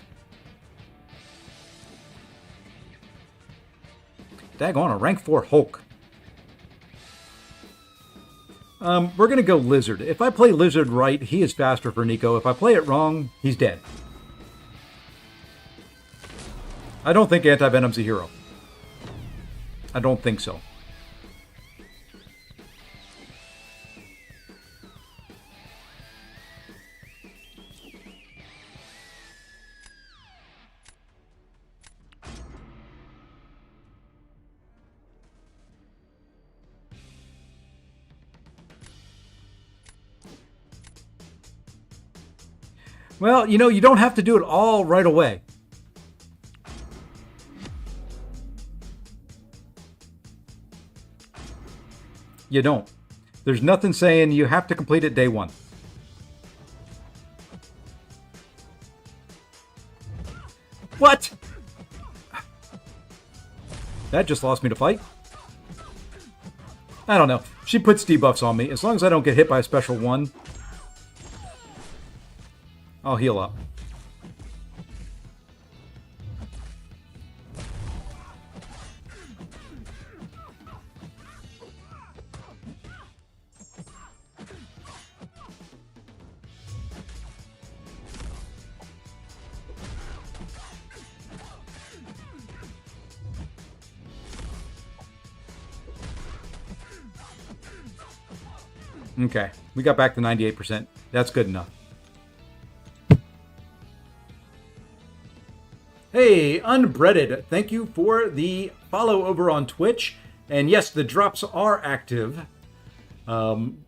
Daggone, a rank 4 Hulk. We're going to go Lizard. If I play Lizard right, he is faster for Nico. If I play it wrong, he's dead. I don't think Anti-Venom's a hero. I don't think so. Well, you know, you don't have to do it all right away. You don't. There's nothing saying you have to complete it day one. What? That just lost me to fight. I don't know. She puts debuffs on me. As long as I don't get hit by a special one, I'll heal up. Okay, we got back to 98%. That's good enough. Hey, Unbreaded, thank you for the follow over on Twitch. And yes, the drops are active.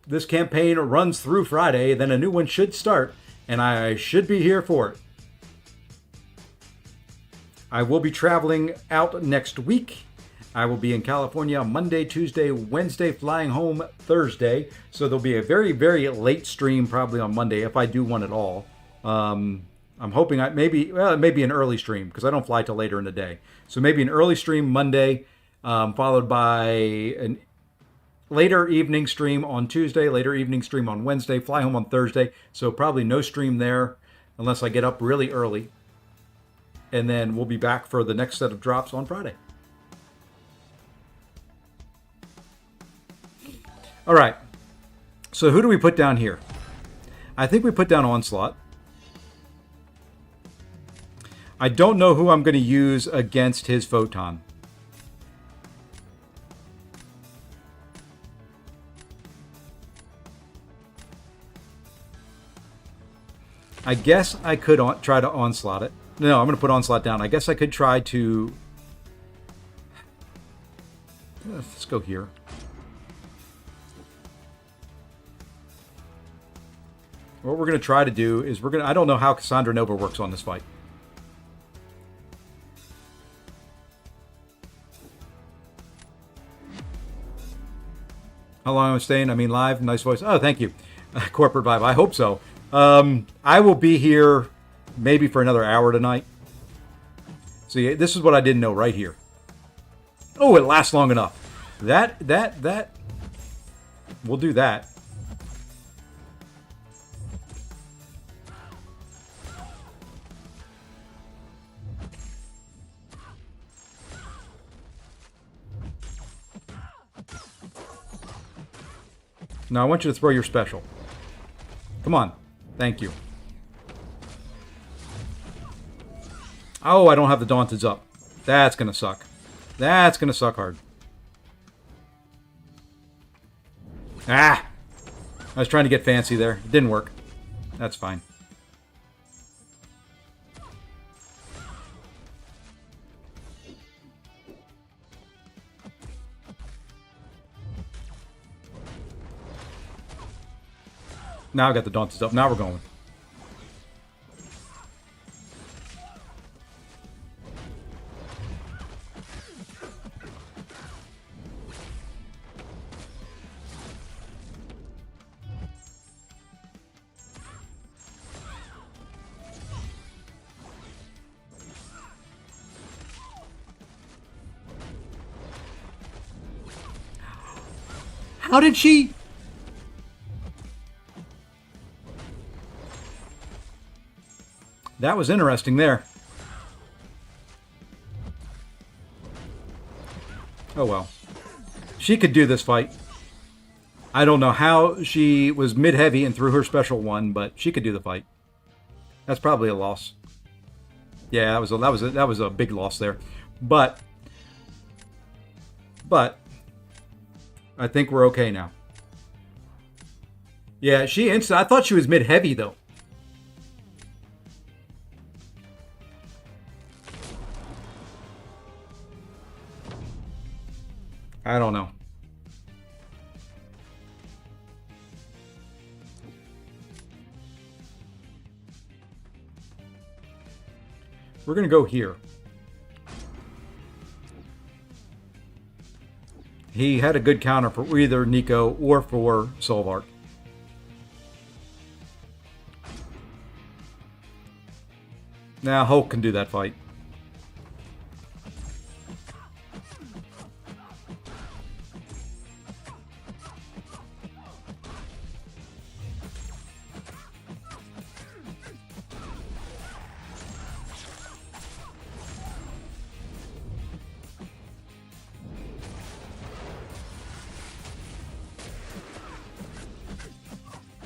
This campaign runs through Friday, then a new one should start, and I should be here for it. I will be traveling out next week. I will be in California Monday, Tuesday, Wednesday, flying home Thursday. So there'll be a very, very late stream probably on Monday if I do one at all. I'm hoping it may be an early stream because I don't fly till later in the day. So maybe an early stream Monday, followed by an later evening stream on Tuesday, later evening stream on Wednesday, fly home on Thursday. So probably no stream there unless I get up really early. And then we'll be back for the next set of drops on Friday. All right, so who do we put down here? I think we put down Onslaught. I don't know who I'm going to use against his Photon. I guess I could try to Onslaught it. No, I'm going to put Onslaught down. I guess I could try to... Let's go here. What we're going to try to do is I don't know how Cassandra Nova works on this fight. How long am I staying? I mean, live, nice voice. Oh, thank you. Corporate vibe. I hope so. I will be here maybe for another hour tonight. See, this is what I didn't know right here. Oh, it lasts long enough. That. We'll do that. Now, I want you to throw your special. Come on. Thank you. Oh, I don't have the Daunteds up. That's going to suck. That's going to suck hard. Ah! I was trying to get fancy there. It didn't work. That's fine. Now I got the Daunteds up. Now we're going. How did she... That was interesting there. Oh well. She could do this fight. I don't know how she was mid-heavy and threw her special one, but she could do the fight. That's probably a loss. Yeah, that was a big loss there. But I think we're okay now. Yeah, I thought she was mid-heavy though. I don't know. We're going to go here. He had a good counter for either Nico or for Solvark. Now Hulk can do that fight.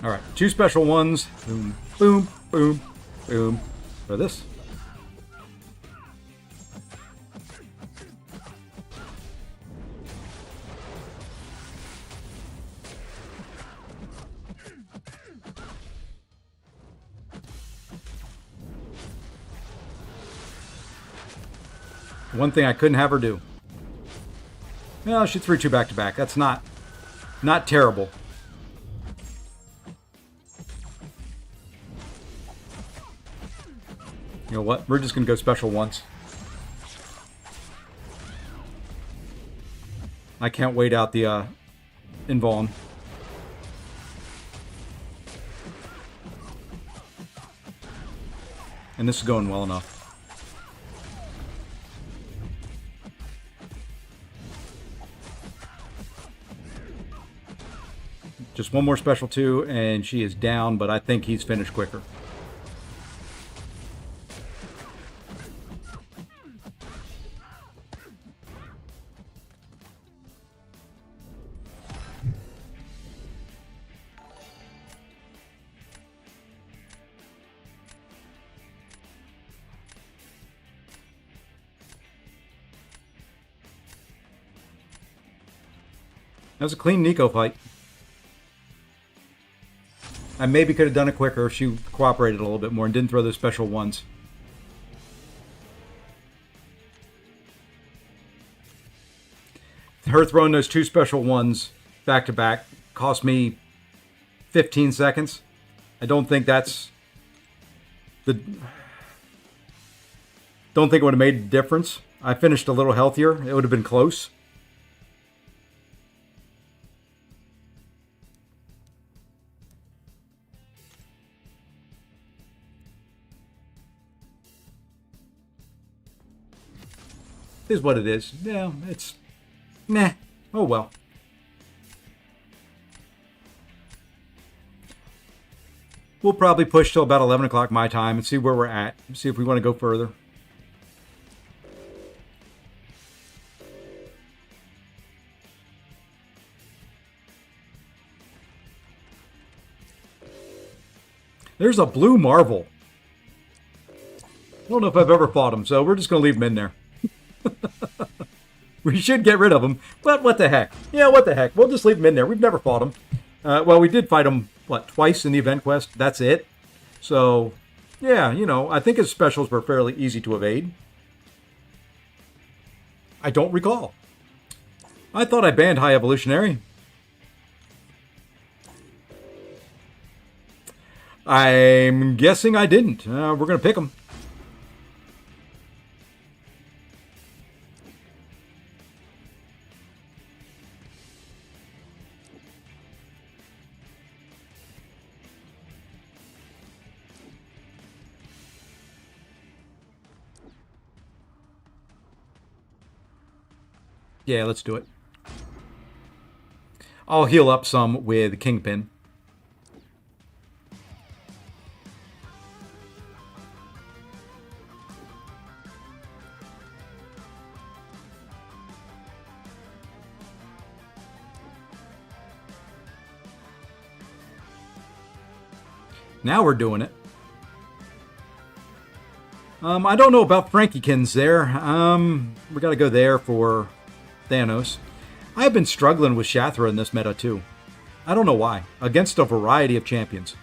All right, 2 special ones. Boom, boom, boom, boom. For this. One thing I couldn't have her do. Well, she threw 2 back to back. That's not terrible. You know what? We're just going to go special once. I can't wait out the invuln. And this is going well enough. Just one more special 2, and she is down, but I think he's finished quicker. That was a clean Nico fight. I maybe could have done it quicker if she cooperated a little bit more and didn't throw those special ones. Her throwing those 2 special ones back to back cost me 15 seconds. I don't think that's the... Don't think it would have made a difference. I finished a little healthier. It would have been close. Is what it is. Yeah, it's... Nah. Oh well. We'll probably push till about 11 o'clock my time and see where we're at. See if we want to go further. There's a blue marvel. I don't know if I've ever fought him, so we're just going to leave him in there. We should get rid of him, but what the heck? Yeah, what the heck? We'll just leave him in there. We've never fought him. Well, we did fight him, what, twice in the event quest? That's it. So, yeah, you know, I think his specials were fairly easy to evade. I don't recall. I thought I banned High Evolutionary. I'm guessing I didn't. We're going to pick him. Yeah, let's do it. I'll heal up some with Kingpin. Now we're doing it. I don't know about Frankiekins there. We got to go there for Thanos. I've been struggling with Shathra in this meta too. I don't know why. Against a variety of champions.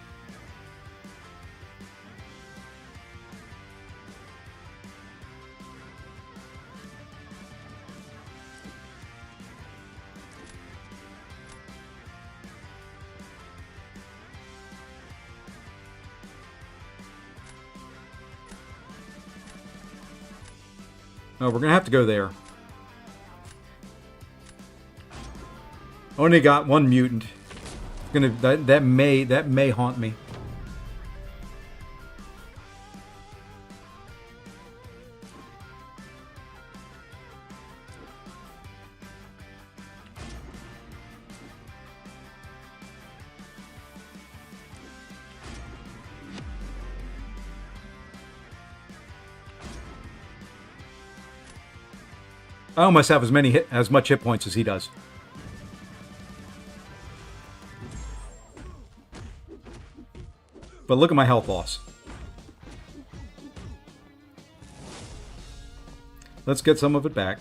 No, we're going to have to go there. Only got one mutant. That may haunt me. I almost have as much hit points as he does. But look at my health loss. Let's get some of it back.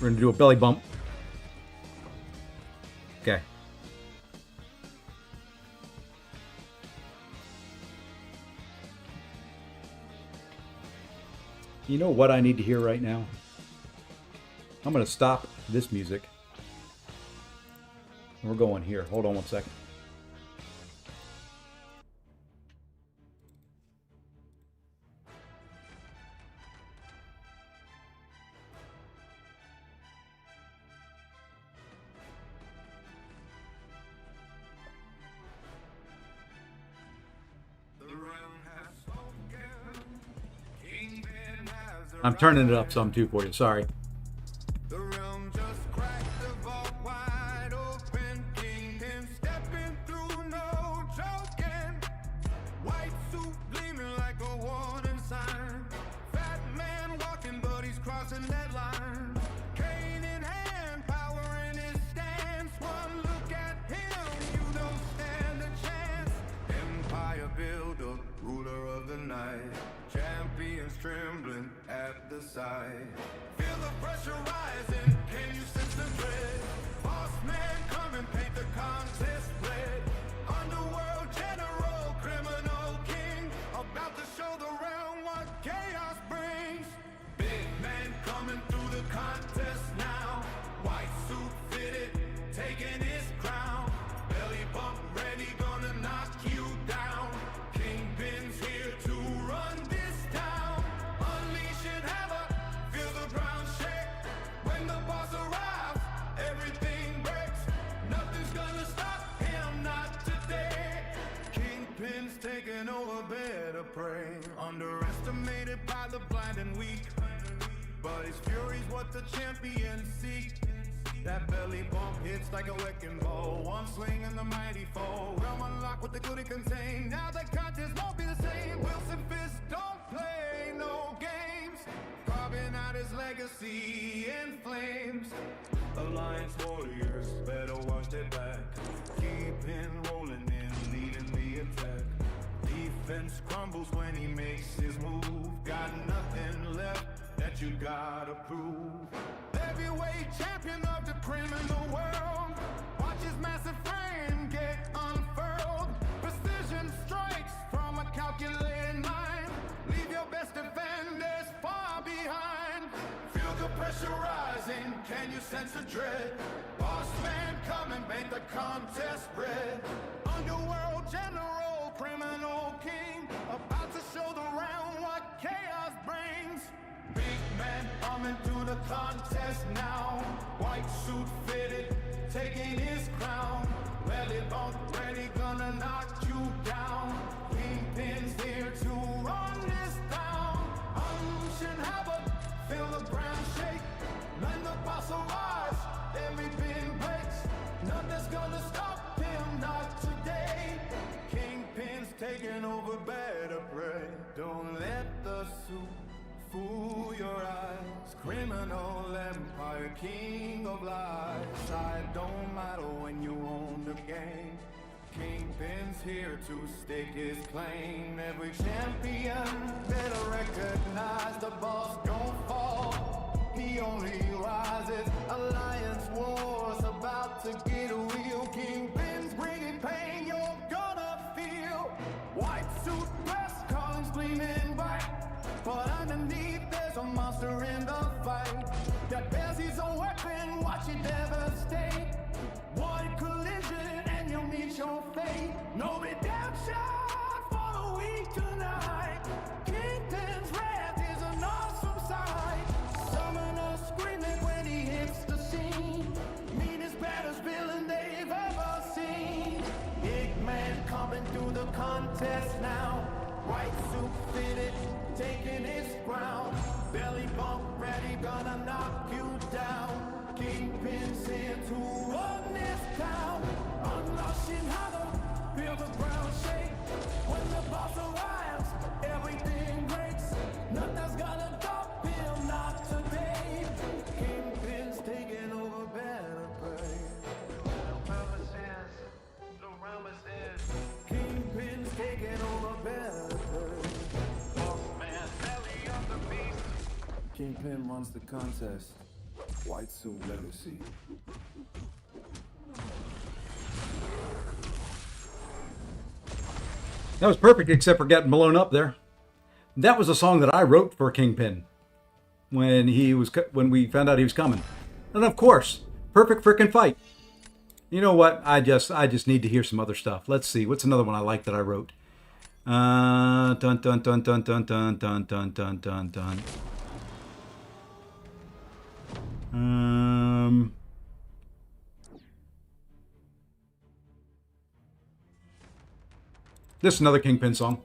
We're going to do a belly bump. Okay. You know what I need to hear right now? I'm going to stop this music. We're going here. Hold on one second. I'm turning it up some too for you. Sorry. The realm just cracked the vault wide open. Kingpin stepping through, no joking. White suit gleaming like a warning sign. Fat man walking, but he's crossing that line. Cane in hand, power in his stance. One look at him, you don't stand a chance. Empire builder, ruler of the night. Champions trembling at the sight. Feel the pressure rising, can you sense the dread? Boss man coming, paint the contest red. Underworld general, criminal king, about to show the realm what chaos brings. Big man coming through the contest now. White suit fitted, taking his crown. Belly bump ready, gonna knock you down. Kingpin's here to run this town. Unleash it, havoc, feel the ground shake. When the boss arrives, everything breaks. Nothing's gonna stop him, not today. Kingpin's taking over, better pray. Underestimated by the blind and weak, but his fury's what the champions seek. That belly bump hits like a wrecking ball. One swing and the mighty fall. Realm unlocked with the good it contained. Now the contest won't be the same. Wilson Fisk don't play no games. Carving out his legacy in flames. Alliance warriors better watch their back. Keeping rolling in, leading the attack. Defense crumbles when he makes his move. Got nothing left that you gotta prove. Heavyweight champion of the criminal world. Watch his massive frame get unfurled. Precision strikes from a calculated mind. Leave your best defenders far behind. Feel the pressure rising, can you sense the dread? Boss man coming, make the contest red. Underworld general, criminal king, about to show the realm what chaos brings. Big man coming through the contest now. White suit fitted, taking his crown. Belly bump ready, gonna knock you down. Kingpin's here to run this town. Unleashing havoc, feel the ground shake. When the boss arrives, everything breaks. Nothing's gonna stop him, not today. Kingpin's taking over, better pray. Don't let the suit fool your eyes. Criminal empire, king of lies. Side don't matter when you own the game. Kingpin's here to stake his claim. Every champion better recognize the boss don't fall. He only rises. Alliance wars about to get real. Kingpin's bringing pain you're gonna feel. White suit vest, columns gleaming bright. But underneath there's a monster in the fight. That bears his own weapon, watch it devastate. One collision and you'll meet your fate. No redemption for the weak tonight. Kingpin's wrath is an awesome sight. Summoner screaming when he hits the scene. Meanest, baddest villain they've ever seen. Big man coming through the contest now. White suit fitted, taking his ground. Belly bump ready, gonna knock you down. Kingpin's here to run this town. Unleashing hollow, feel the ground shake. When the boss arrives, everything breaks. Nothing's gonna stop him, not today. Kingpin's taking over better prey. Kingpin's taking over better prey. Kingpin runs the contest. White Suit Legacy. That was perfect, except for getting blown up there. That was a song that I wrote for Kingpin when we found out he was coming, and of course, perfect frickin' fight. You know what? I just need to hear some other stuff. Let's see. What's another one I like that I wrote? Dun dun dun dun dun dun dun dun dun dun dun. This is another Kingpin song.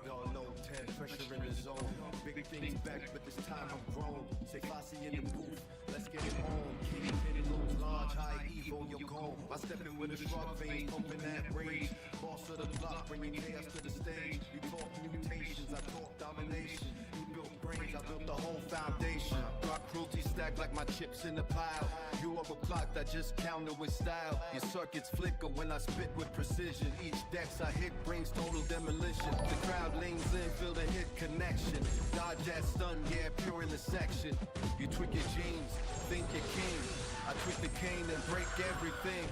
Y'all know 10 pressure in the zone. Big things back, but this time I'm grown. Say Fosse in the booth, let's get it on. Kingpin looks large, high evil, you're gone. I step in with a sharp vein, pumping that rage. Boss of the block, bringing chaos to the stage. You talk mutations, I talk domination. You built brains, I built the whole foundation. Rock cruelty stacked like my chips in the pile. You are a clock that just counted with style. Your circuits flicker when I spit with precision. Each dex I hit brings total demolition. The crowd leans in, feel the hit connection. Dodge that stun, yeah, pure in the section. You tweak your jeans, think you're king. I tweak the cane and break everything.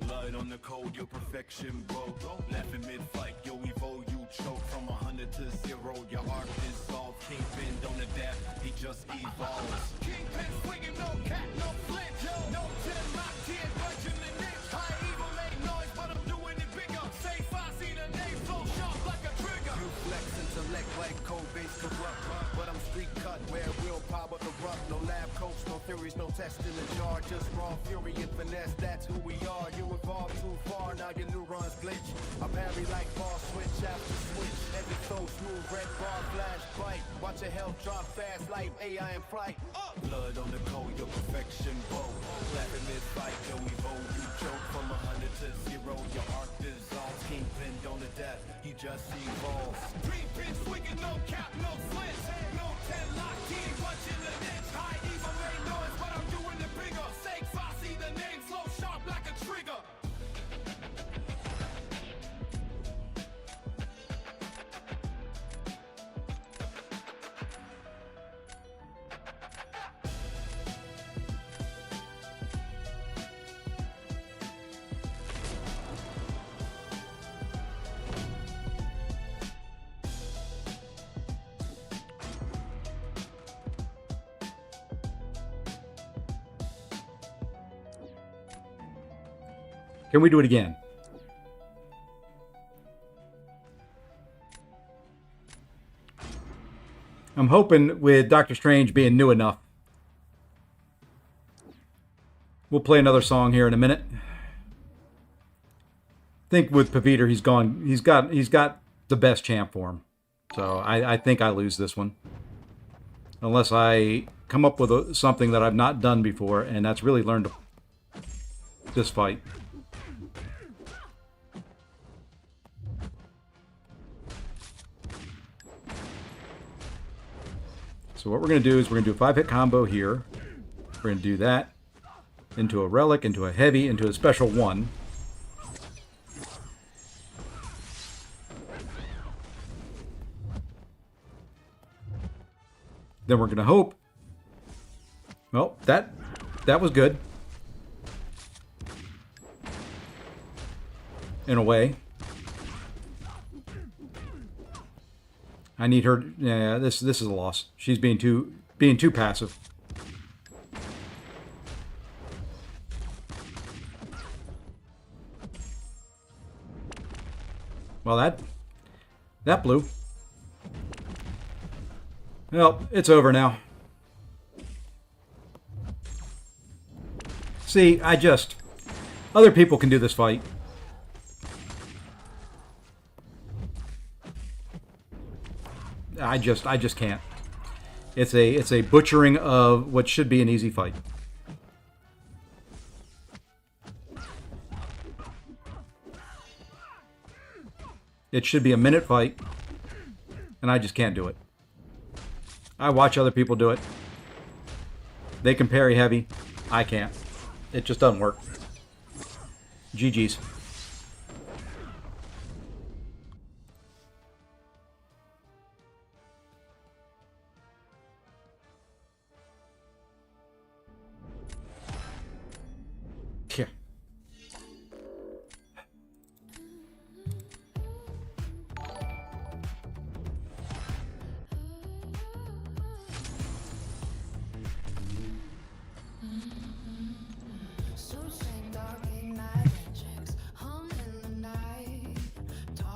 Blood on the code, your perfection, bro. Laughing mid-fight, yo, evo, you choke. From 100 to 0, your arc dissolved. Kingpin don't adapt, he just evolves. Kingpin swinging, no cat, no flinch. No 10 locked in, punching the niche. High evil made noise, but I'm doing it bigger. Say Fosse, the name so sharp like a trigger. You flex intellect like code-based corrupt. But I'm street cut, where willpower erupt. No lab coats, no theories, no test in the jar. Just raw fury and finesse, that's who we are. You evolved too far, now your neurons glitch. I parry like ball switch after switch. Every throw smooth, red bar, flash, bite. Watch your health drop fast, like AI in flight. Blood on the code, your perfection bow. Laughing mid-fight, yo, evo, you choke. From 100 to 0, your arc dissolves. Kingpin don't adapt, he just evolves. Kingpin swinging, no cap, no flinch. No 10 locked in, punching the niche. High evil made noise, but I'm doing it bigger. Say Fosse, the name slow sharp like a trigger. Can we do it again? I'm hoping with Doctor Strange being new enough, we'll play another song here in a minute. I think with Paviter, he's got the best champ for him. So I think I lose this one. Unless I come up with something that I've not done before, and that's really learned this fight. So what we're going to do is we're going to do a 5-hit combo here. We're going to do that into a relic, into a heavy, into a special 1. Then we're going to hope. Well, that was good. In a way. I need her. Yeah, this is a loss. She's being too passive. Well, that blew. Well, it's over now. See, other people can do this fight. I just can't. It's a butchering of what should be an easy fight. It should be a minute fight, and I just can't do it. I watch other people do it. They can parry heavy. I can't. It just doesn't work. GG's. Yeah.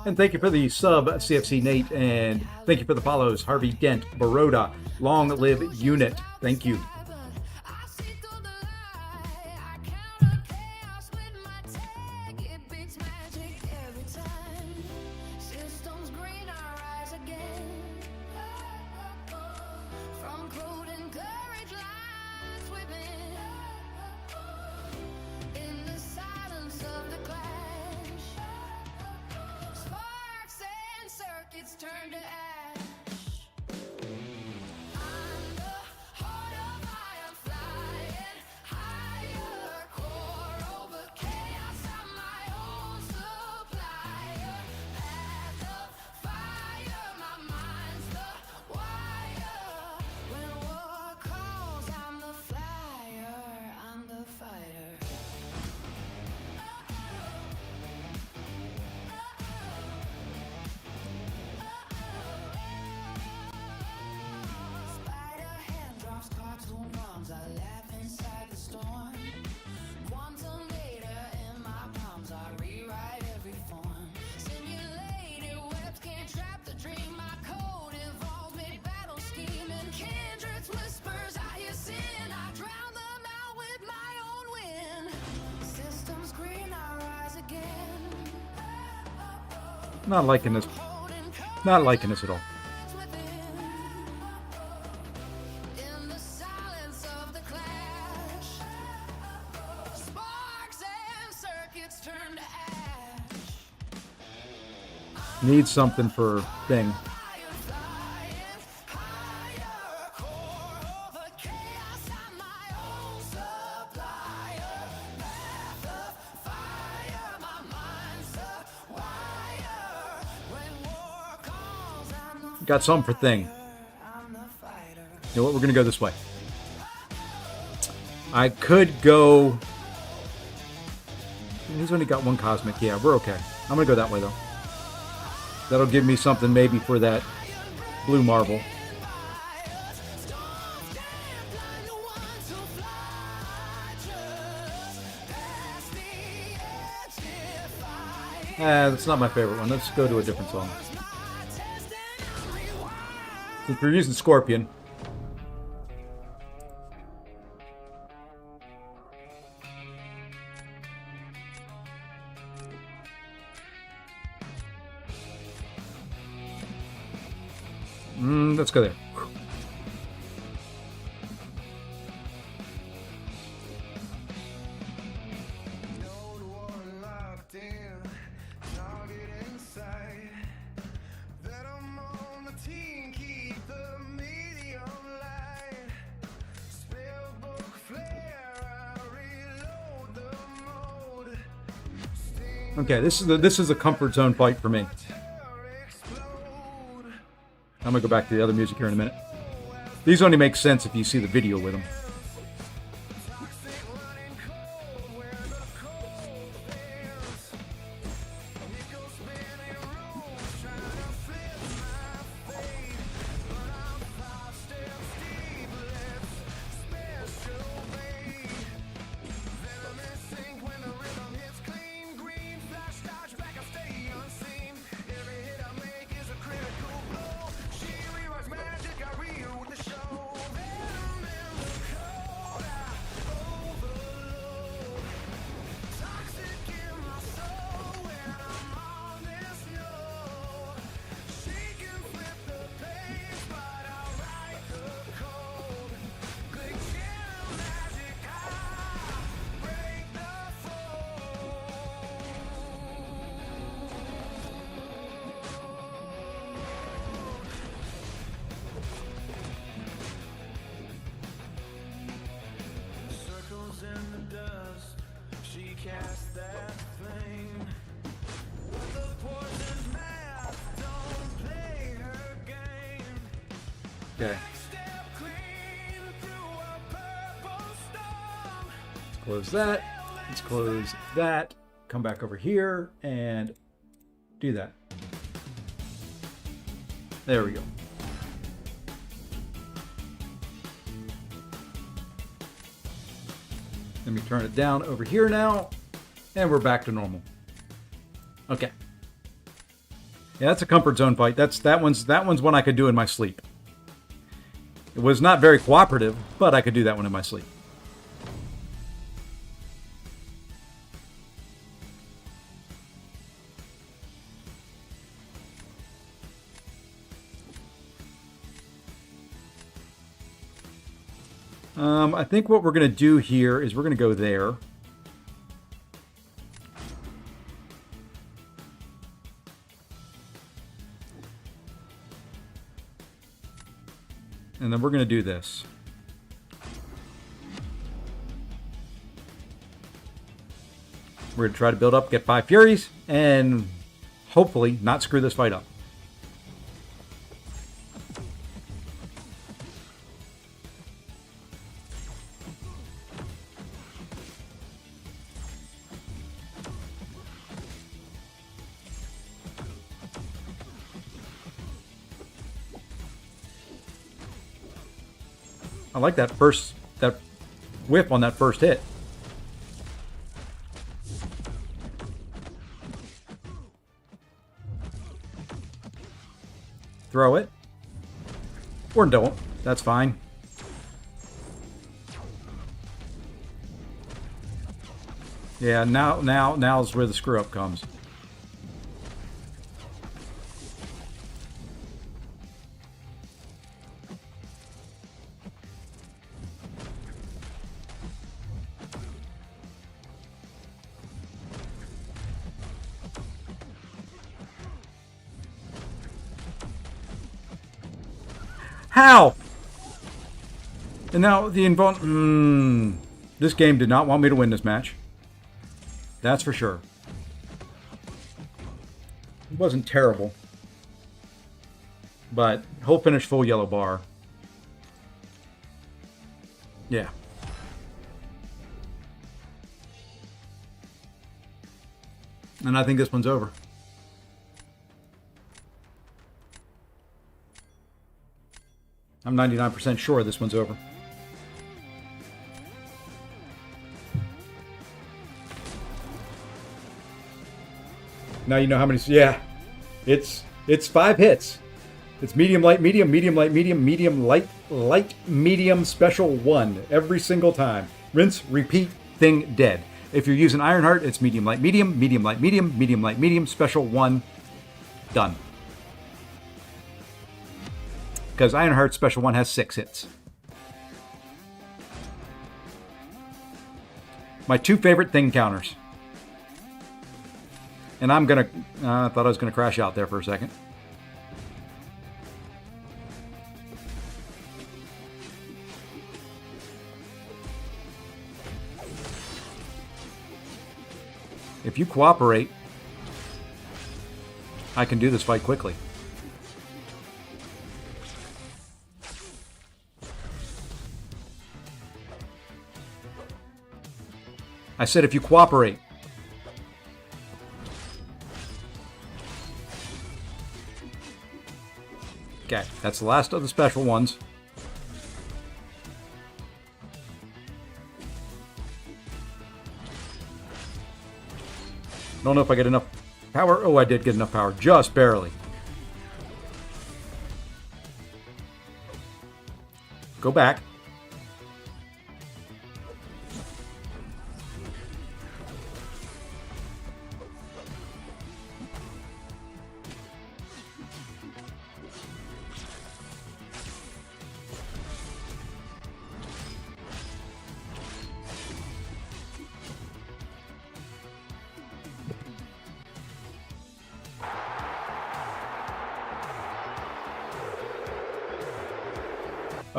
And thank you for the sub, CFC Nate, and thank you for the follows, Harvey Dent, Baroda, Long Live Unit. Thank you. Turn to ash. I'm the heart of fire, flying higher, core over chaos. I'm my own supplier. Path of fire, my mind's the wire. When war calls, I'm the flyer, I'm the fighter. Not liking this. Not liking this at all. Need something for thing. Got some for thing. You know what? We're gonna go this way. I could go. He's only got one cosmic. Yeah, we're okay. I'm gonna go that way though. That'll give me something maybe for that blue marble. That's not my favorite one. Let's go to a different song. Since we're using Scorpion. Let's go there. Okay, this is a comfort zone fight for me. I'm gonna go back to the other music here in a minute. These only make sense if you see the video with them. Okay. Let's close that. Let's close that. Come back over here and do that. There we go. Let me turn it down over here now, and we're back to normal. Okay. Yeah, that's a comfort zone fight. That one's one I could do in my sleep. It was not very cooperative, but I could do that one in my sleep. I think what we're going to do here is we're going to go there. And then we're going to do this. We're going to try to build up, get 5 Furies, and hopefully not screw this fight up. I like that whiff on that first hit. Throw it. Or don't. That's fine. Yeah, now is where the screw up comes. How? And now the this game did not want me to win this match. That's for sure. It wasn't terrible. But he'll finish full yellow bar. Yeah. And I think this one's over. I'm 99% sure this one's over. Now you know how many. Yeah, it's 5 hits. It's medium, light, medium, medium, light, medium, medium, light, light, medium, special 1 every single time. Rinse, repeat, thing dead. If you're using Ironheart, it's medium, light, medium, medium, light, medium, medium, light, medium, special 1. Done. Because Ironheart Special 1 has 6 hits. My 2 favorite thing counters. And I'm going to... I thought I was going to crash out there for a second. If you cooperate, I can do this fight quickly. I said if you cooperate. Okay, that's the last of the special ones. Don't know if I get enough power. Oh, I did get enough power. Just barely. Go back.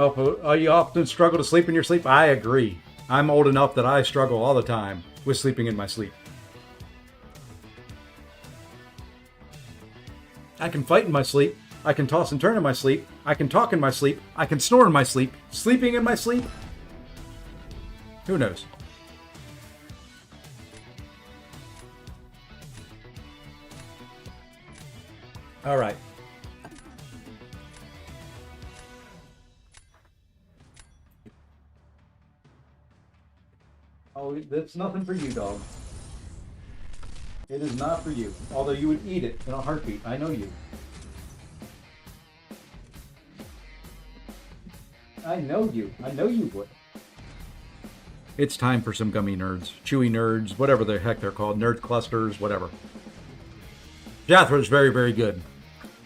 Oh, you often struggle to sleep in your sleep? I agree. I'm old enough that I struggle all the time with sleeping in my sleep. I can fight in my sleep. I can toss and turn in my sleep. I can talk in my sleep. I can snore in my sleep. Sleeping in my sleep? Who knows? All right. Oh, that's nothing for you, dog. It is not for you. Although you would eat it in a heartbeat. I know you. I know you. I know you would. It's time for some gummy nerds. Chewy nerds, whatever the heck they're called. Nerd clusters, whatever. Jathra's very, very good.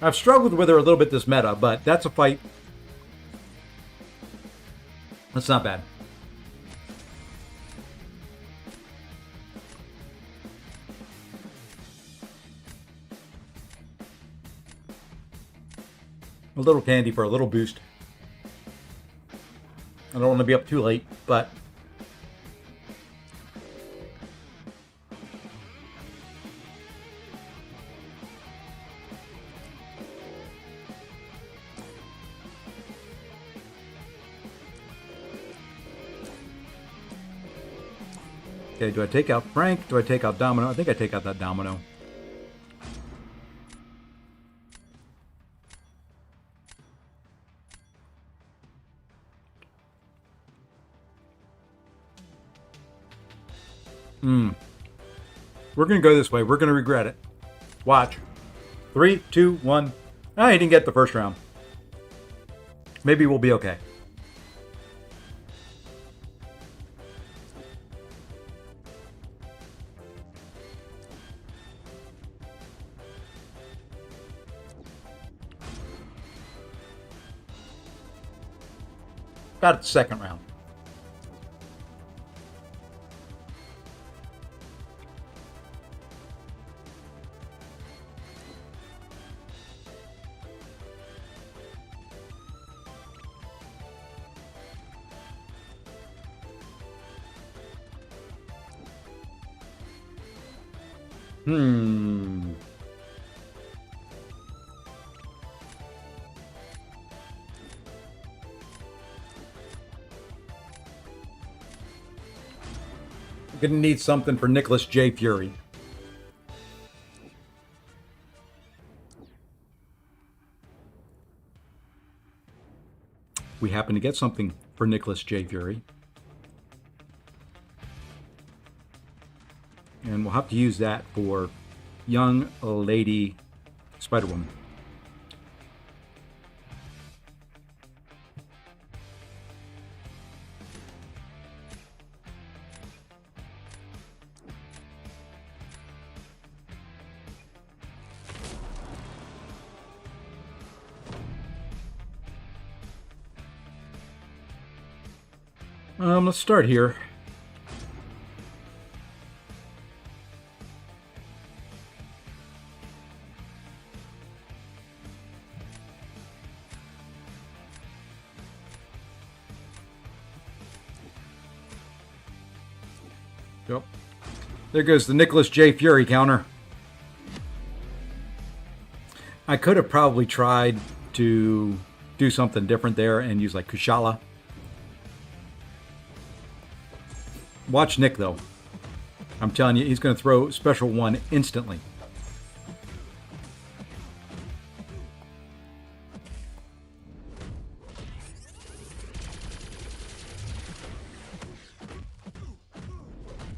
I've struggled with her a little bit this meta, but that's a fight. That's not bad. A little candy for a little boost. I don't want to be up too late, but okay, do I take out Frank? Do I take out Domino? I think I take out that Domino. We're going to go this way. We're going to regret it. Watch. 3, 2, 1. I didn't get the first round. Maybe we'll be okay. About the second round. Gonna need something for Nicholas J. Fury. We happen to get something for Nicholas J. Fury. And we'll have to use that for young lady Spider-Woman. Let's start here. Yep. There goes the Nicholas J. Fury counter. I could have probably tried to do something different there and use like Kushala. Watch Nick, though. I'm telling you, he's going to throw special one instantly.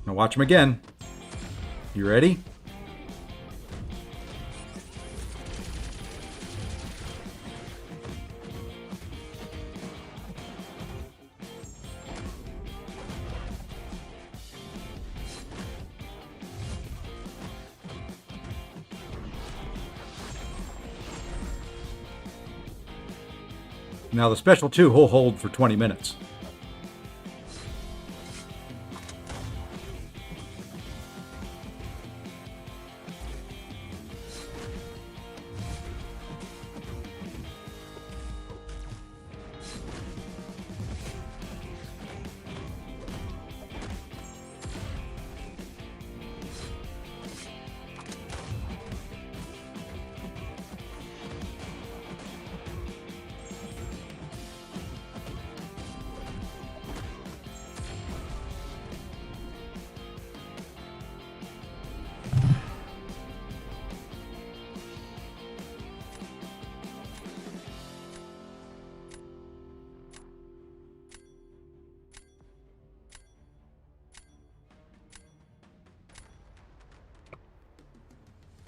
Now watch him again. You ready? Now the special 2 will hold for 20 minutes.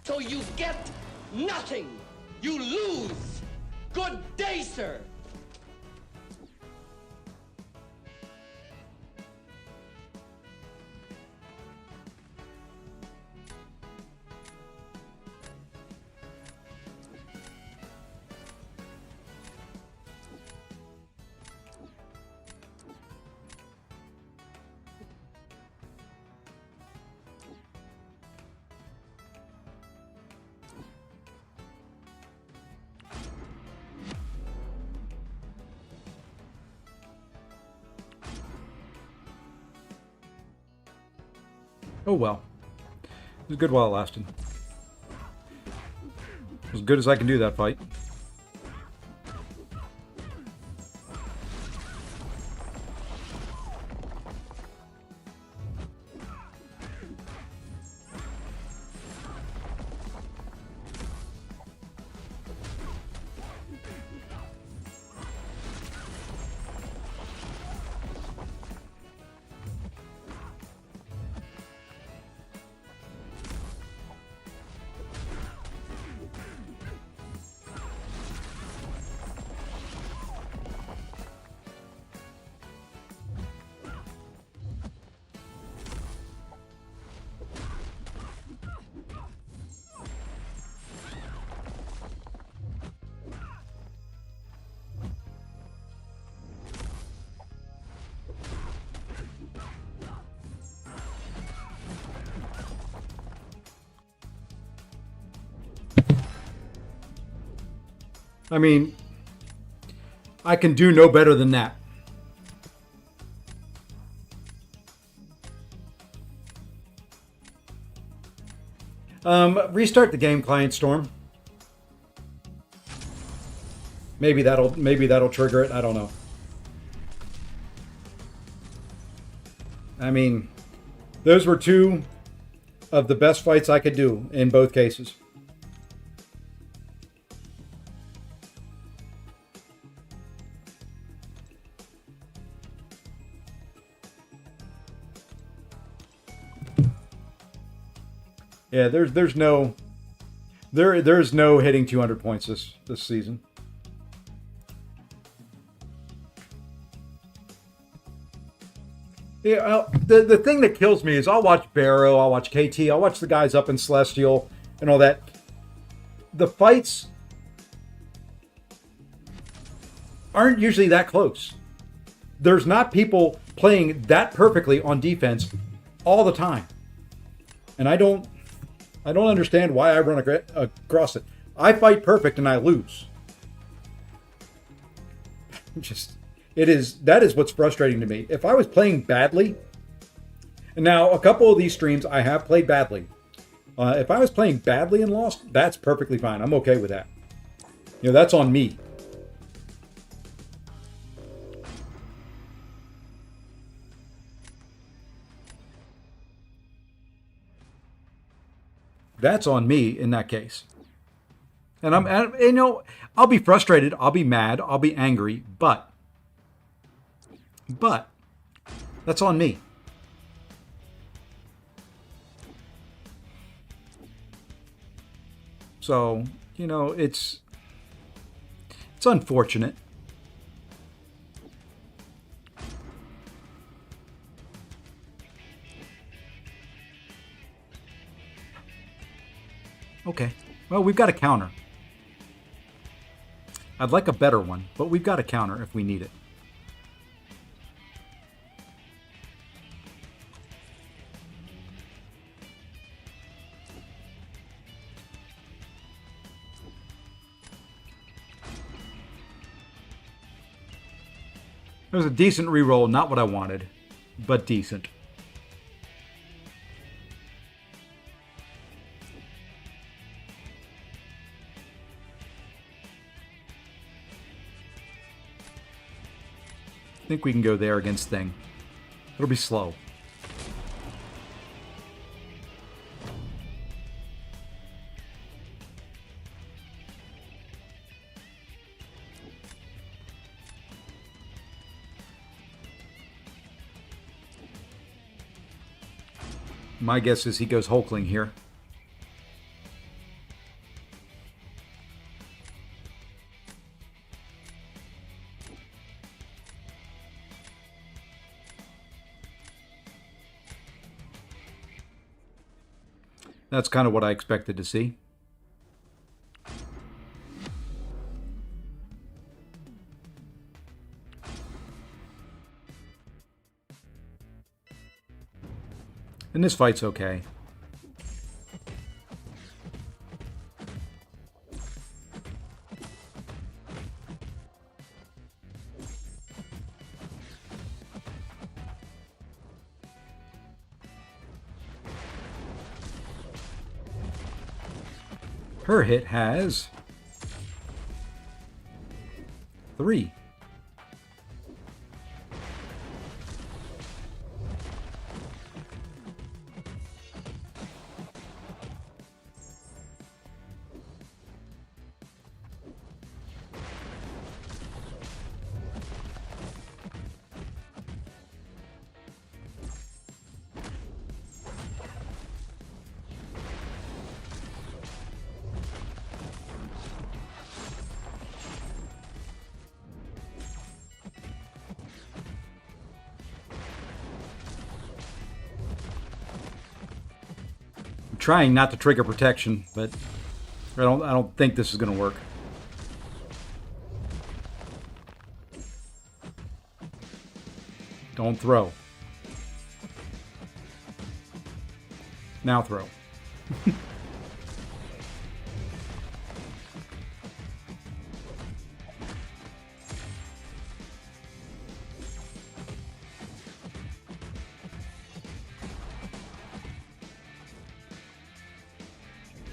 So you get nothing. You lose. Good day, sir. Oh well. It was good while it lasted. As good as I can do that fight. I mean, I can do no better than that. Restart the game, Client Storm. Maybe that'll trigger it. I don't know. I mean, those were two of the best fights I could do in both cases. Yeah, there's no hitting 200 points this season. Yeah, the thing that kills me is I'll watch Barrow, I'll watch KT, I'll watch the guys up in Celestial and all that. The fights aren't usually that close. There's not people playing that perfectly on defense all the time. And I don't understand why I run across it. I fight perfect and I lose. That is what's frustrating to me. If I was playing badly, and now a couple of these streams I have played badly. If I was playing badly and lost, that's perfectly fine. I'm okay with that. You know, that's on me. That's on me in that case. And I'll be frustrated, I'll be mad, I'll be angry, but that's on me. So, it's unfortunate. Okay, well, we've got a counter. I'd like a better one, but we've got a counter if we need it. It was a decent reroll, not what I wanted, but decent. I think we can go there against Thing. It'll be slow. My guess is he goes Hulkling here. That's kind of what I expected to see. And this fight's okay. Her hit has 3. Trying not to trigger protection, but I don't think this is going to work. Don't throw. Now throw.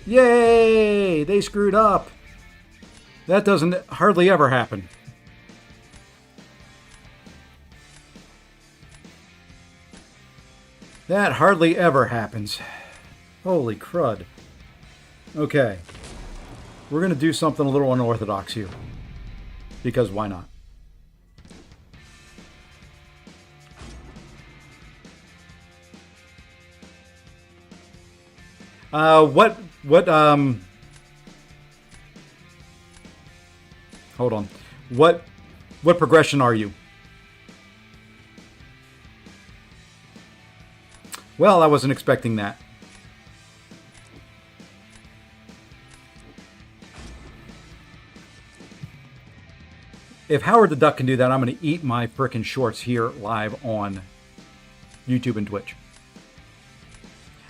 Yay! They screwed up. That doesn't hardly ever happen. That hardly ever happens. Holy crud. Okay. We're going to do something a little unorthodox here. Because why not? Hold on. What progression are you? Well, I wasn't expecting that. If Howard the Duck can do that, I'm going to eat my frickin' shorts here live on YouTube and Twitch.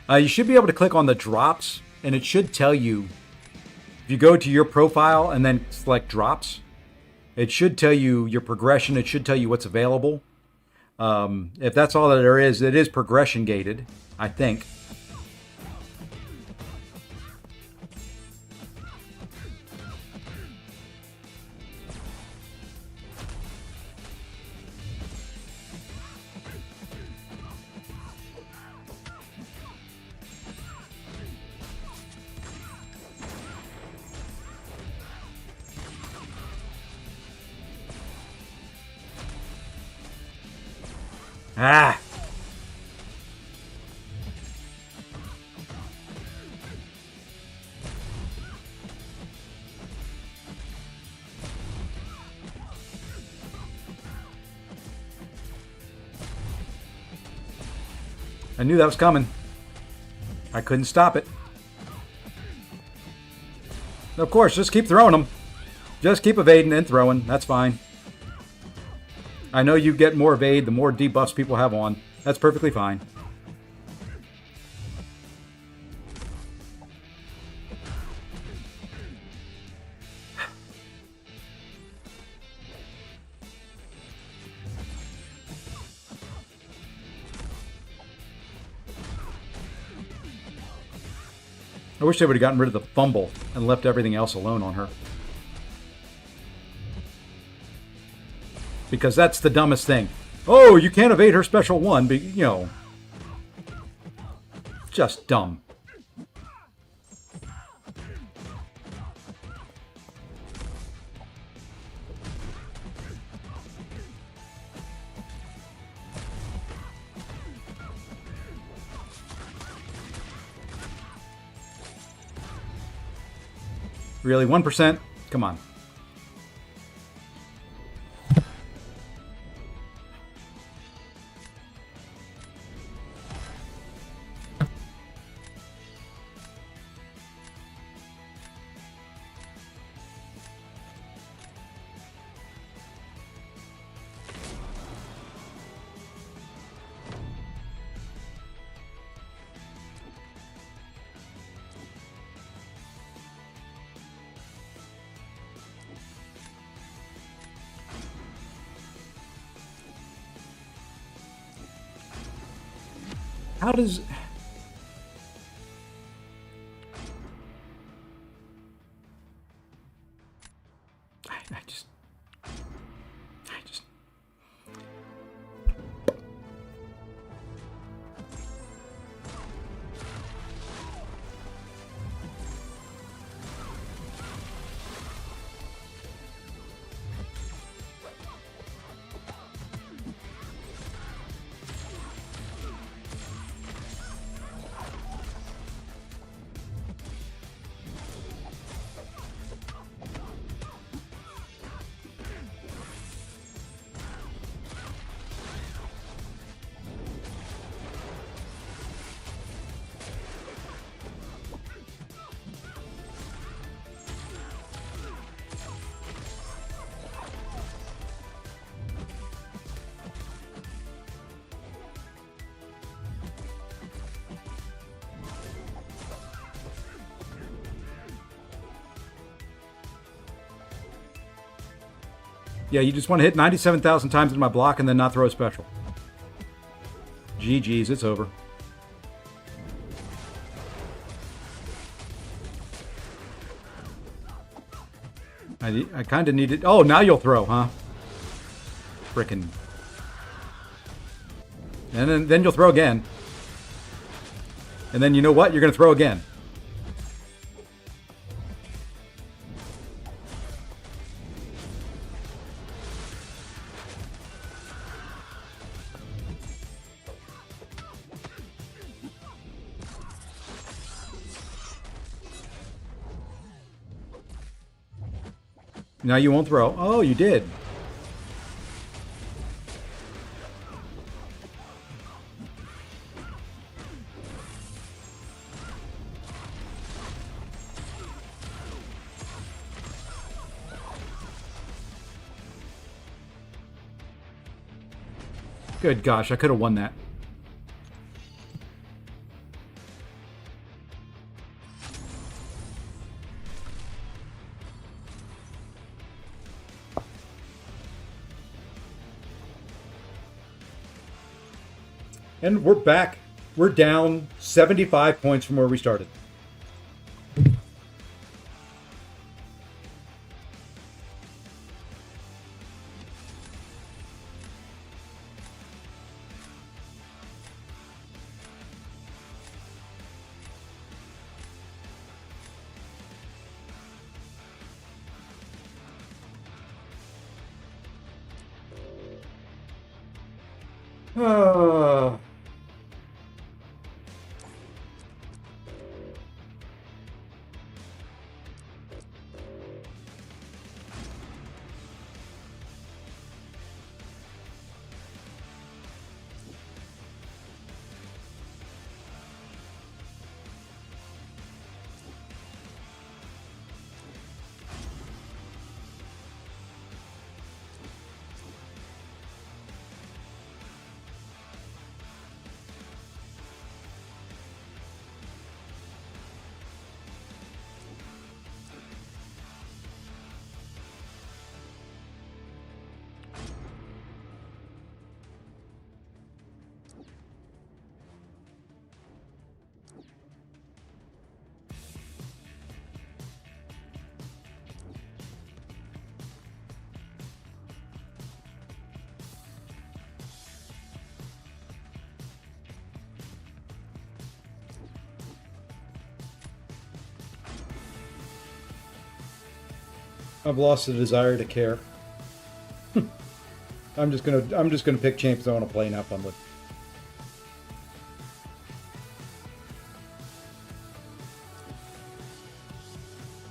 You should be able to click on the drops, and it should tell you, if you go to your profile and then select drops, it should tell you your progression. It should tell you what's available. If that's all that there is, it is progression gated, I think. Ah! I knew that was coming. I couldn't stop it. Of course, just keep throwing them. Just keep evading and throwing. That's fine. I know you get more evade the more debuffs people have on. That's perfectly fine. I wish they would have gotten rid of the fumble and left everything else alone on her. Because that's the dumbest thing. Oh, you can't evade her special one, but, you know. Just dumb. Really, 1%? Come on. How does... I just... Yeah, you just want to hit 97,000 times in my block and then not throw a special. GG's, it's over. I kind of needed... Oh, now you'll throw, huh? Frickin'. And then you'll throw again. And then you know what? You're going to throw again. Now you won't throw. Oh, you did. Good gosh, I could have won that. And we're back. We're down 75 points from where we started. Oh. I've lost the desire to care. I'm just gonna pick champions I want to play and have fun with.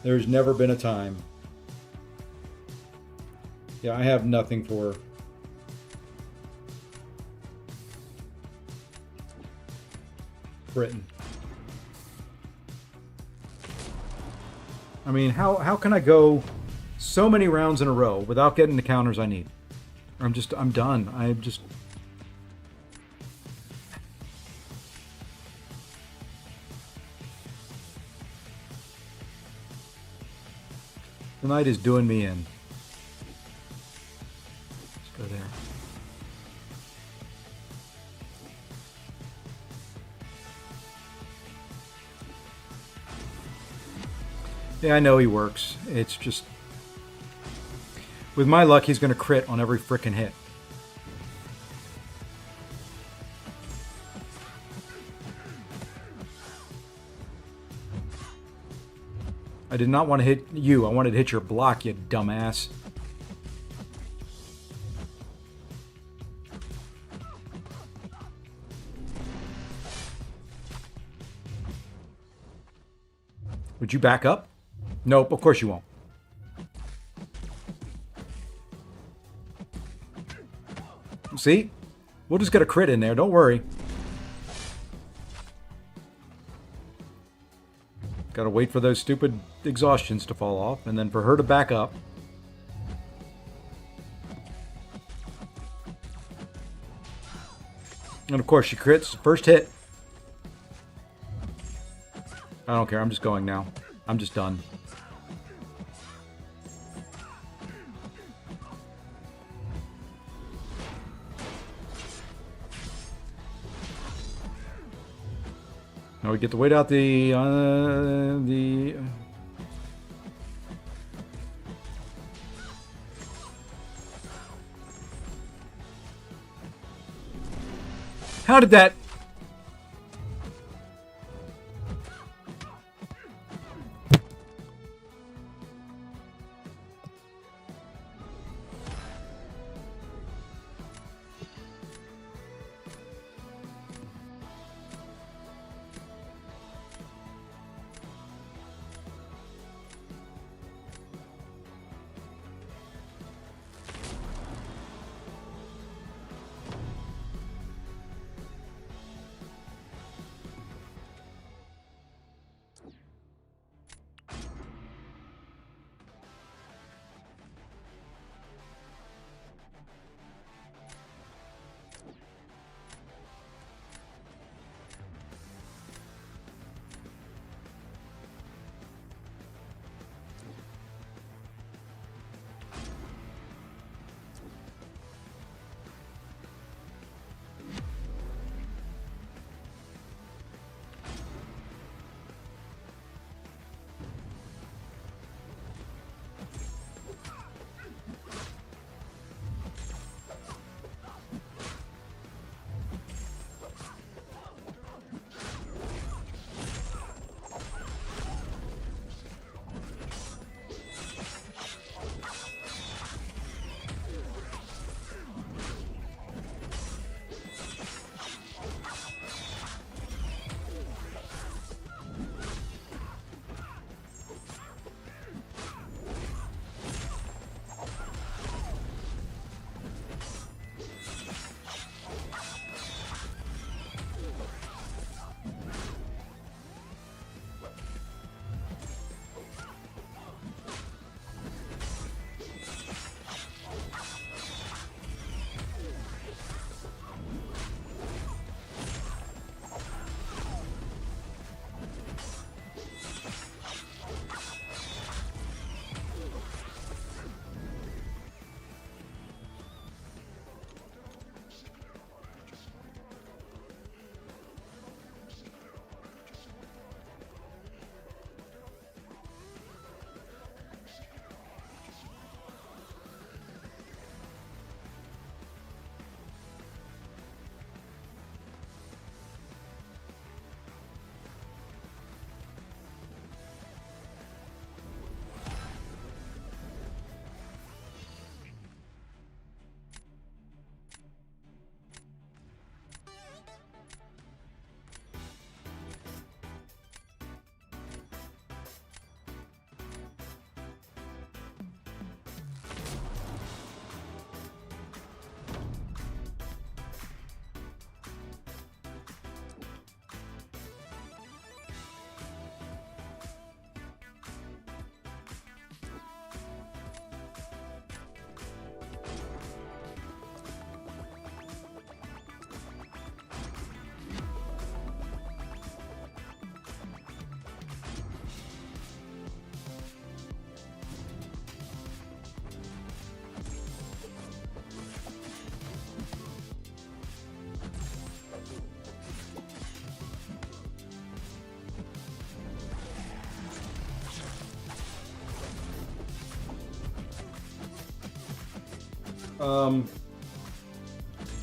There's never been a time. Yeah, I have nothing for Britain. I mean, how can I go so many rounds in a row without getting the counters I need? I'm done. Tonight is doing me in. Let's go there. Yeah, I know he works. It's just... With my luck, he's going to crit on every frickin' hit. I did not want to hit you. I wanted to hit your block, you dumbass. Would you back up? Nope, of course you won't. See? We'll just get a crit in there, don't worry. Gotta wait for those stupid exhaustions to fall off, and then for her to back up. And of course she crits. First hit. I don't care, I'm just going now. I'm just done. Now we get to wait out the How did that?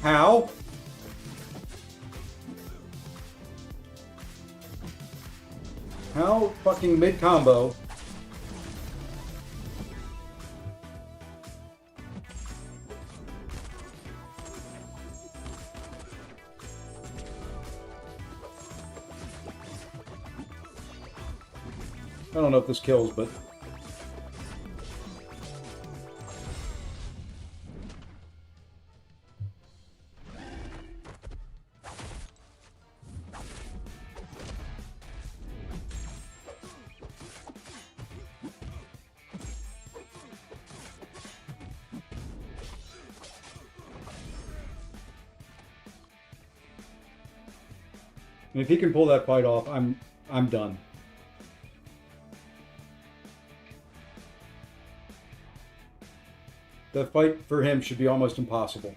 How? How fucking mid-combo? I don't know if this kills, but... And if he can pull that fight off, I'm done. The fight for him should be almost impossible.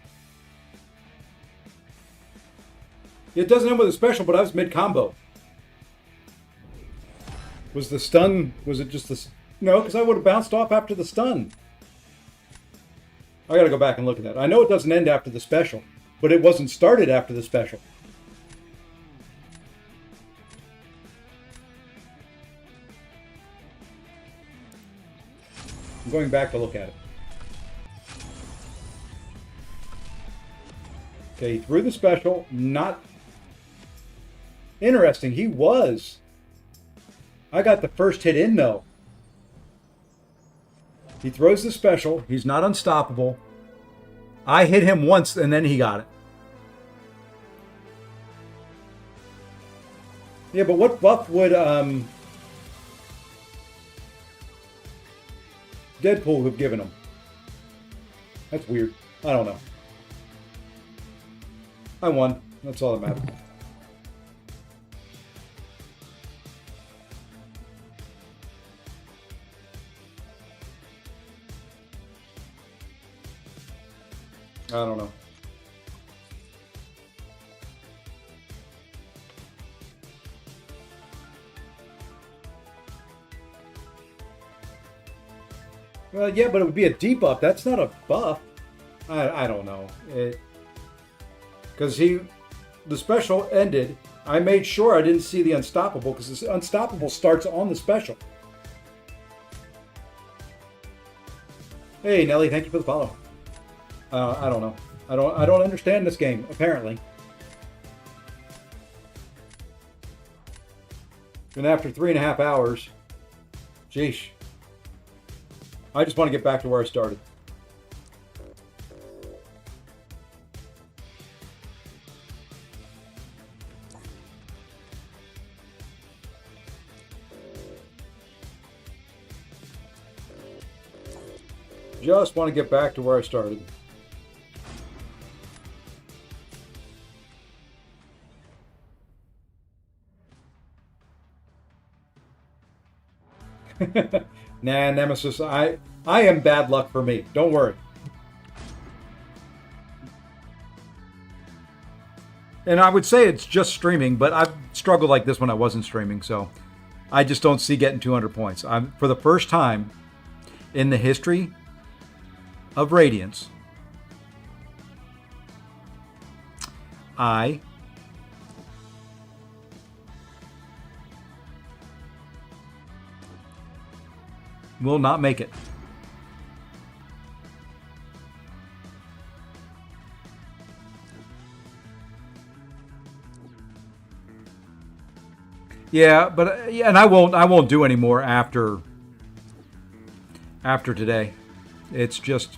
It doesn't end with a special, but I was mid-combo. Was the stun... Was it just the... No, because I would have bounced off after the stun. I gotta go back and look at that. I know it doesn't end after the special, but it wasn't started after the special. I'm going back to look at it. Okay, he threw the special. Not interesting. He was. I got the first hit in, though. He throws the special. He's not unstoppable. I hit him once, and then he got it. Yeah, but what buff would Deadpool have given him? That's weird. I don't know. I won. That's all that matters. I don't know. Well, yeah, but it would be a debuff. That's not a buff. I don't know. Because the special ended. I made sure I didn't see the unstoppable because the unstoppable starts on the special. Hey, Nelly, thank you for the follow. I don't know. I don't understand this game, apparently. And after 3.5 hours, sheesh. I just want to get back to where I started. Just want to get back to where I started. Nah, Nemesis, I am bad luck for me. Don't worry. And I would say it's just streaming, but I've struggled like this when I wasn't streaming, so I just don't see getting 200 points. For the first time in the history of Radiance, I will not make it. Yeah, but yeah, and I won't do any more after today. It's just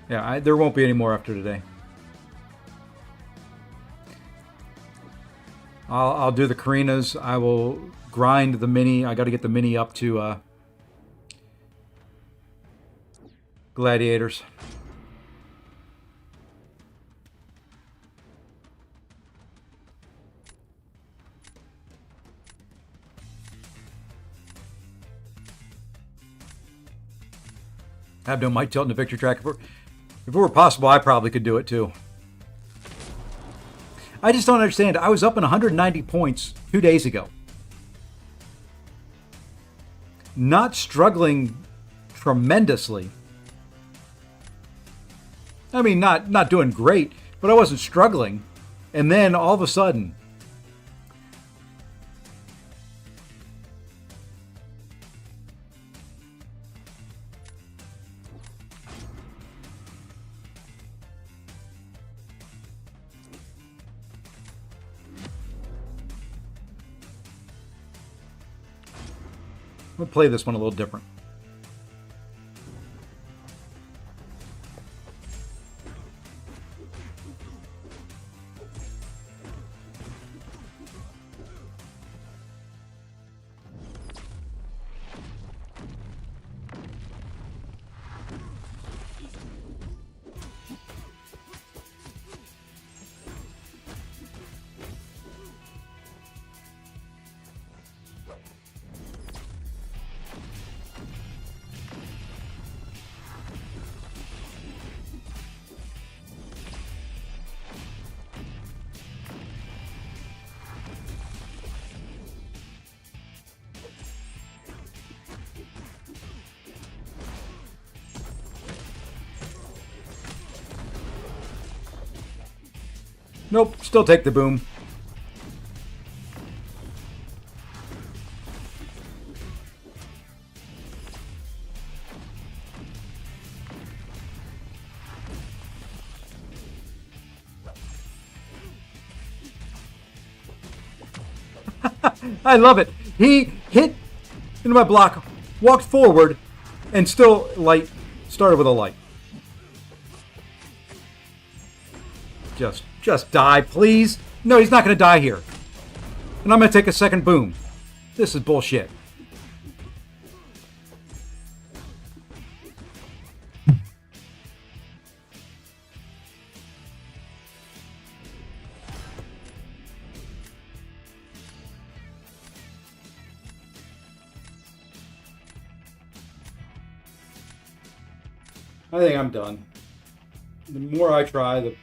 yeah, there won't be any more after today. I'll do the Karinas. I will grind the mini. I got to get the mini up to gladiators. Have no mic tilt in the victory tracker. If it were possible, I probably could do it too. I just don't understand. I was up in 190 points 2 days ago. Not struggling tremendously. I mean, not doing great, but I wasn't struggling. And then all of a sudden, we'll play this one a little different. Nope, still take the boom. I love it. He hit into my block, walked forward, and still started with a light. Just die, please. No, he's not going to die here. And I'm going to take a second boom. This is bullshit. I think I'm done. The more I try, the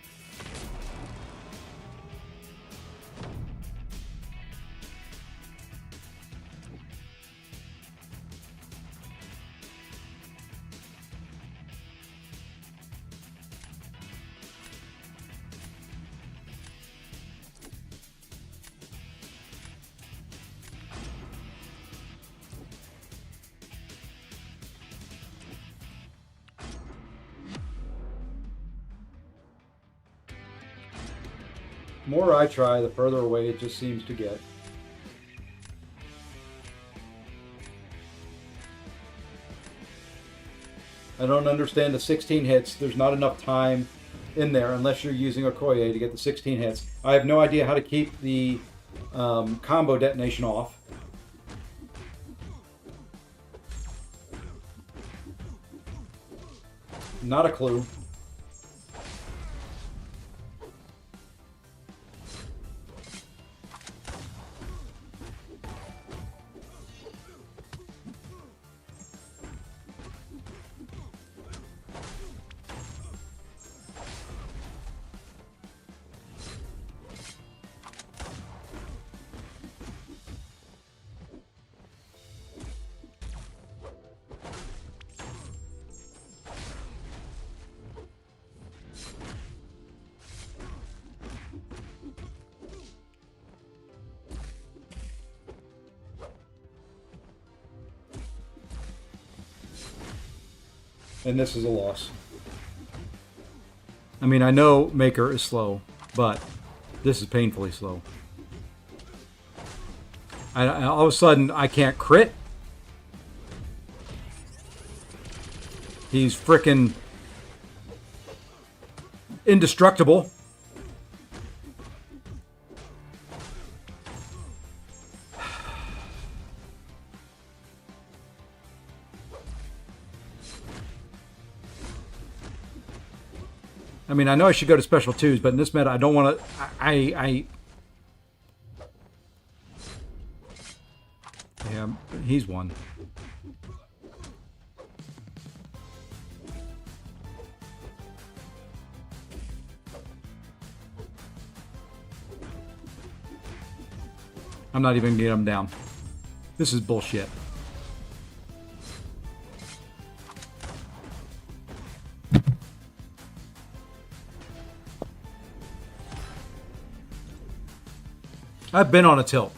more I try, the further away it just seems to get. I don't understand the 16 hits. There's not enough time in there unless you're using Okoye to get the 16 hits. I have no idea how to keep the combo detonation off. Not a clue. And this is a loss. I mean, I know Maker is slow, but this is painfully slow. All of a sudden, I can't crit. He's frickin' indestructible. I mean, I know I should go to special twos, but in this meta, I don't want to. Yeah, he's one. I'm not even going to get them down. This is bullshit. I've been on a tilt.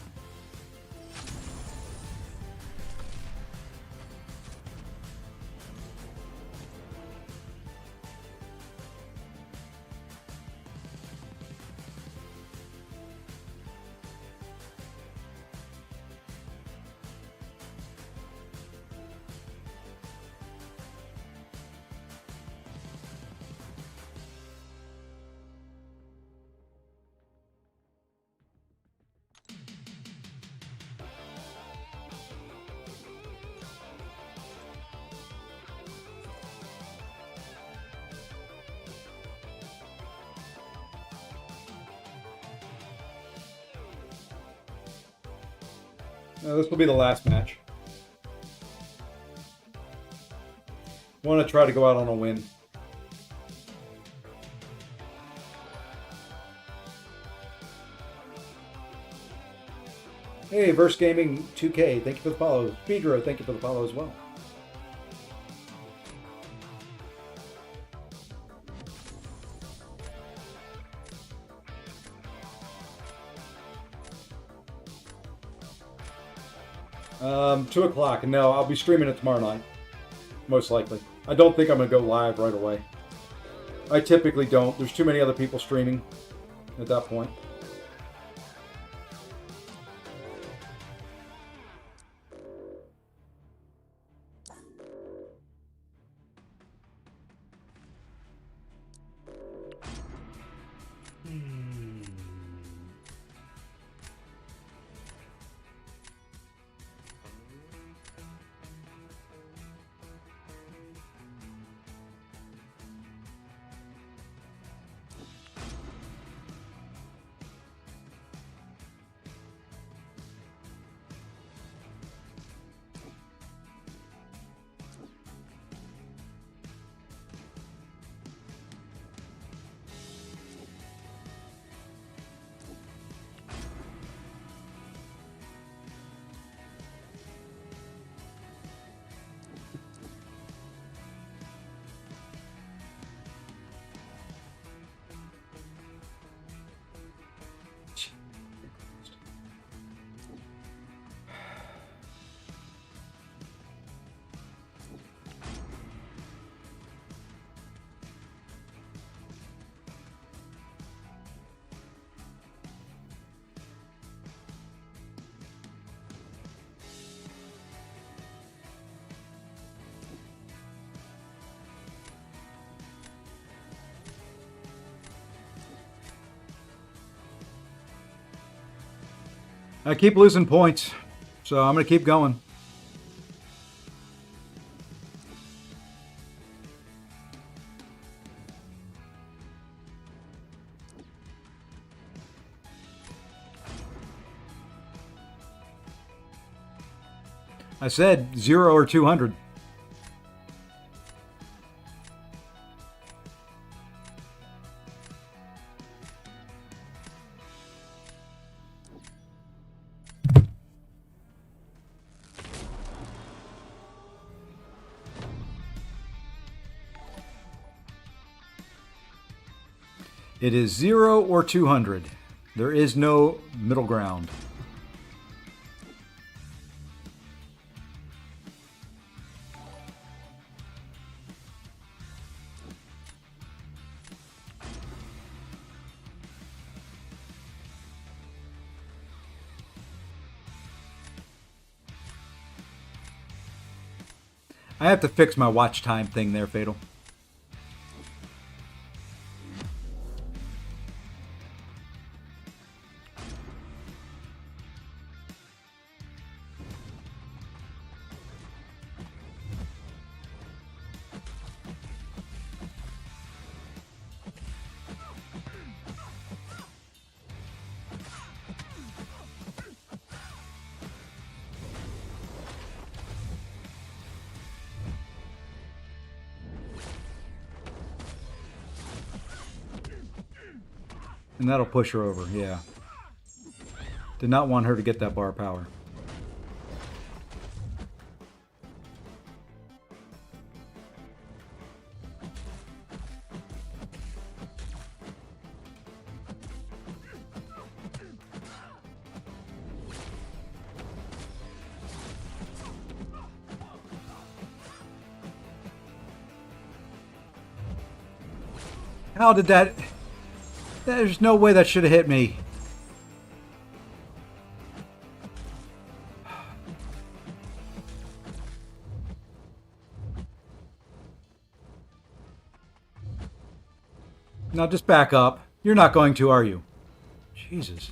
This will be the last match. I want to try to go out on a win. Hey, Verse Gaming 2K, thank you for the follow. Speedro, thank you for the follow as well. $2 o'clock. No, I'll be streaming it tomorrow night. Most likely. I don't think I'm going to go live right away. I typically don't. There's too many other people streaming at that point. I keep losing points, so I'm going to keep going. I said 0 or 200. It is 0 or 200. There is no middle ground. I have to fix my watch time thing there, Fatal. And that'll push her over, yeah. Did not want her to get that bar of power. How did that... There's no way that should have hit me. Now just back up. You're not going to, are you? Jesus.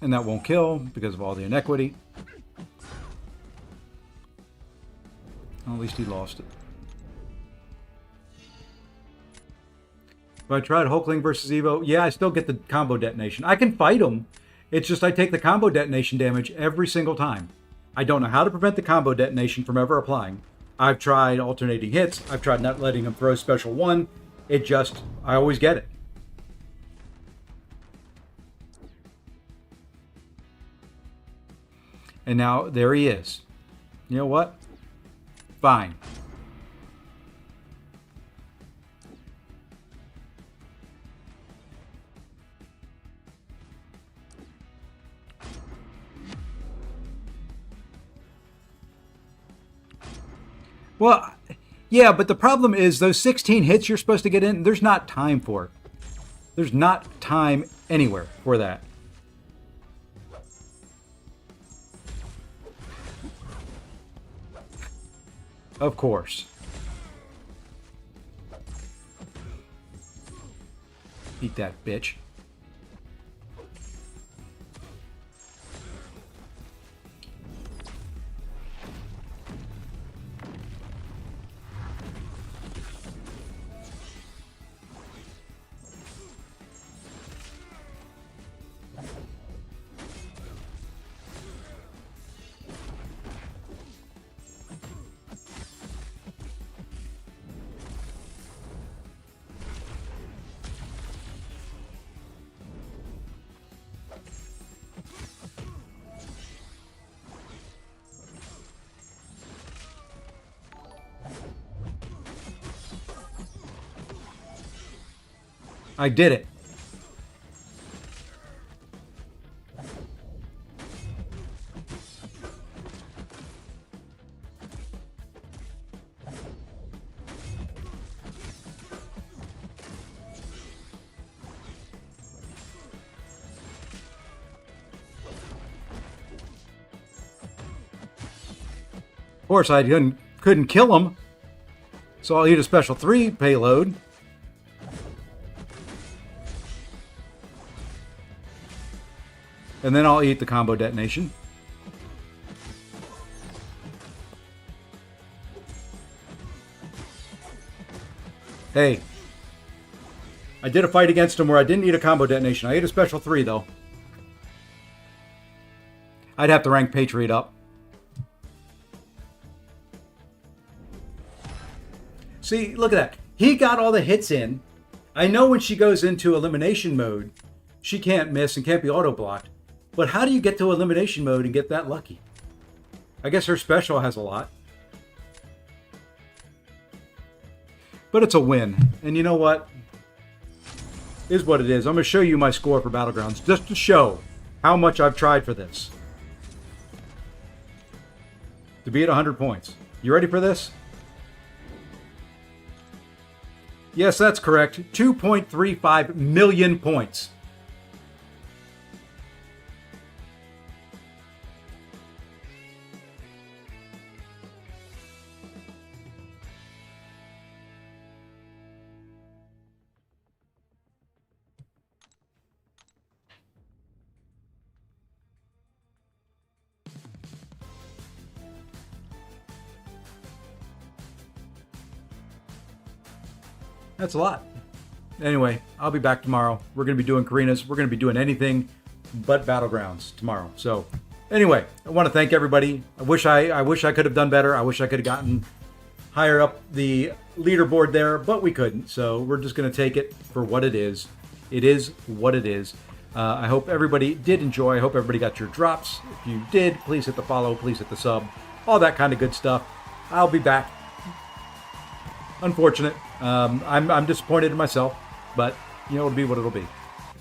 And that won't kill because of all the inequity. Well, at least he lost it. If I tried Hulkling versus Evo, yeah, I still get the combo detonation. I can fight him. It's just I take the combo detonation damage every single time. I don't know how to prevent the combo detonation from ever applying. I've tried alternating hits. I've tried not letting him throw special one. It just, I always get it. And now, there he is. You know what? Fine. Well, yeah, but the problem is those 16 hits you're supposed to get in, there's not time for it. There's not time anywhere for that. Of course. Eat that bitch. I did it. Of course, I couldn't kill him, so I'll eat a special 3 payload. And then I'll eat the combo detonation. Hey. I did a fight against him where I didn't eat a combo detonation. I ate a special 3, though. I'd have to rank Patriot up. See, look at that. He got all the hits in. I know when she goes into elimination mode, she can't miss and can't be auto-blocked. But how do you get to elimination mode and get that lucky? I guess her special has a lot. But it's a win. And you know what? It is what it is. I'm going to show you my score for Battlegrounds just to show how much I've tried for this. To be at 100 points. You ready for this? Yes, that's correct. 2.35 million points. That's a lot. Anyway, I'll be back tomorrow. We're going to be doing Karina's. We're going to be doing anything but Battlegrounds tomorrow. So, anyway, I want to thank everybody. I wish I could have done better. I wish I could have gotten higher up the leaderboard there, but we couldn't. So, we're just going to take it for what it is. It is what it is. I hope everybody did enjoy. I hope everybody got your drops. If you did, please hit the follow, please hit the sub, all that kind of good stuff. I'll be back. Unfortunate. I'm disappointed in myself, but it'll be what it'll be.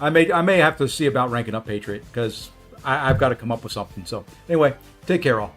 I may have to see about ranking up Patriot because I've got to come up with something. So anyway, take care all.